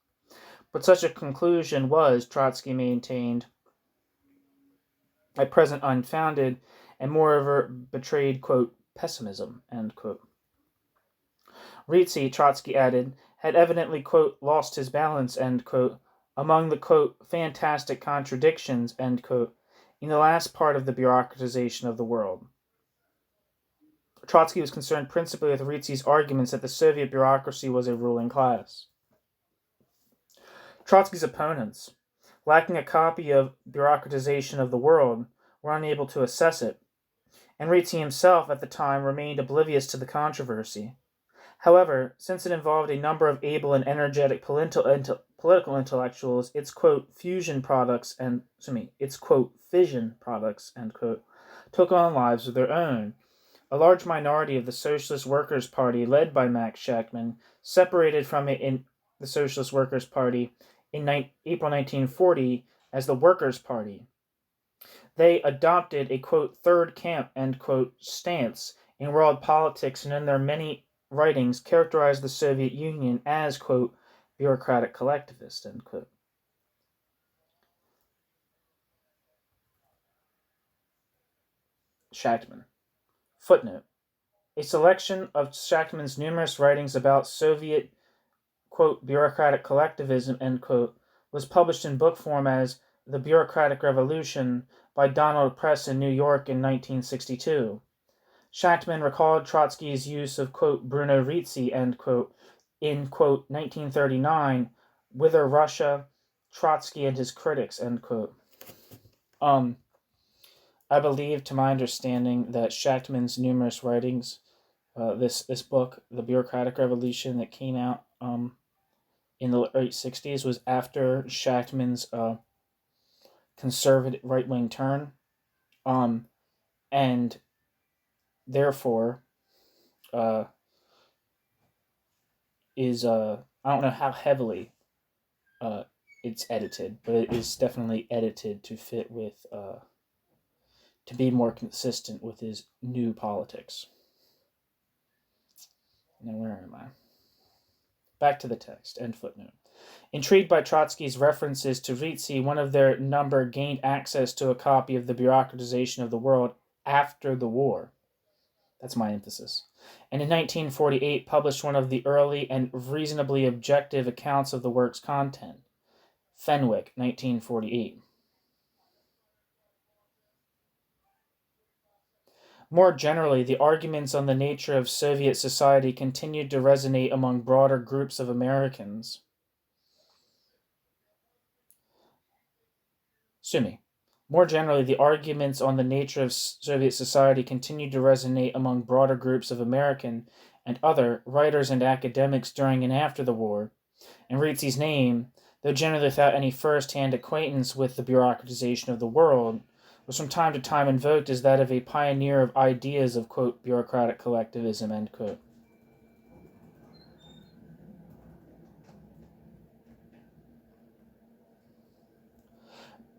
But such a conclusion was, Trotsky maintained, at present unfounded, and moreover betrayed, quote, pessimism, end quote. Rizzi, Trotsky added, had evidently, quote, lost his balance, end quote, among the, quote, fantastic contradictions, end quote, in the last part of the bureaucratization of the world. Trotsky was concerned principally with Rizzi's arguments that the Soviet bureaucracy was a ruling class. Trotsky's opponents, lacking a copy of Bureaucratization of the World, were unable to assess it, and Rizzi himself at the time remained oblivious to the controversy. However, since it involved a number of able and energetic political intellectuals, its, quote, fission products, end quote, took on lives of their own. A large minority of the Socialist Workers Party, led by Shachtman, separated from it in the Socialist Workers Party in April 1940 as the Workers' Party. They adopted a, quote, third camp, end quote, stance in world politics, and in their many writings characterized the Soviet Union as, quote, bureaucratic collectivist, end quote. Shachtman. Footnote. A selection of Shachtman's numerous writings about Soviet, quote, bureaucratic collectivism, end quote, was published in book form as The Bureaucratic Revolution by Donald Press in New York in 1962. Shachtman recalled Trotsky's use of, quote, Bruno Rizzi, end quote, in, quote, 1939, Whither Russia, Trotsky and His Critics, end quote. I believe, to my understanding, that Shachtman's numerous writings, this book, The Bureaucratic Revolution, that came out in the late 60s, was after Shachtman's conservative right-wing turn, and therefore is I don't know how heavily it's edited, but it is definitely edited to fit with to be more consistent with his new politics. Now where am I? Back to the text, end footnote. Intrigued by Trotsky's references to Rizzi, one of their number gained access to a copy of the Bureaucratization of the World after the war. That's my emphasis. And in 1948 published one of the early and reasonably objective accounts of the work's content. Fenwick, 1948. More generally, the arguments on the nature of Soviet society continued to resonate among broader groups of Americans. More generally, the arguments on the nature of Soviet society continued to resonate among broader groups of American and other writers and academics during and after the war, and Rizzi's name, though generally without any first-hand acquaintance with the bureaucratization of the world, was from time to time invoked as that of a pioneer of ideas of, quote, bureaucratic collectivism, end quote.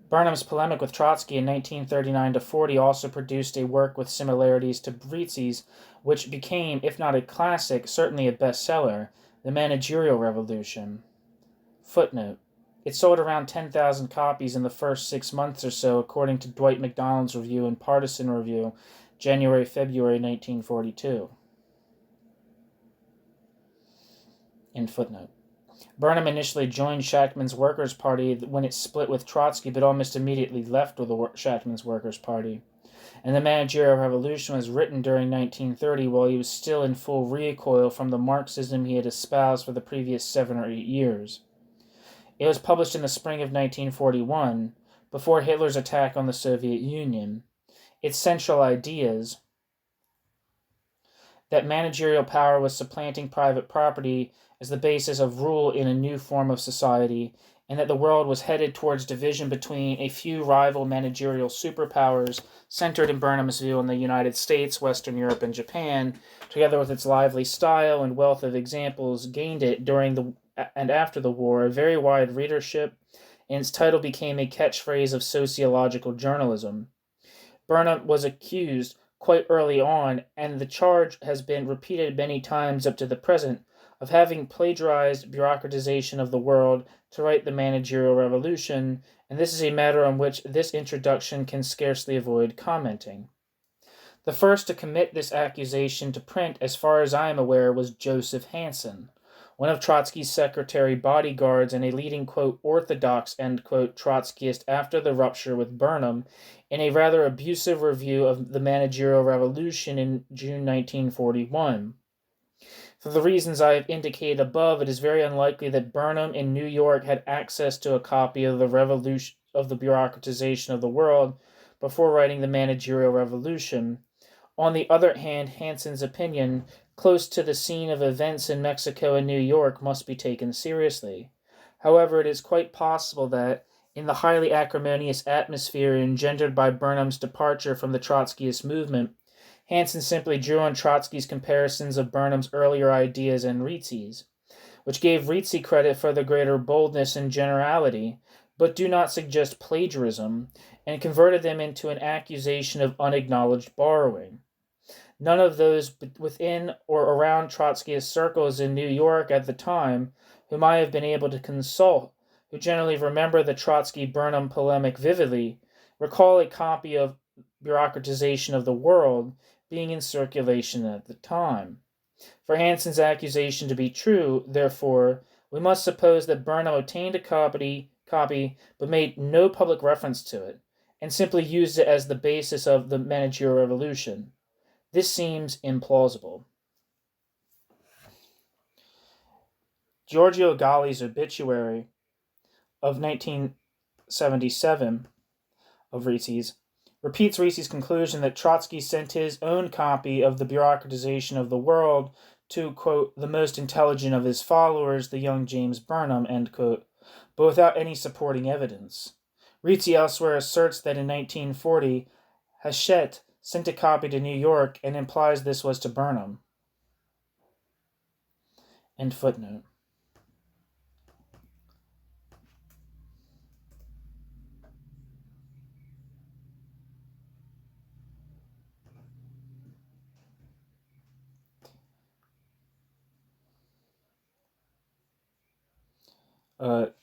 Burnham's polemic with Trotsky in 1939-40 also produced a work with similarities to Rizzi's, which became, if not a classic, certainly a bestseller, The Managerial Revolution. Footnote. It sold around 10,000 copies in the first 6 months or so, according to Dwight MacDonald's review in Partisan Review, January-February 1942. In footnote. Burnham initially joined Shachtman's Workers' Party when it split with Trotsky, but almost immediately left with Shachtman's Workers' Party. And the Managerial Revolution was written during 1930 while he was still in full recoil from the Marxism he had espoused for the previous 7 or 8 years. It was published in the spring of 1941, before Hitler's attack on the Soviet Union. Its central ideas, that managerial power was supplanting private property as the basis of rule in a new form of society, and that the world was headed towards division between a few rival managerial superpowers centered in Burnham's view on the United States, Western Europe, and Japan, together with its lively style and wealth of examples, gained it during and after the war a very wide readership, and its title became a catchphrase of sociological journalism. Burnham was accused quite early on, and the charge has been repeated many times up to the present, of having plagiarized Bureaucratization of the World to write the Managerial Revolution, and this is a matter on which this introduction can scarcely avoid commenting. The first to commit this accusation to print, as far as I am aware, was Joseph Hansen, one of Trotsky's secretary bodyguards and a leading, quote, orthodox, end quote, Trotskyist after the rupture with Burnham, in a rather abusive review of the Managerial Revolution in June 1941. For the reasons I have indicated above, it is very unlikely that Burnham in New York had access to a copy of the Bureaucratization of the World before writing the Managerial Revolution. On the other hand, Hansen's opinion, close to the scene of events in Mexico and New York, must be taken seriously. However, it is quite possible that, in the highly acrimonious atmosphere engendered by Burnham's departure from the Trotskyist movement, Hansen simply drew on Trotsky's comparisons of Burnham's earlier ideas and Rizzi's, which gave Rizzi credit for the greater boldness and generality, but do not suggest plagiarism, and converted them into an accusation of unacknowledged borrowing. None of those within or around Trotskyist circles in New York at the time, whom I have been able to consult, who generally remember the Trotsky-Burnham polemic vividly, recall a copy of Bureaucratization of the World being in circulation at the time. For Hansen's accusation to be true, therefore, we must suppose that Burnham obtained a copy, but made no public reference to it, and simply used it as the basis of the Managerial Revolution. This seems implausible. Giorgio Galli's obituary of 1977 of Rizzi's repeats Rizzi's conclusion that Trotsky sent his own copy of the Bureaucratization of the World to, quote, the most intelligent of his followers, the young James Burnham, end quote, but without any supporting evidence. Rizzi elsewhere asserts that in 1940, Hachette sent a copy to New York and implies this was to Burnham. End footnote.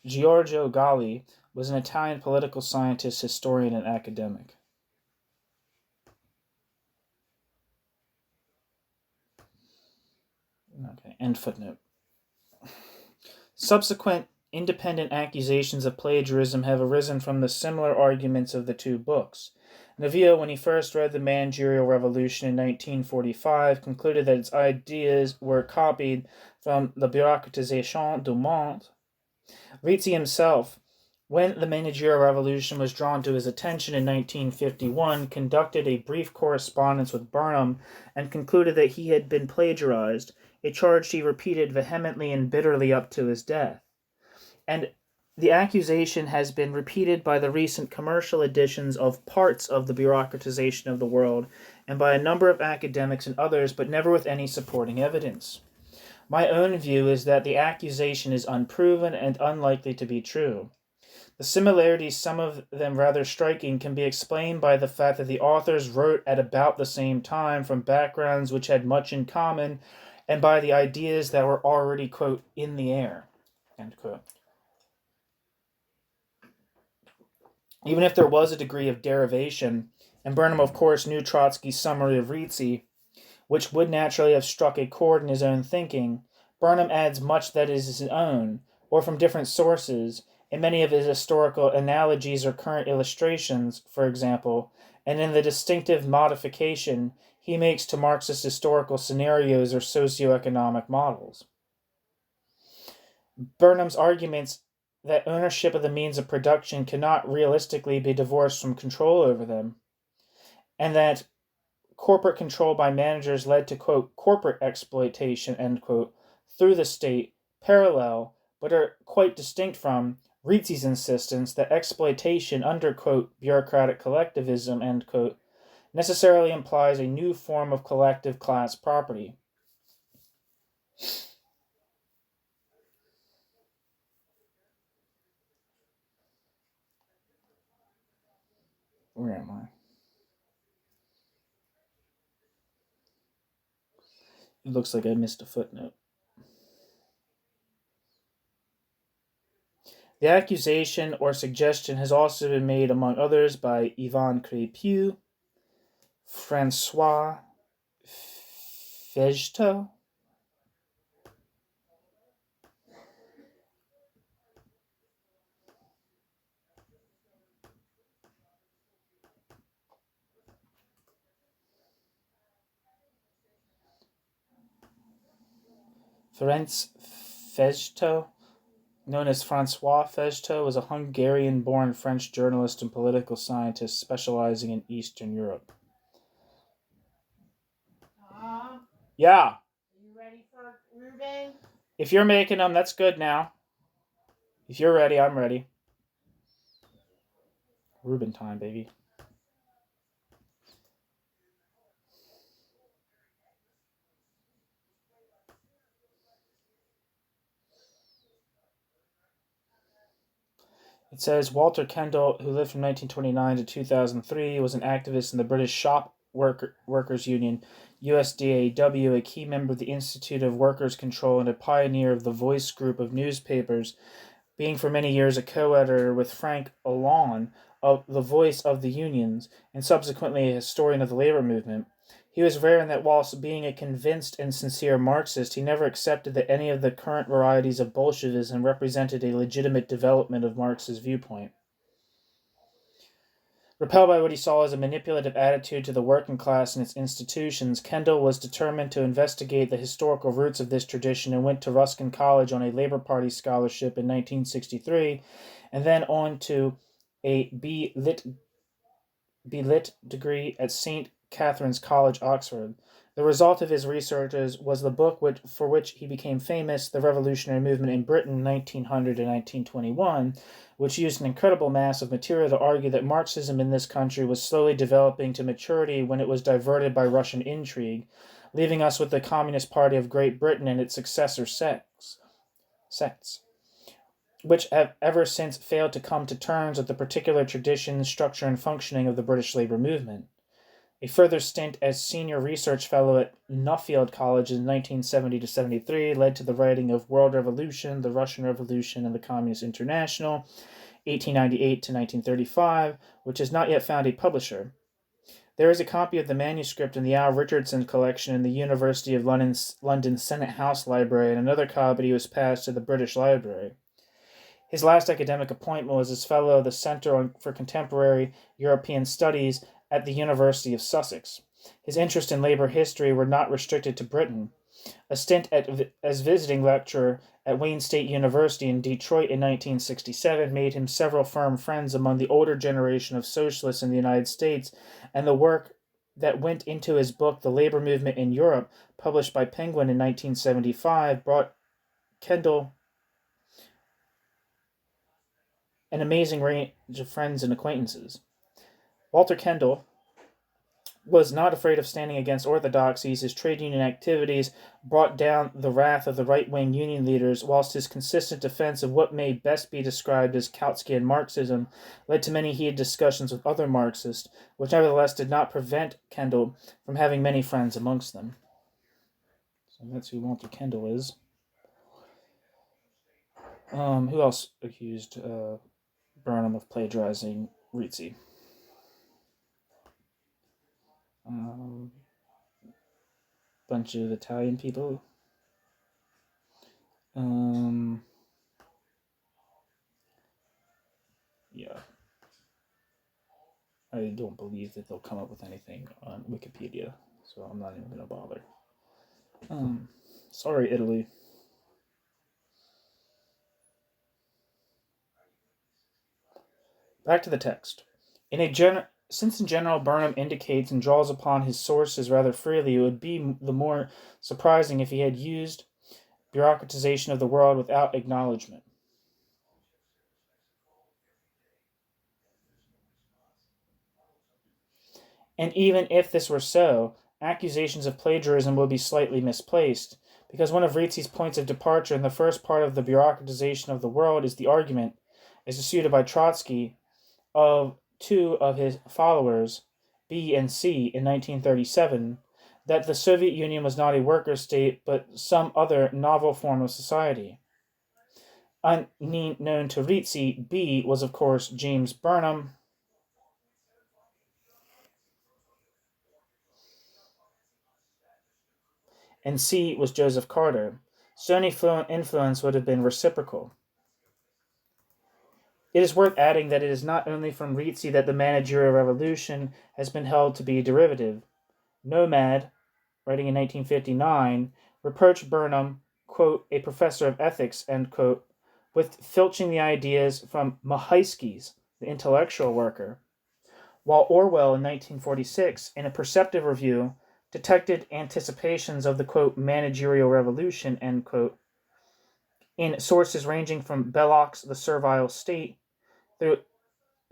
Giorgio Galli was an Italian political scientist, historian, and academic. Okay, end footnote. Subsequent independent accusations of plagiarism have arisen from the similar arguments of the two books. Navio, when he first read the Managerial Revolution in 1945, concluded that its ideas were copied from the Bureaucratisation du Monde. Rizzi himself, when the Managerial Revolution was drawn to his attention in 1951, conducted a brief correspondence with Burnham and concluded that he had been plagiarized, a charge he repeated vehemently and bitterly up to his death. And the accusation has been repeated by the recent commercial editions of parts of the Bureaucratization of the World and by a number of academics and others, but never with any supporting evidence. My own view is that the accusation is unproven and unlikely to be true. The similarities, some of them rather striking, can be explained by the fact that the authors wrote at about the same time from backgrounds which had much in common, and by the ideas that were already, quote, in the air, end quote. even if there was a degree of derivation, and Burnham, of course, knew Trotsky's summary of Rizzi, which would naturally have struck a chord in his own thinking, Burnham adds much that is his own, or from different sources, in many of his historical analogies or current illustrations, for example, and in the distinctive modification he makes to Marxist historical scenarios or socioeconomic models. Burnham's arguments that ownership of the means of production cannot realistically be divorced from control over them, and that corporate control by managers led to, quote, corporate exploitation, end quote, through the state, parallel, but are quite distinct from Rizzi's insistence that exploitation under, quote, bureaucratic collectivism, end quote, necessarily implies a new form of collective class property. Where am I? It looks like I missed a footnote. The accusation or suggestion has also been made, among others, by Yvan Craipeau, Francois Fejto, Ferenc Fejto, known as Francois Fejto, was a Hungarian-born French journalist and political scientist specializing in Eastern Europe. Yeah. Are you ready for Ruben? If you're making them, that's good now. If you're ready, I'm ready. Ruben time, baby. It says Walter Kendall, who lived from 1929 to 2003, was an activist in the British Shop Workers Union, USDAW, a key member of the Institute of Workers' Control, and a pioneer of the Voice group of newspapers, being for many years a co-editor with Frank Allon of The Voice of the Unions, and subsequently a historian of the labor movement. He was rare in that whilst being a convinced and sincere Marxist, he never accepted that any of the current varieties of Bolshevism represented a legitimate development of Marx's viewpoint. Repelled by what he saw as a manipulative attitude to the working class and its institutions, Kendall was determined to investigate the historical roots of this tradition and went to Ruskin College on a Labor Party scholarship in 1963, and then on to a B.Lit degree at St. Catherine's College, Oxford. The result of his researches was the book for which he became famous, The Revolutionary Movement in Britain, 1900 to 1921, which used an incredible mass of material to argue that Marxism in this country was slowly developing to maturity when it was diverted by Russian intrigue, leaving us with the Communist Party of Great Britain and its successor sects, which have ever since failed to come to terms with the particular tradition, structure, and functioning of the British labor movement. A further stint as senior research fellow at Nuffield College in 1970 to 73 led to the writing of World Revolution, the Russian Revolution, and the Communist International, 1898 to 1935, which has not yet found a publisher. There is a copy of the manuscript in the Al Richardson collection in the University of London Senate House Library, and another copy was passed to the British Library. His last academic appointment was as fellow of the Centre for Contemporary European Studies at the University of Sussex. His interest in labor history were not restricted to Britain. A stint as visiting lecturer at Wayne State University in Detroit in 1967 made him several firm friends among the older generation of socialists in the United States, and the work that went into his book, The Labor Movement in Europe, published by Penguin in 1975, brought Kendall an amazing range of friends and acquaintances. Walter Kendall was not afraid of standing against orthodoxies. His trade union activities brought down the wrath of the right-wing union leaders, whilst his consistent defense of what may best be described as Kautskian Marxism led to many heated discussions with other Marxists, which nevertheless did not prevent Kendall from having many friends amongst them. So that's who Walter Kendall is. Who else accused Burnham of plagiarizing Rizzi. Bunch of Italian people. Yeah. I don't believe that they'll come up with anything on Wikipedia, so I'm not even going to bother. Sorry, Italy. Back to the text. Since in general Burnham indicates and draws upon his sources rather freely, it would be the more surprising if he had used bureaucratization of the world without acknowledgement. And even if this were so, accusations of plagiarism would be slightly misplaced, because one of Rizzi's points of departure in the first part of the bureaucratization of the world is the argument, as asserted by Trotsky, of two of his followers, B and C, in 1937, that the Soviet Union was not a worker state, but some other novel form of society. Unknown to Rizzi, B was, of course, James Burnham, and C was Joseph Carter. So any influence would have been reciprocal. It is worth adding that it is not only from Rizzi that the managerial revolution has been held to be derivative. Nomad, writing in 1959, reproached Burnham, quote, a professor of ethics, end quote, with filching the ideas from Mahaisky's, the intellectual worker, while Orwell in 1946, in a perceptive review, detected anticipations of the, quote, managerial revolution, end quote, in sources ranging from Belloc's The Servile State through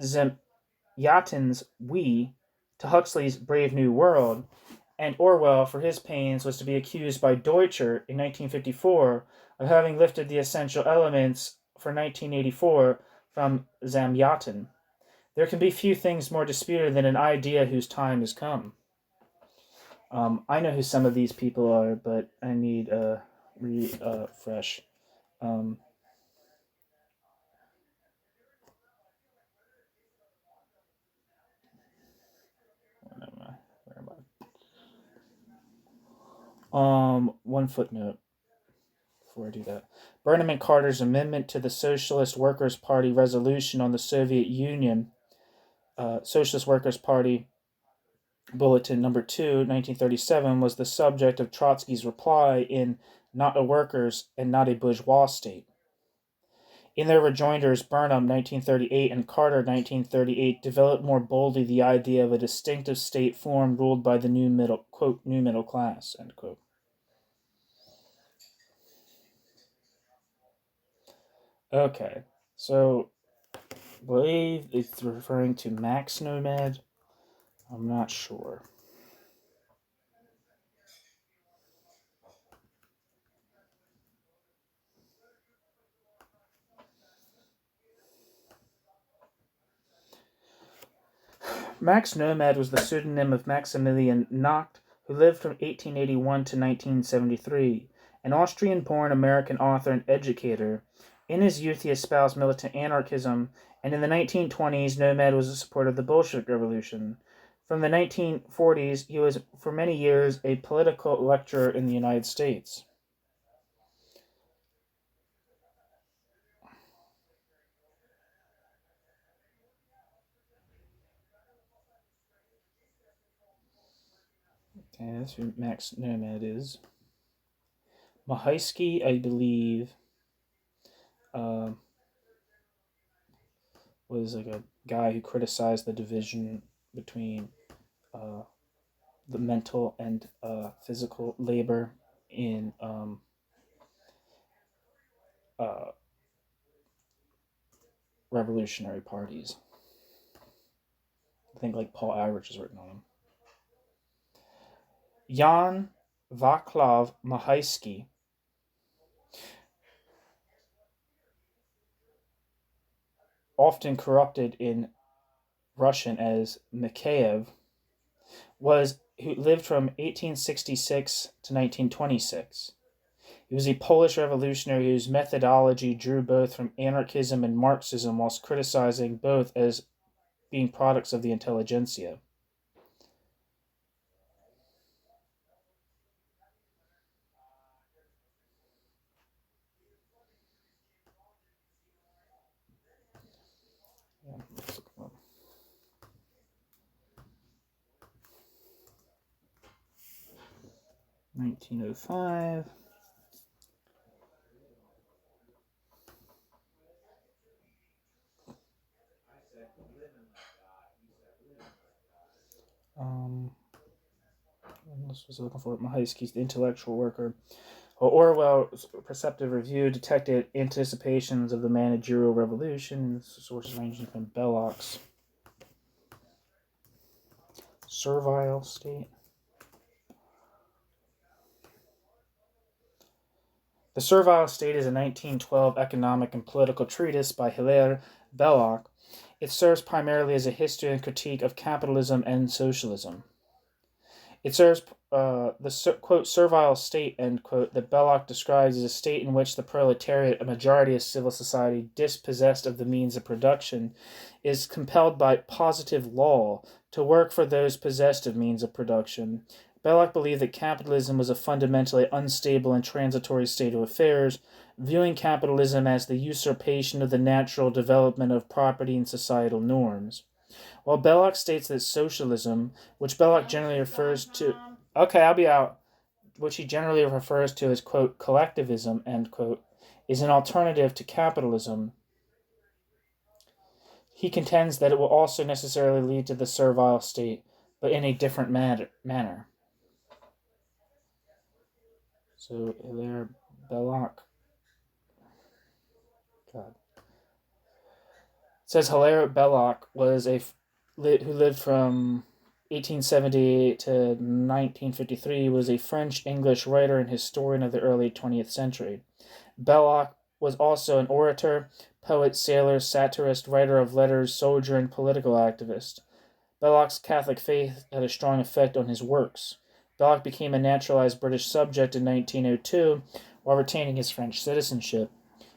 Zemyatin's We to Huxley's Brave New World, and Orwell, for his pains, was to be accused by Deutscher in 1954 of having lifted the essential elements for 1984 from Zamyatin. There can be few things more disputed than an idea whose time has come. I know who some of these people are, but I need a refresh. Where am I? One footnote before I do that. Burnham and Carter's amendment to the Socialist Workers Party resolution on the Soviet Union, Socialist Workers Party Bulletin Number 2, 1937, was the subject of Trotsky's reply in Not a Workers' and Not a Bourgeois State. In their rejoinders, Burnham, 1938, and Carter, 1938, developed more boldly the idea of a distinctive state form ruled by the new middle, quote, new middle class, end quote. Okay, so I believe it's referring to Max Nomad. I'm not sure. Max Nomad was the pseudonym of Maximilian Nacht, who lived from 1881 to 1973, an Austrian-born American author and educator. In his youth, he espoused militant anarchism, and in the 1920s, Nomad was a supporter of the Bolshevik Revolution. From the 1940s, he was for many years a political lecturer in the United States. Okay, that's who Max Nomad is. Mahaisky, I believe, was like a guy who criticized the division between the mental and physical labor in revolutionary parties. I think like Paul Average has written on him. Jan Vaclav Mahaisky often corrupted in Russian as Mikhaev, who lived from 1866 to 1926. He was a Polish revolutionary whose methodology drew both from anarchism and Marxism whilst criticizing both as being products of the intelligentsia. Yeah, 1905. This was looking for Mahayski's The Intellectual Worker. Orwell's Perceptive Review detected anticipations of the managerial revolution, sources ranging from Belloc's Servile State. The Servile State is a 1912 economic and political treatise by Hilaire Belloc. It serves primarily as a history and critique of capitalism and socialism. It serves the, quote, servile state, end quote, that Belloc describes as a state in which the proletariat, a majority of civil society dispossessed of the means of production, is compelled by positive law to work for those possessed of means of production. Belloc believed that capitalism was a fundamentally unstable and transitory state of affairs, viewing capitalism as the usurpation of the natural development of property and societal norms. While Belloc states that socialism, which Belloc generally refers to... Okay, I'll be out. Which he generally refers to as, quote, collectivism, end quote, is an alternative to capitalism. He contends that it will also necessarily lead to the servile state, but in a different manner. So, Hilaire Belloc. God. It says Hilaire Belloc was who lived from 1878 to 1953, was a French-English writer and historian of the early 20th century. Belloc was also an orator, poet, sailor, satirist, writer of letters, soldier, and political activist. Belloc's Catholic faith had a strong effect on his works. Belloc became a naturalized British subject in 1902 while retaining his French citizenship.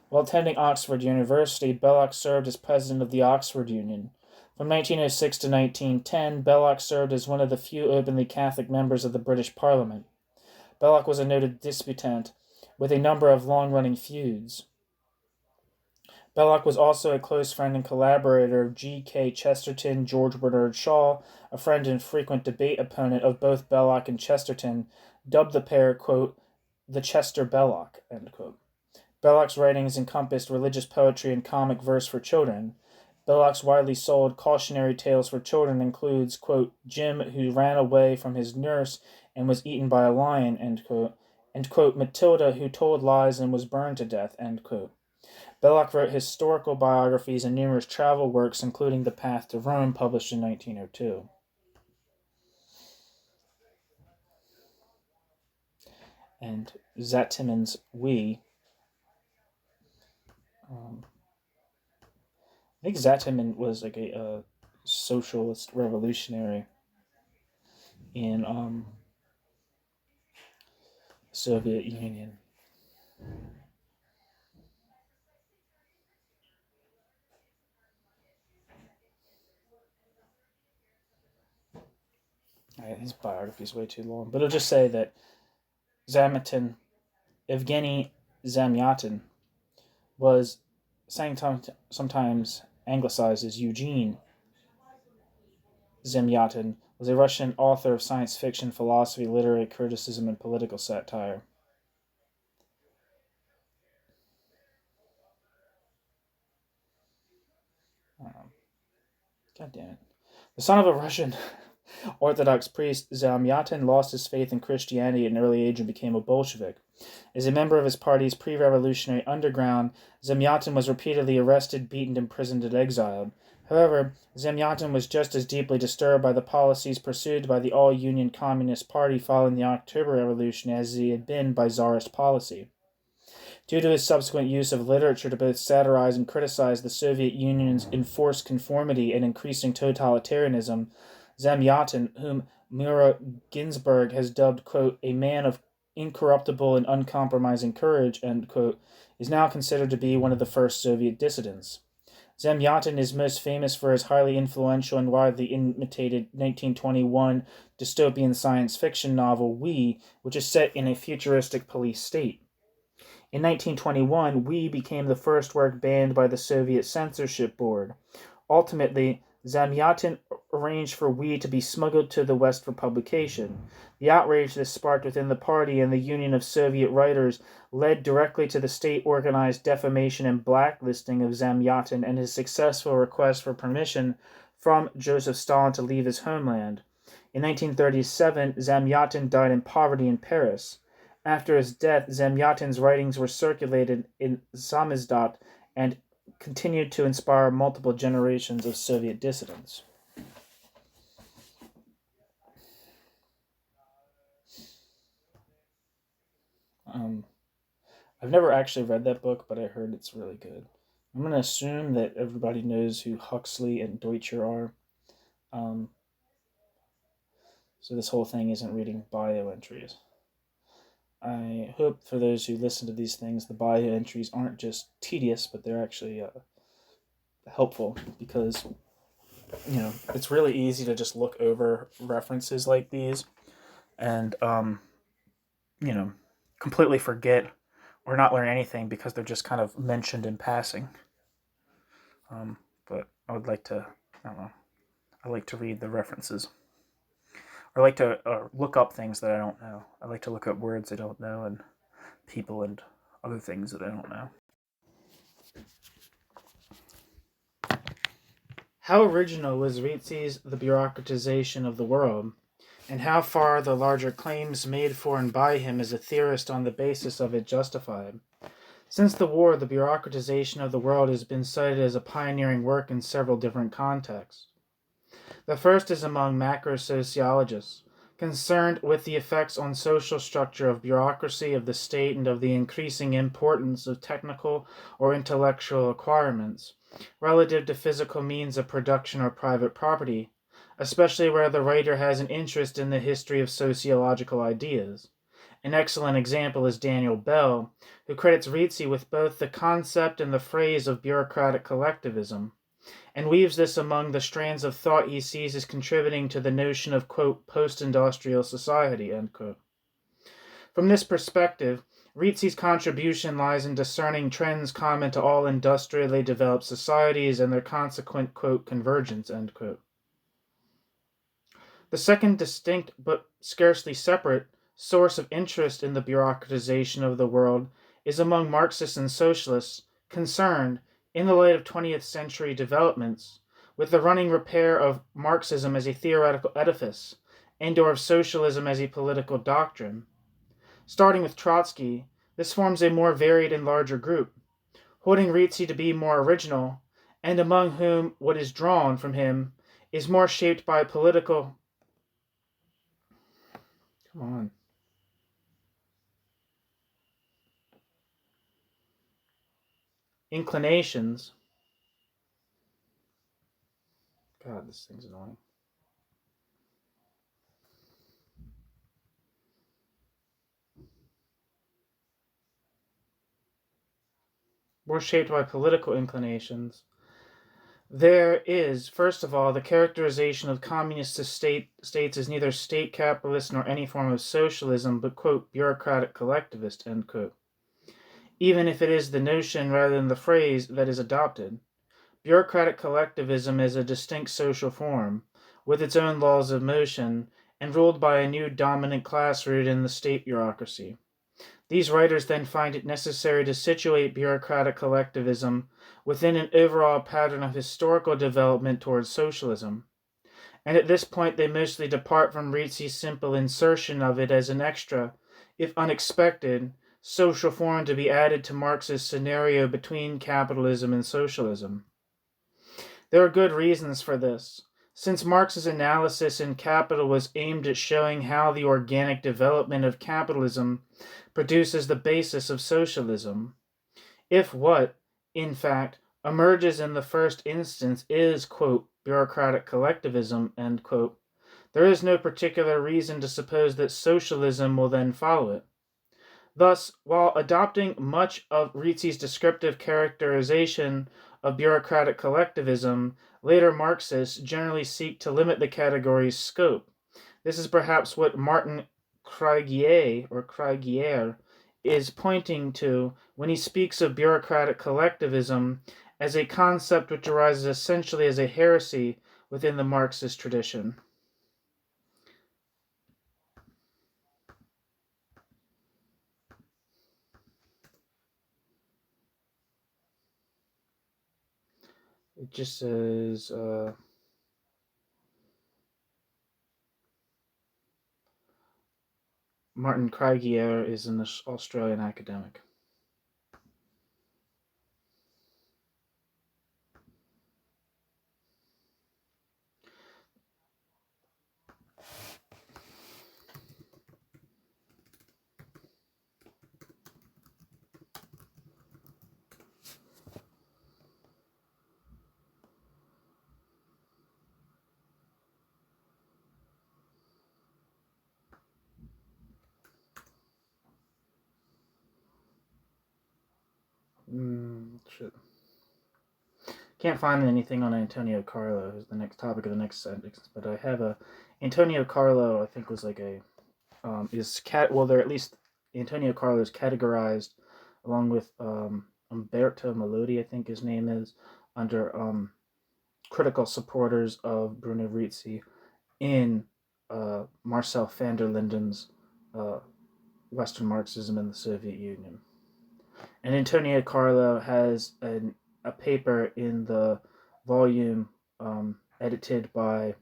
While attending Oxford University, Belloc served as president of the Oxford Union. From 1906 to 1910, Belloc served as one of the few openly Catholic members of the British Parliament. Belloc was a noted disputant, with a number of long-running feuds. Belloc was also a close friend and collaborator of G.K. Chesterton, George Bernard Shaw, a friend and frequent debate opponent of both Belloc and Chesterton, dubbed the pair, quote, the Chester-Belloc, end quote. Belloc's writings encompassed religious poetry and comic verse for children. Belloc's widely sold cautionary tales for children includes, quote, Jim who ran away from his nurse and was eaten by a lion, end quote, and, quote, Matilda who told lies and was burned to death, end quote. Belloc wrote historical biographies and numerous travel works, including The Path to Rome, published in 1902. And Zatiman's We. I think Zatiman was like a socialist revolutionary in Soviet Union. His biography is way too long, but it'll just say that Evgeny Zamyatin, was sometimes anglicized as Eugene Zamyatin, was a Russian author of science fiction, philosophy, literary criticism, and political satire. God damn it. The son of a Russian Orthodox priest, Zamyatin lost his faith in Christianity at an early age and became a Bolshevik. As a member of his party's pre-revolutionary underground, Zamyatin was repeatedly arrested, beaten, imprisoned, and exiled. However, Zamyatin was just as deeply disturbed by the policies pursued by the All-Union Communist Party following the October Revolution as he had been by Tsarist policy. Due to his subsequent use of literature to both satirize and criticize the Soviet Union's enforced conformity and increasing totalitarianism, Zamyatin, whom Mura Ginsburg has dubbed, quote, a man of incorruptible and uncompromising courage, end quote, is now considered to be one of the first Soviet dissidents. Zamyatin is most famous for his highly influential and widely imitated 1921 dystopian science fiction novel We, which is set in a futuristic police state. In 1921, We became the first work banned by the Soviet censorship board. Ultimately, Zamyatin arranged for We to be smuggled to the West for publication. The outrage this sparked within the party and the Union of Soviet Writers led directly to the state-organized defamation and blacklisting of Zamyatin and his successful request for permission from Joseph Stalin to leave his homeland. In 1937, Zamyatin died in poverty in Paris. After his death, Zamyatin's writings were circulated in samizdat and continued to inspire multiple generations of Soviet dissidents. I've never actually read that book, but I heard it's really good. I'm going to assume that everybody knows who Huxley and Deutscher are. So this whole thing isn't reading bio entries. I hope for those who listen to these things, the bio entries aren't just tedious, but they're actually helpful, because it's really easy to just look over references like these and completely forget or not learn anything because they're just kind of mentioned in passing. But I would like to, I like to read the references. I like to look up things that I don't know. I like to look up words I don't know and people and other things that I don't know. How original was Rizzi's The Bureaucratization of the World, and how far are the larger claims made for and by him as a theorist on the basis of it justified? Since the war, the bureaucratization of the world has been cited as a pioneering work in several different contexts. The first is among macro-sociologists, concerned with the effects on social structure of bureaucracy of the state and of the increasing importance of technical or intellectual acquirements, relative to physical means of production or private property, especially where the writer has an interest in the history of sociological ideas. An excellent example is Daniel Bell, who credits Rizzi with both the concept and the phrase of bureaucratic collectivism, and weaves this among the strands of thought he sees as contributing to the notion of, quote, post-industrial society, end quote. From this perspective, Rizzi's contribution lies in discerning trends common to all industrially developed societies and their consequent, quote, convergence, end quote. The second distinct, but scarcely separate, source of interest in the bureaucratization of the world is among Marxists and socialists concerned, in the light of 20th century developments, with the running repair of Marxism as a theoretical edifice, and/or of socialism as a political doctrine. Starting with Trotsky, this forms a more varied and larger group, holding Rizzi to be more original, and among whom what is drawn from him is more shaped by political inclinations. God, this thing's annoying. More shaped by political inclinations. There is, first of all, the characterization of communist states as neither state capitalist nor any form of socialism, but, quote, bureaucratic collectivist, end quote. Even if it is the notion rather than the phrase that is adopted. Bureaucratic collectivism is a distinct social form, with its own laws of motion, and ruled by a new dominant class rooted in the state bureaucracy. These writers then find it necessary to situate bureaucratic collectivism within an overall pattern of historical development towards socialism, and at this point they mostly depart from Rizzi's simple insertion of it as an extra, if unexpected, social form to be added to Marx's scenario between capitalism and socialism. There are good reasons for this, since Marx's analysis in Capital was aimed at showing how the organic development of capitalism produces the basis of socialism. If what, in fact, emerges in the first instance is, quote, bureaucratic collectivism, end quote, there is no particular reason to suppose that socialism will then follow it. Thus, while adopting much of Rizzi's descriptive characterization of bureaucratic collectivism, later Marxists generally seek to limit the category's scope. This is perhaps what Martin Craigier is pointing to when he speaks of bureaucratic collectivism as a concept which arises essentially as a heresy within the Marxist tradition. It just says Martin Craigier is an Australian academic. Shit. Can't find anything on Antonio Carlo, who's the next topic of the next sentence, but I have a Antonio Carlo. I think was like a they're at least Antonio Carlo is categorized along with Umberto Melodi, I think his name is, under critical supporters of Bruno Rizzi in Marcel van der Linden's Western Marxism in the Soviet Union. And Antonio Carlo has a paper in the volume edited by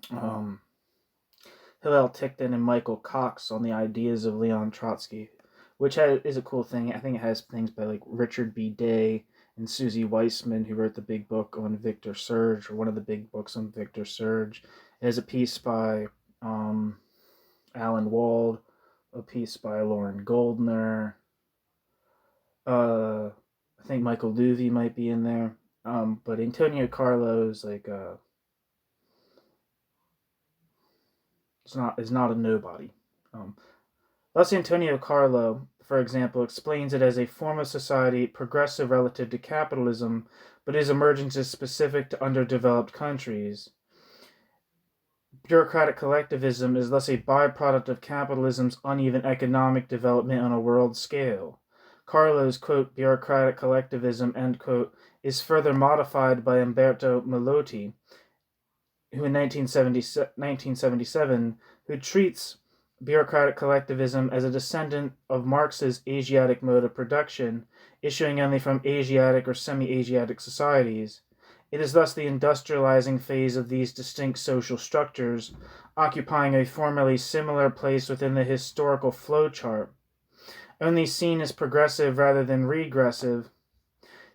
Hillel Tickton and Michael Cox on the ideas of Leon Trotsky, which is a cool thing. I think it has things by like Richard B. Day and Susie Weissman, who wrote the big book on Victor Serge, or one of the big books on Victor Serge. It has a piece by Alan Wald, a piece by Lauren Goldner. I think Michael Louvy might be in there. But Antonio Carlo is like is not a nobody. Thus, Antonio Carlo, for example, explains it as a form of society progressive relative to capitalism, but whose emergence is specific to underdeveloped countries. Bureaucratic collectivism is thus a byproduct of capitalism's uneven economic development on a world scale. Carlo's, quote, bureaucratic collectivism, end quote, is further modified by Umberto Melotti, who in 1977, who treats bureaucratic collectivism as a descendant of Marx's Asiatic mode of production, issuing only from Asiatic or semi-Asiatic societies. It is thus the industrializing phase of these distinct social structures, occupying a formerly similar place within the historical flowchart, only seen as progressive rather than regressive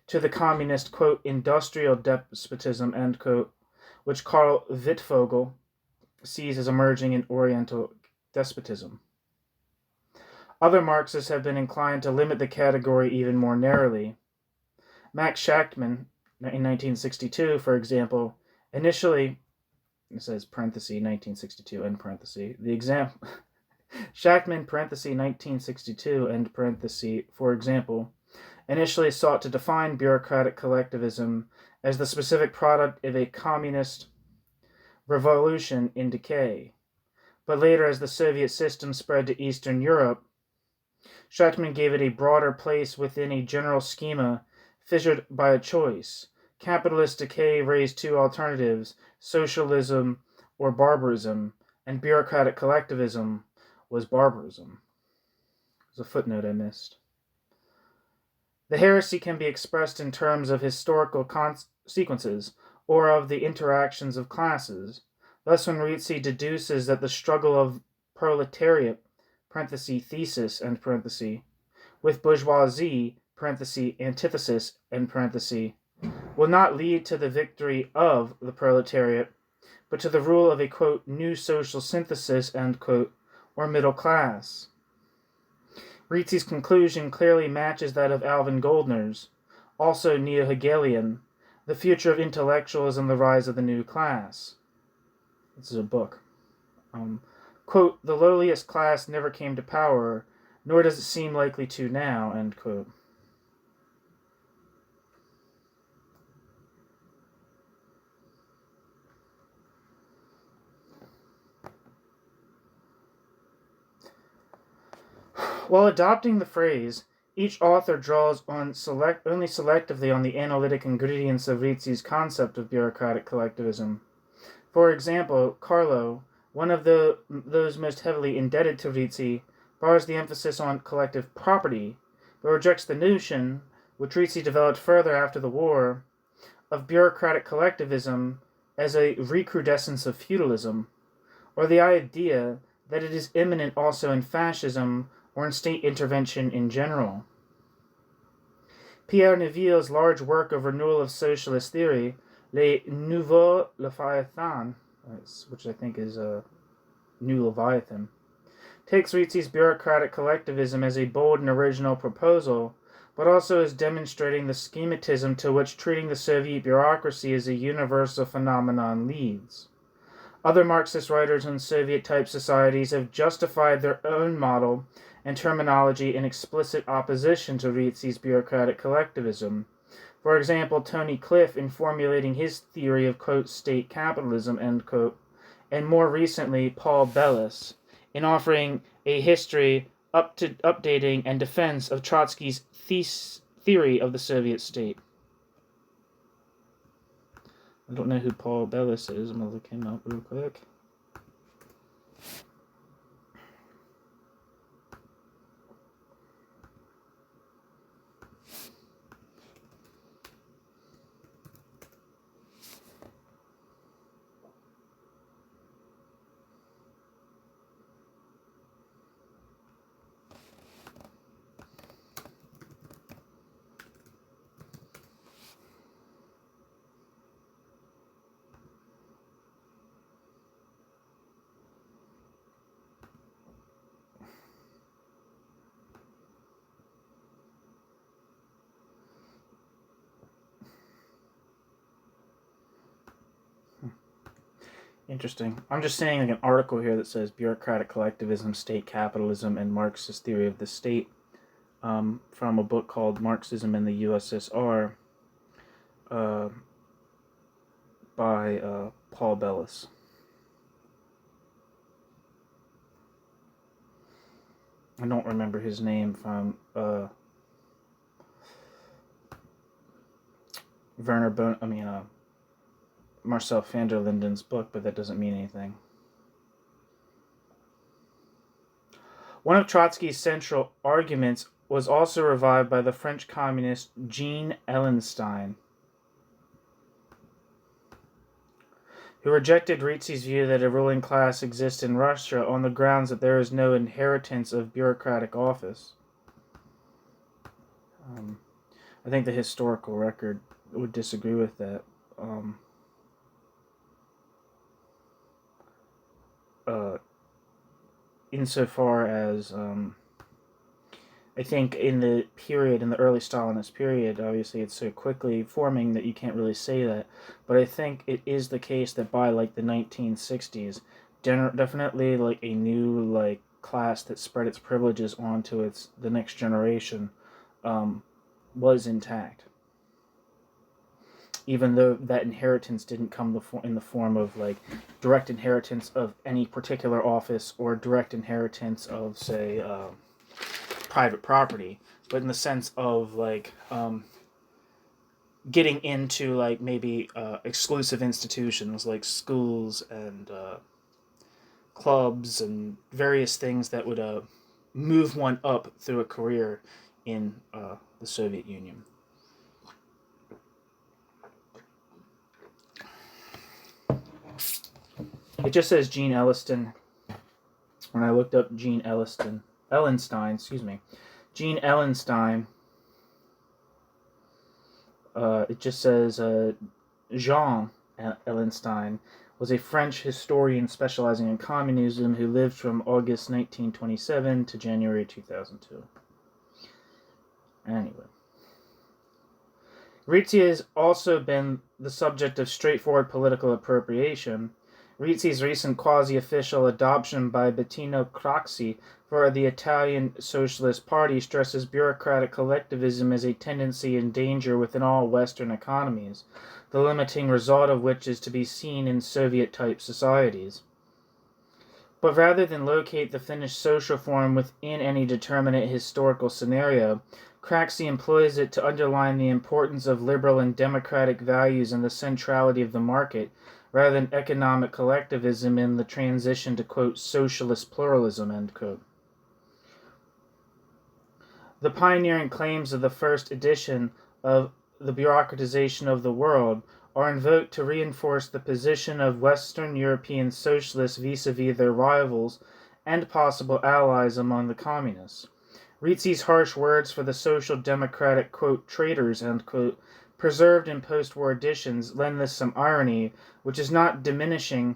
to the communist, quote, industrial despotism, end quote, which Karl Wittfogel sees as emerging in Oriental despotism. Other Marxists have been inclined to limit the category even more narrowly. Max Shachtman, in 1962, for example, initially, it says parenthesis, 1962, end parenthesis, the example, Shachtman, parenthesis, 1962, end parenthesis, for example, initially sought to define bureaucratic collectivism as the specific product of a communist revolution in decay. But later, as the Soviet system spread to Eastern Europe, Shachtman gave it a broader place within a general schema fissured by a choice. Capitalist decay raised two alternatives, socialism or barbarism, and bureaucratic collectivism was barbarism. There's a footnote I missed. The heresy can be expressed in terms of historical sequences or of the interactions of classes. Thus, when Rizzi deduces that the struggle of proletariat, parenthesis, thesis, end parenthesis, with bourgeoisie, parenthesis, antithesis, end parenthesis, will not lead to the victory of the proletariat, but to the rule of a, quote, new social synthesis, end quote, or middle class. Rizzi's conclusion clearly matches that of Alvin Goldner's, also neo-Hegelian, The Future of Intellectuals and the Rise of the New Class. This is a book. Quote, the lowliest class never came to power, nor does it seem likely to now, end quote. While adopting the phrase, each author draws only selectively on the analytic ingredients of Rizzi's concept of bureaucratic collectivism. For example, Carlo, one of those most heavily indebted to Rizzi, bars the emphasis on collective property, but rejects the notion, which Rizzi developed further after the war, of bureaucratic collectivism as a recrudescence of feudalism, or the idea that it is immanent also in fascism or in state intervention in general. Pierre Neville's large work of renewal of socialist theory, Les Nouveaux Leviathans, which I think is a New Leviathan, takes Rizzi's bureaucratic collectivism as a bold and original proposal, but also as demonstrating the schematism to which treating the Soviet bureaucracy as a universal phenomenon leads. Other Marxist writers on Soviet-type societies have justified their own model and terminology in explicit opposition to Rizzi's bureaucratic collectivism. For example, Tony Cliff in formulating his theory of, quote, state capitalism, end quote, and more recently Paul Bellis in offering a history, updating, and defense of Trotsky's theory of the Soviet state. I don't know who Paul Bellis is. I'm going to look him up real quick. Interesting. I'm just saying like an article here that says bureaucratic collectivism, state capitalism, and Marxist theory of the state from a book called Marxism in the USSR by Paul Bellis. I don't remember his name from Marcel van der Linden's book, but that doesn't mean anything. One of Trotsky's central arguments was also revived by the French communist Jean Ellenstein, who rejected Rizzi's view that a ruling class exists in Russia on the grounds that there is no inheritance of bureaucratic office. I think the historical record would disagree with that. Insofar as I think in the early Stalinist period, obviously it's so quickly forming that you can't really say that, but I think it is the case that by like the 1960s, definitely like a new like class that spread its privileges onto the next generation was intact. Even though that inheritance didn't come in the form of like direct inheritance of any particular office or direct inheritance of, say, private property, but in the sense of like getting into like maybe exclusive institutions like schools and clubs and various things that would move one up through a career in the Soviet Union. It just says Jean Ellenstein. When I looked up Jean Ellenstein, Jean Ellenstein, it just says Jean Ellenstein was a French historian specializing in communism who lived from August 1927 to January 2002. Anyway. Rizzi has also been the subject of straightforward political appropriation. Rizzi's recent quasi-official adoption by Bettino Craxi for the Italian Socialist Party stresses bureaucratic collectivism as a tendency in danger within all Western economies, the limiting result of which is to be seen in Soviet-type societies. But rather than locate the finished social form within any determinate historical scenario, Craxi employs it to underline the importance of liberal and democratic values and the centrality of the market, rather than economic collectivism in the transition to, quote, socialist pluralism, end quote. The pioneering claims of the first edition of The Bureaucratization of the World are invoked to reinforce the position of Western European socialists vis-a-vis their rivals and possible allies among the communists. Rizzi's harsh words for the social democratic, quote, traitors, end quote, preserved in post-war editions lend this some irony, which is not diminished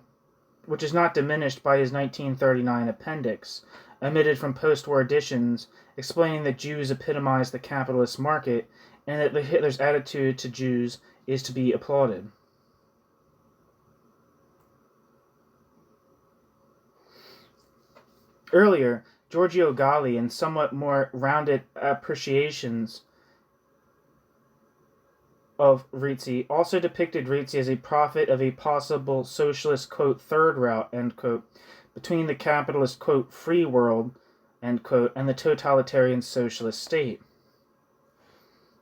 by his 1939 appendix, omitted from post-war editions, explaining that Jews epitomize the capitalist market and that Hitler's attitude to Jews is to be applauded. Earlier, Giorgio Galli, in somewhat more rounded appreciations of Rizzi, also depicted Rizzi as a prophet of a possible socialist, quote, third route, end quote, between the capitalist, quote, free world, end quote, and the totalitarian socialist state.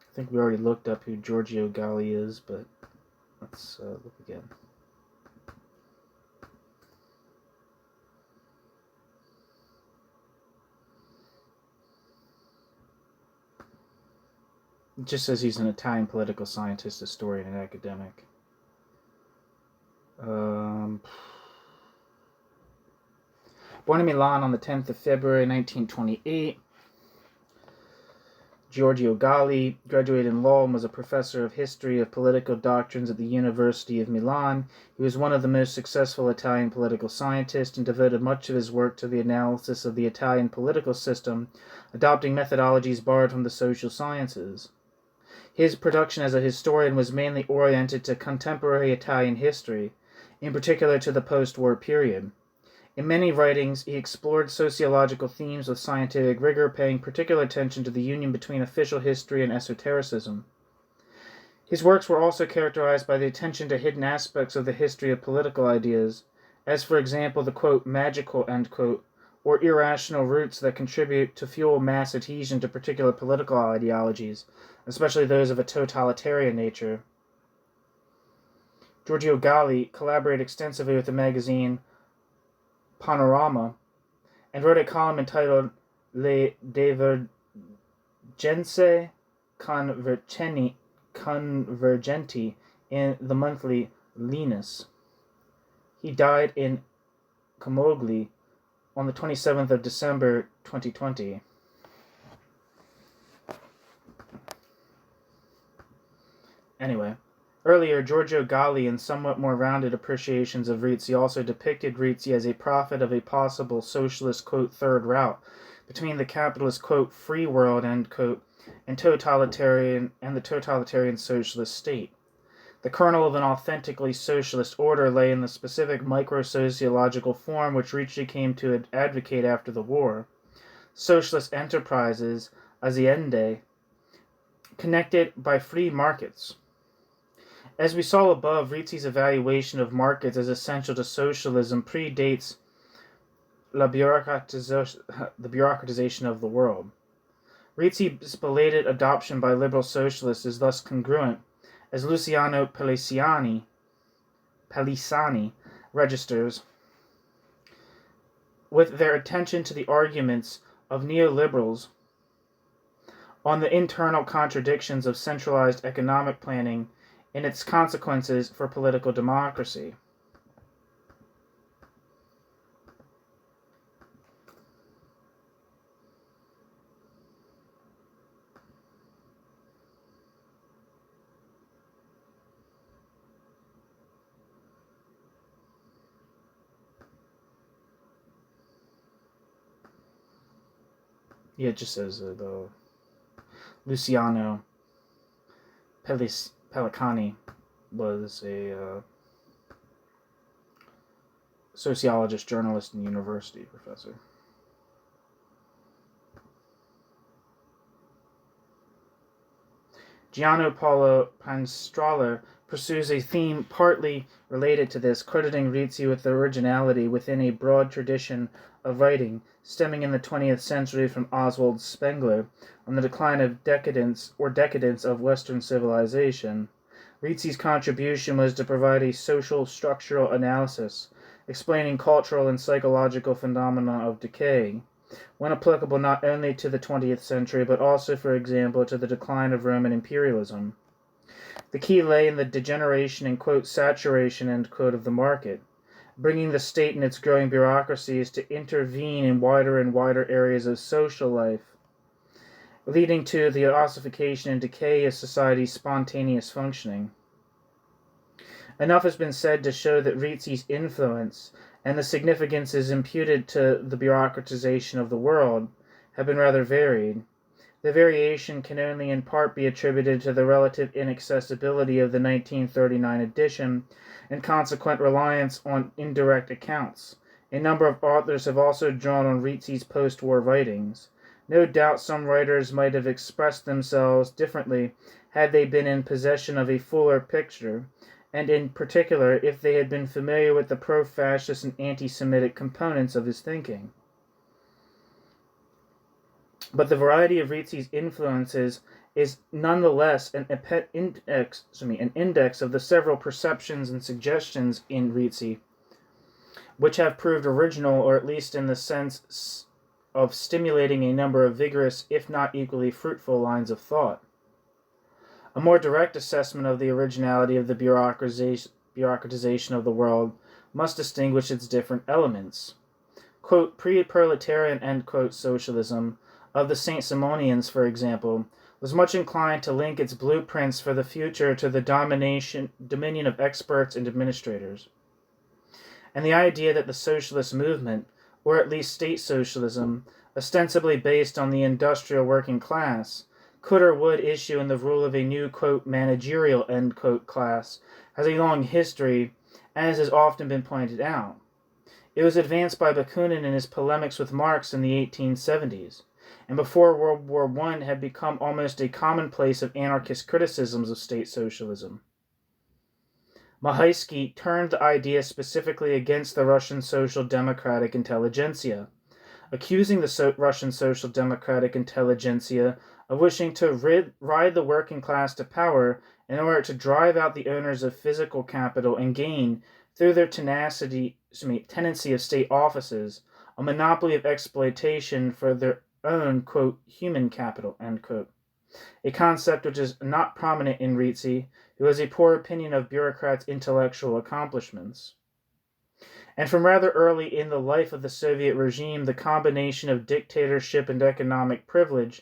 I think we already looked up who Giorgio Galli is, but let's look again. It just says he's an Italian political scientist, historian, and academic. Born in Milan on the 10th of February 1928, Giorgio Galli graduated in law and was a professor of history of political doctrines at the University of Milan. He was one of the most successful Italian political scientists and devoted much of his work to the analysis of the Italian political system, adopting methodologies borrowed from the social sciences. His production as a historian was mainly oriented to contemporary Italian history, in particular to the post-war period. In many writings, he explored sociological themes with scientific rigor, paying particular attention to the union between official history and esotericism. His works were also characterized by the attention to hidden aspects of the history of political ideas, as for example the, quote, magical, end quote, or irrational roots that contribute to fuel mass adhesion to particular political ideologies, especially those of a totalitarian nature. Giorgio Galli collaborated extensively with the magazine Panorama, and wrote a column entitled Le Divergenze Convergenti in the monthly Linus. He died in Camogli on the 27th of December 2020. Anyway, earlier, Giorgio Galli, in somewhat more rounded appreciations of Rizzi, also depicted Rizzi as a prophet of a possible socialist, quote, third route between the capitalist, quote, free world, end quote, and the totalitarian socialist state. The kernel of an authentically socialist order lay in the specific micro-sociological form which Rizzi came to advocate after the war. Socialist enterprises, aziende, connected by free markets. As we saw above, Rizzi's evaluation of markets as essential to socialism predates the bureaucratization of the world. Rizzi's belated adoption by liberal socialists is thus congruent, as Luciano Palisani registers, with their attention to the arguments of neoliberals on the internal contradictions of centralized economic planning and its consequences for political democracy. Yeah, it just says the Luciano Pellicani was a sociologist, journalist, and university professor. Gianno Paolo Panstrahler pursues a theme partly related to this, crediting Rizzi with originality within a broad tradition of writing stemming in the 20th century from Oswald Spengler on the decline of decadence of Western civilization. Rizzi's contribution was to provide a social structural analysis, explaining cultural and psychological phenomena of decay, when applicable not only to the 20th century but also, for example, to the decline of Roman imperialism. The key lay in the degeneration and, quote, saturation, end quote, of the market, bringing the state and its growing bureaucracies to intervene in wider and wider areas of social life, leading to the ossification and decay of society's spontaneous functioning. Enough has been said to show that Rizzi's influence and the significances imputed to the bureaucratization of the world have been rather varied. The variation can only in part be attributed to the relative inaccessibility of the 1939 edition and consequent reliance on indirect accounts. A number of authors have also drawn on Rizzi's post-war writings. No doubt some writers might have expressed themselves differently had they been in possession of a fuller picture, and in particular if they had been familiar with the pro-fascist and anti-Semitic components of his thinking. But the variety of Rizzi's influences is nonetheless an index of the several perceptions and suggestions in Rizzi, which have proved original, or at least in the sense of stimulating a number of vigorous, if not equally fruitful, lines of thought. A more direct assessment of the originality of the bureaucratization of the world must distinguish its different elements. Quote, pre-proletarian, end quote, socialism of the Saint-Simonians, for example, was much inclined to link its blueprints for the future to the dominion of experts and administrators. And the idea that the socialist movement, or at least state socialism, ostensibly based on the industrial working class, could or would issue in the rule of a new, quote, managerial, end quote, class, has a long history, as has often been pointed out. It was advanced by Bakunin in his polemics with Marx in the 1870s, and before World War I had become almost a commonplace of anarchist criticisms of state socialism. Mahaisky turned the idea specifically against the Russian social democratic intelligentsia, accusing the Russian social democratic intelligentsia of wishing to ride the working class to power in order to drive out the owners of physical capital and gain, through their tenancy of state offices, a monopoly of exploitation for their own, quote, human capital, end quote. A concept which is not prominent in Rizzi, who has a poor opinion of bureaucrats' intellectual accomplishments. And from rather early in the life of the Soviet regime, the combination of dictatorship and economic privilege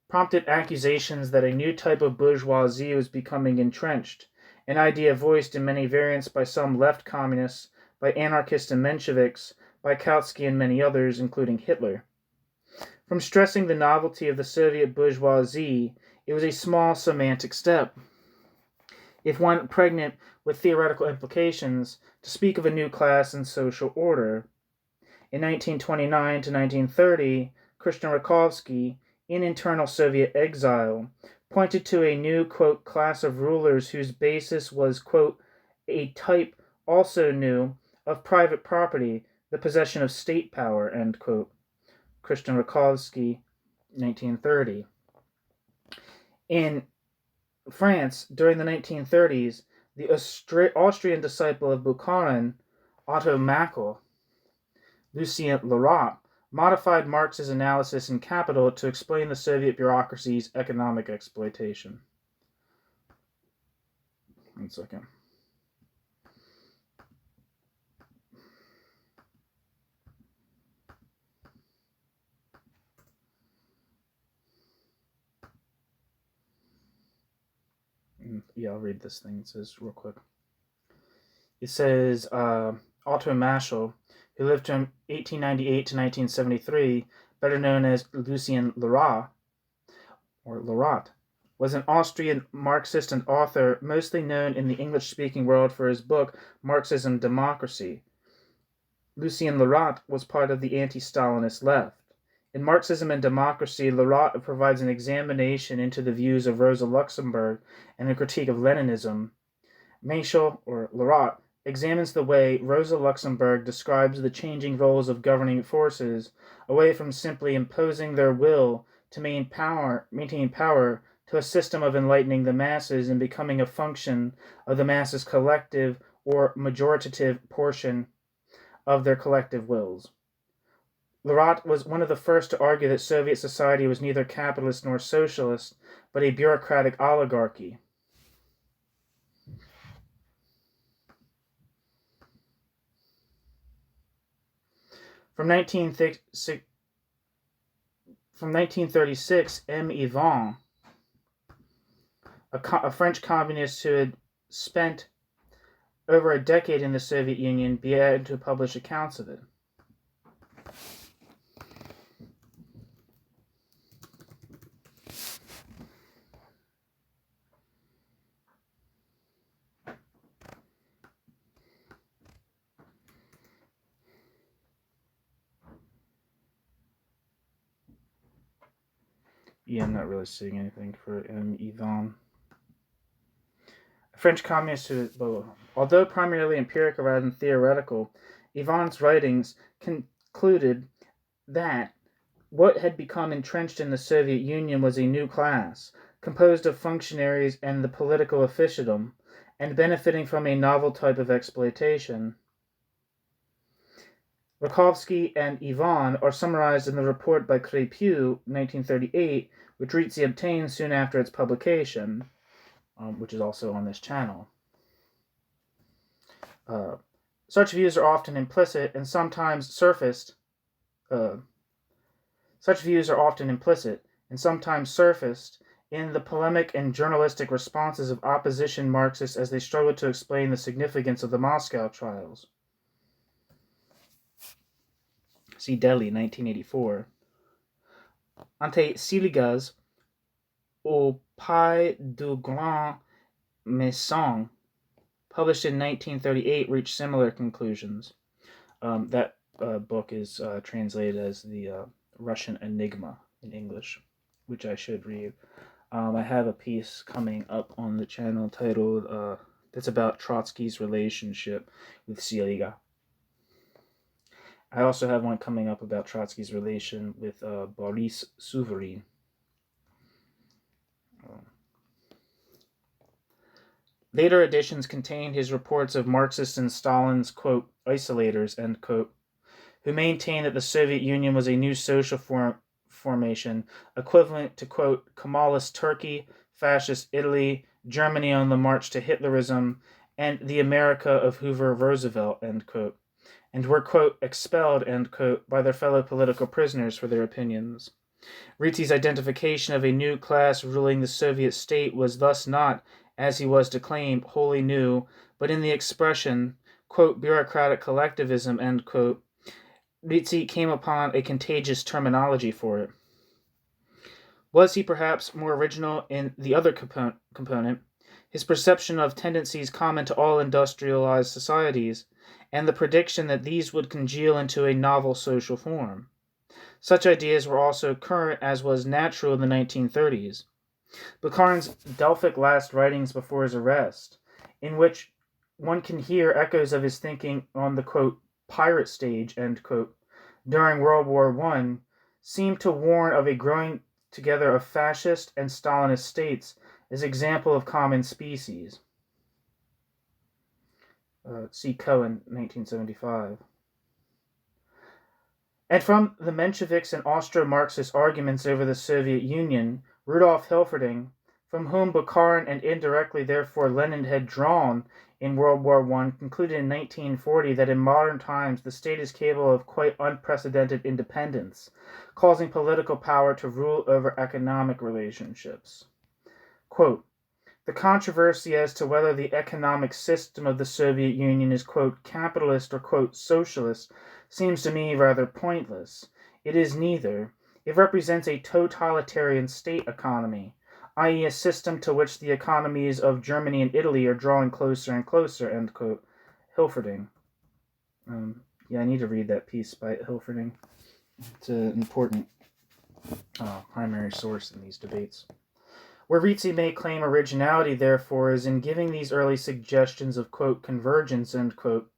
prompted accusations that a new type of bourgeoisie was becoming entrenched, an idea voiced in many variants by some left communists, by anarchists and Mensheviks, by Kautsky and many others, including Hitler. From stressing the novelty of the Soviet bourgeoisie, it was a small semantic step, if one pregnant with theoretical implications, to speak of a new class and social order. In 1929 to 1930, Christian Rakovsky, in Internal Soviet Exile, pointed to a new, quote, class of rulers whose basis was, quote, a type also new of private property, the possession of state power, end quote. Christian Rakovsky, 1930. In France, during the 1930s, the Austrian disciple of Bukharin, Otto Mackel, Lucien Leroy, modified Marx's analysis in Capital to explain the Soviet bureaucracy's economic exploitation. 1 second. Yeah, I'll read this thing. It says real quick. It says Otto Mackel, who lived from 1898 to 1973, better known as Lucien Leroy, or Leroy, was an Austrian Marxist and author, mostly known in the English-speaking world for his book Marxism, Democracy. Lucien Leroy was part of the anti-Stalinist left. In Marxism and Democracy, Lerat provides an examination into the views of Rosa Luxemburg and a critique of Leninism. Michel, or Lerat, examines the way Rosa Luxemburg describes the changing roles of governing forces away from simply imposing their will to maintain power to a system of enlightening the masses and becoming a function of the masses' collective or majoritative portion of their collective wills. Lerat was one of the first to argue that Soviet society was neither capitalist nor socialist, but a bureaucratic oligarchy. From 1936, M. Yvan, a French communist who had spent over a decade in the Soviet Union, began to publish accounts of it. Yeah, I'm not really seeing anything for M. Yvan. A French communist who, although primarily empirical rather than theoretical, Yvan's writings concluded that what had become entrenched in the Soviet Union was a new class, composed of functionaries and the political officialdom, and benefiting from a novel type of exploitation. Rakovsky and Yvan are summarized in the report by Craipeau, 1938, which Rizzi obtained soon after its publication, which is also on this channel. Such views are often implicit and sometimes surfaced. Such views are often implicit and sometimes surfaced in the polemic and journalistic responses of opposition Marxists as they struggled to explain the significance of the Moscow trials. See Delhi, 1984. Ante Siligas au Pays du Grand Maison, published in 1938, reached similar conclusions. That book is translated as the Russian Enigma in English, which I should read. I have a piece coming up on the channel titled that's about Trotsky's relationship with Siliga. I also have one coming up about Trotsky's relation with Boris Souverin. Later editions contain his reports of Marxists and Stalin's, quote, isolators, end quote, who maintain that the Soviet Union was a new social formation, equivalent to, quote, Kemalist Turkey, Fascist Italy, Germany on the march to Hitlerism, and the America of Hoover Roosevelt, end quote, and were, quote, expelled, end quote, by their fellow political prisoners for their opinions. Rizzi's identification of a new class ruling the Soviet state was thus not, as he was to claim, wholly new, but in the expression, quote, bureaucratic collectivism, end quote, Rizzi came upon a contagious terminology for it. Was he perhaps more original in the other component, his perception of tendencies common to all industrialized societies, and the prediction that these would congeal into a novel social form? Such ideas were also current as was natural in the 1930s. Bukharin's Delphic last writings before his arrest, in which one can hear echoes of his thinking on the, quote, pirate stage, end quote, during World War I, seem to warn of a growing together of fascist and Stalinist states as example of common species. See Cohen, 1975. And from the Mensheviks and Austro-Marxist arguments over the Soviet Union, Rudolf Hilferding, from whom Bukharin and indirectly therefore Lenin had drawn in World War I, concluded in 1940 that in modern times the state is capable of quite unprecedented independence, causing political power to rule over economic relationships. Quote, the controversy as to whether the economic system of the Soviet Union is, quote, capitalist or, quote, socialist seems to me rather pointless. It is neither. It represents a totalitarian state economy, i.e. a system to which the economies of Germany and Italy are drawing closer and closer, end quote. Hilferding. I need to read that piece by Hilferding. It's important. primary source in these debates. Where Rizzi may claim originality, therefore, is in giving these early suggestions of, quote, convergence, end quote,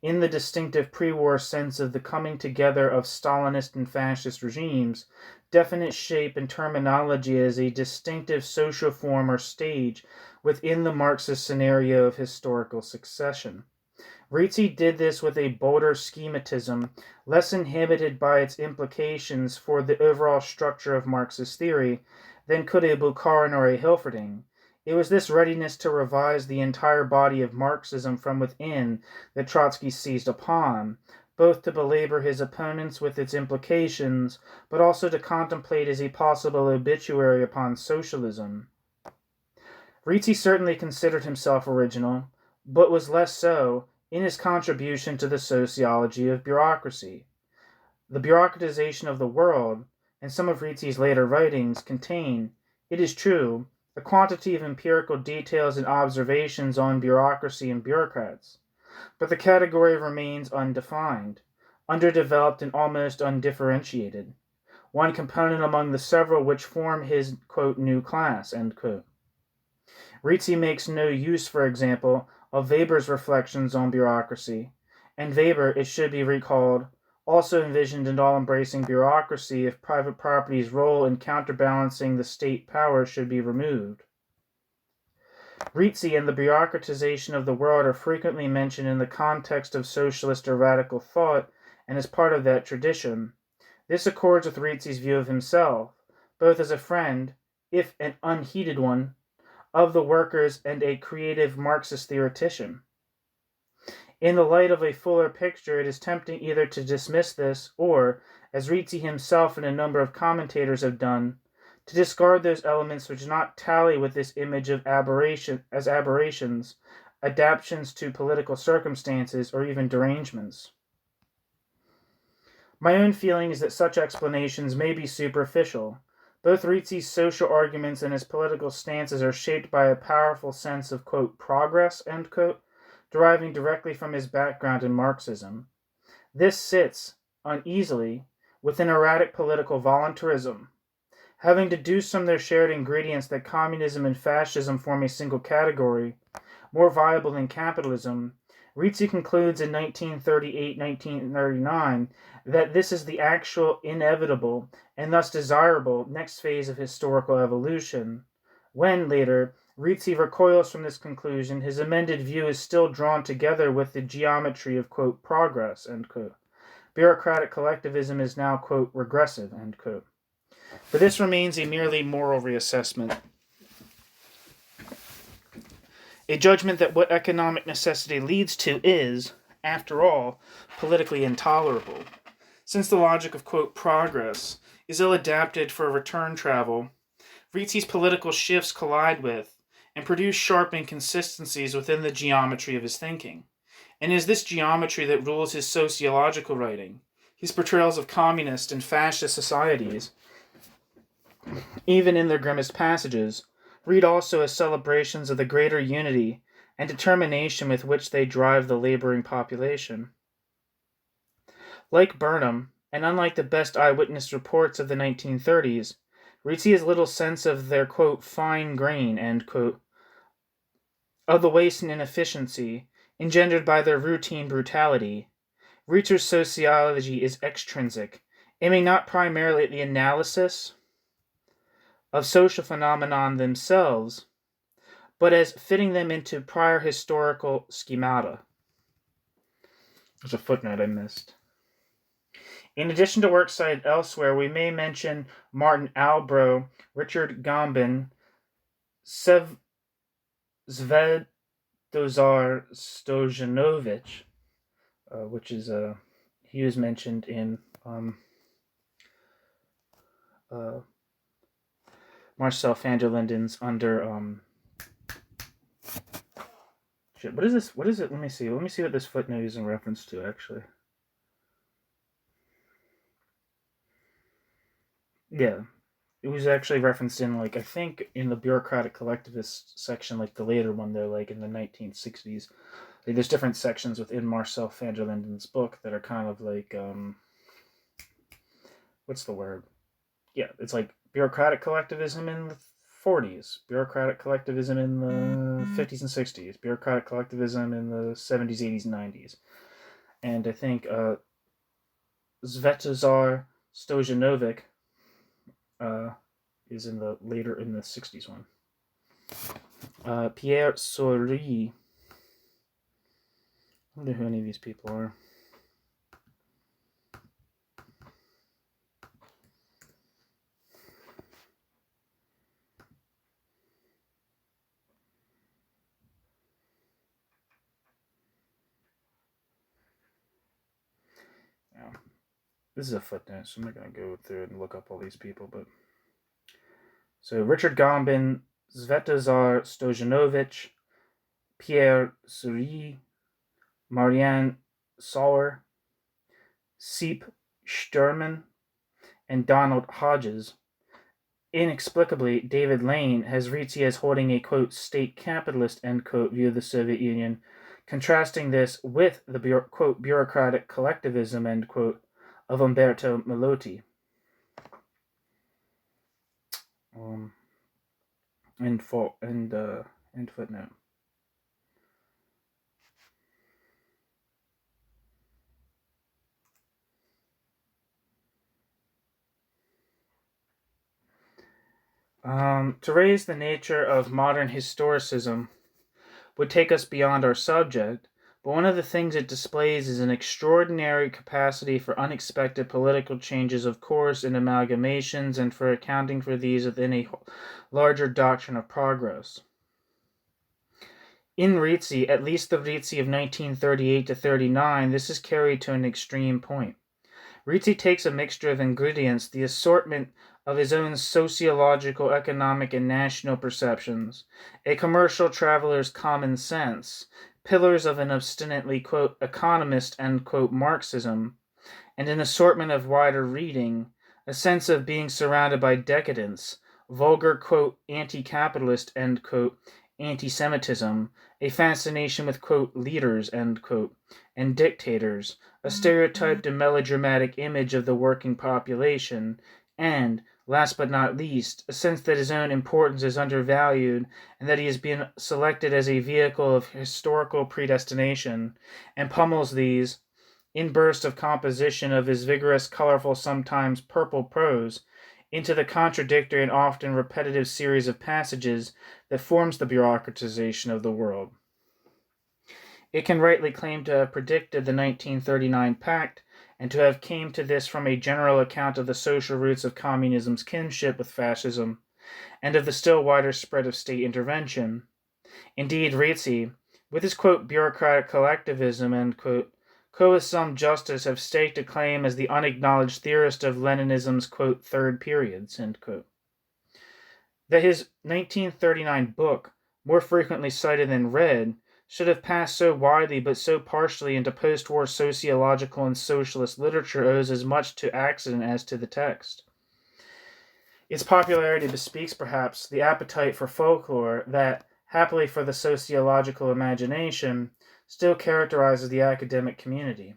in the distinctive pre-war sense of the coming together of Stalinist and fascist regimes, definite shape and terminology as a distinctive social form or stage within the Marxist scenario of historical succession. Rizzi did this with a bolder schematism, less inhibited by its implications for the overall structure of Marxist theory than could a Bukharin or a Hilferding. It was this readiness to revise the entire body of Marxism from within that Trotsky seized upon, both to belabor his opponents with its implications, but also to contemplate as a possible obituary upon socialism. Rizzi certainly considered himself original, but was less so in his contribution to the sociology of bureaucracy. The Bureaucratization of the World, and some of Rizzi's later writings, contain, it is true, a quantity of empirical details and observations on bureaucracy and bureaucrats, but the category remains undefined, underdeveloped, and almost undifferentiated, one component among the several which form his, quote, new class, end quote. Rizzi makes no use, for example, of Weber's reflections on bureaucracy, and Weber, it should be recalled, also envisioned an all-embracing bureaucracy if private property's role in counterbalancing the state power should be removed. Rizzi and the bureaucratization of the world are frequently mentioned in the context of socialist or radical thought and as part of that tradition. This accords with Rizzi's view of himself, both as a friend, if an unheeded one, of the workers and a creative Marxist theoretician. In the light of a fuller picture, it is tempting either to dismiss this or, as Rizzi himself and a number of commentators have done, to discard those elements which do not tally with this image of aberration as aberrations, adaptations to political circumstances, or even derangements. My own feeling is that such explanations may be superficial. Both Rizzi's social arguments and his political stances are shaped by a powerful sense of, quote, progress, end quote, deriving directly from his background in Marxism. This sits, uneasily, within erratic political voluntarism. Having deduced from their shared ingredients that communism and fascism form a single category, more viable than capitalism, Rizzi concludes in 1938-1939 that this is the actual, inevitable, and thus desirable next phase of historical evolution. When, later, Rizzi recoils from this conclusion, his amended view is still drawn together with the geometry of, quote, progress, end quote. Bureaucratic collectivism is now, quote, regressive, end quote. But this remains a merely moral reassessment. A judgment that what economic necessity leads to is, after all, politically intolerable. Since the logic of, quote, progress is ill-adapted for return travel, Rizzi's political shifts collide with and produce sharp inconsistencies within the geometry of his thinking. And it is this geometry that rules his sociological writing, his portrayals of communist and fascist societies. Even in their grimmest passages, read also as celebrations of the greater unity and determination with which they drive the laboring population. Like Burnham, and unlike the best eyewitness reports of the 1930s, Rizzi has little sense of their, quote, fine grain, end quote, of the waste and inefficiency engendered by their routine brutality. Rizzi's sociology is extrinsic, aiming not primarily at the analysis of social phenomena themselves, but as fitting them into prior historical schemata. There's a footnote I missed. In addition to works cited elsewhere, we may mention Martin Albro, Richard Gambin, Svedozar Stojanovic, which is he was mentioned in Marcel van der Linden's under shit. What is this? What is it? Let me see. Let me see what this footnote is in reference to, actually. Yeah. It was actually referenced in, like, I think in the bureaucratic collectivist section, like the later one though, like in the 1960s. Like, there's different sections within Marcel van der Linden's book that are kind of like, what's the word? yeah, it's like bureaucratic collectivism in the 40s, bureaucratic collectivism in the 50s and 60s, bureaucratic collectivism in the 70s, 80s, and 90s. And I think Svetozar Stojanovic is in the 60s one. Pierre Sori. I wonder who any of these people are. Now, this is a footnote, so I'm not going to go through and look up all these people, but so Richard Gombin, Svetozar Stojanovic, Pierre Suri, Marianne Sauer, Seep Sturman, and Donald Hodges. Inexplicably, David Lane has Rizzi as holding a, quote, state capitalist, end quote, view of the Soviet Union, contrasting this with the, quote, bureaucratic collectivism, end quote, of Umberto Melotti. End footnote. To raise the nature of modern historicism would take us beyond our subject, but one of the things it displays is an extraordinary capacity for unexpected political changes of course and amalgamations, and for accounting for these within a larger doctrine of progress. In Rizzi, at least the Rizzi of 1938 to 39, this is carried to an extreme point. Rizzi takes a mixture of ingredients, the assortment of his own sociological, economic, and national perceptions, a commercial traveler's common sense, pillars of an obstinately, quote, economist, end quote, Marxism, and an assortment of wider reading, a sense of being surrounded by decadence, vulgar, quote, anti-capitalist, end quote, anti-Semitism, a fascination with, quote, leaders, end quote, and dictators, a stereotyped and melodramatic image of the working population, and, last but not least, a sense that his own importance is undervalued and that he has been selected as a vehicle of historical predestination, and pummels these, in bursts of composition of his vigorous, colorful, sometimes purple prose, into the contradictory and often repetitive series of passages that forms the bureaucratization of the world. It can rightly claim to have predicted the 1939 Pact, and to have came to this from a general account of the social roots of communism's kinship with fascism, and of the still wider spread of state intervention. Indeed, Rizzi, with his, quote, bureaucratic collectivism, end quote, could with some justice have staked a claim as the unacknowledged theorist of Leninism's, quote, third periods, end quote. That his 1939 book, more frequently cited than read, should have passed so widely but so partially into post-war sociological and socialist literature owes as much to accident as to the text. Its popularity bespeaks, perhaps, the appetite for folklore that, happily for the sociological imagination, still characterizes the academic community.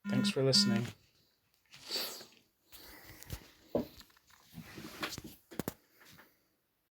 Thanks for listening.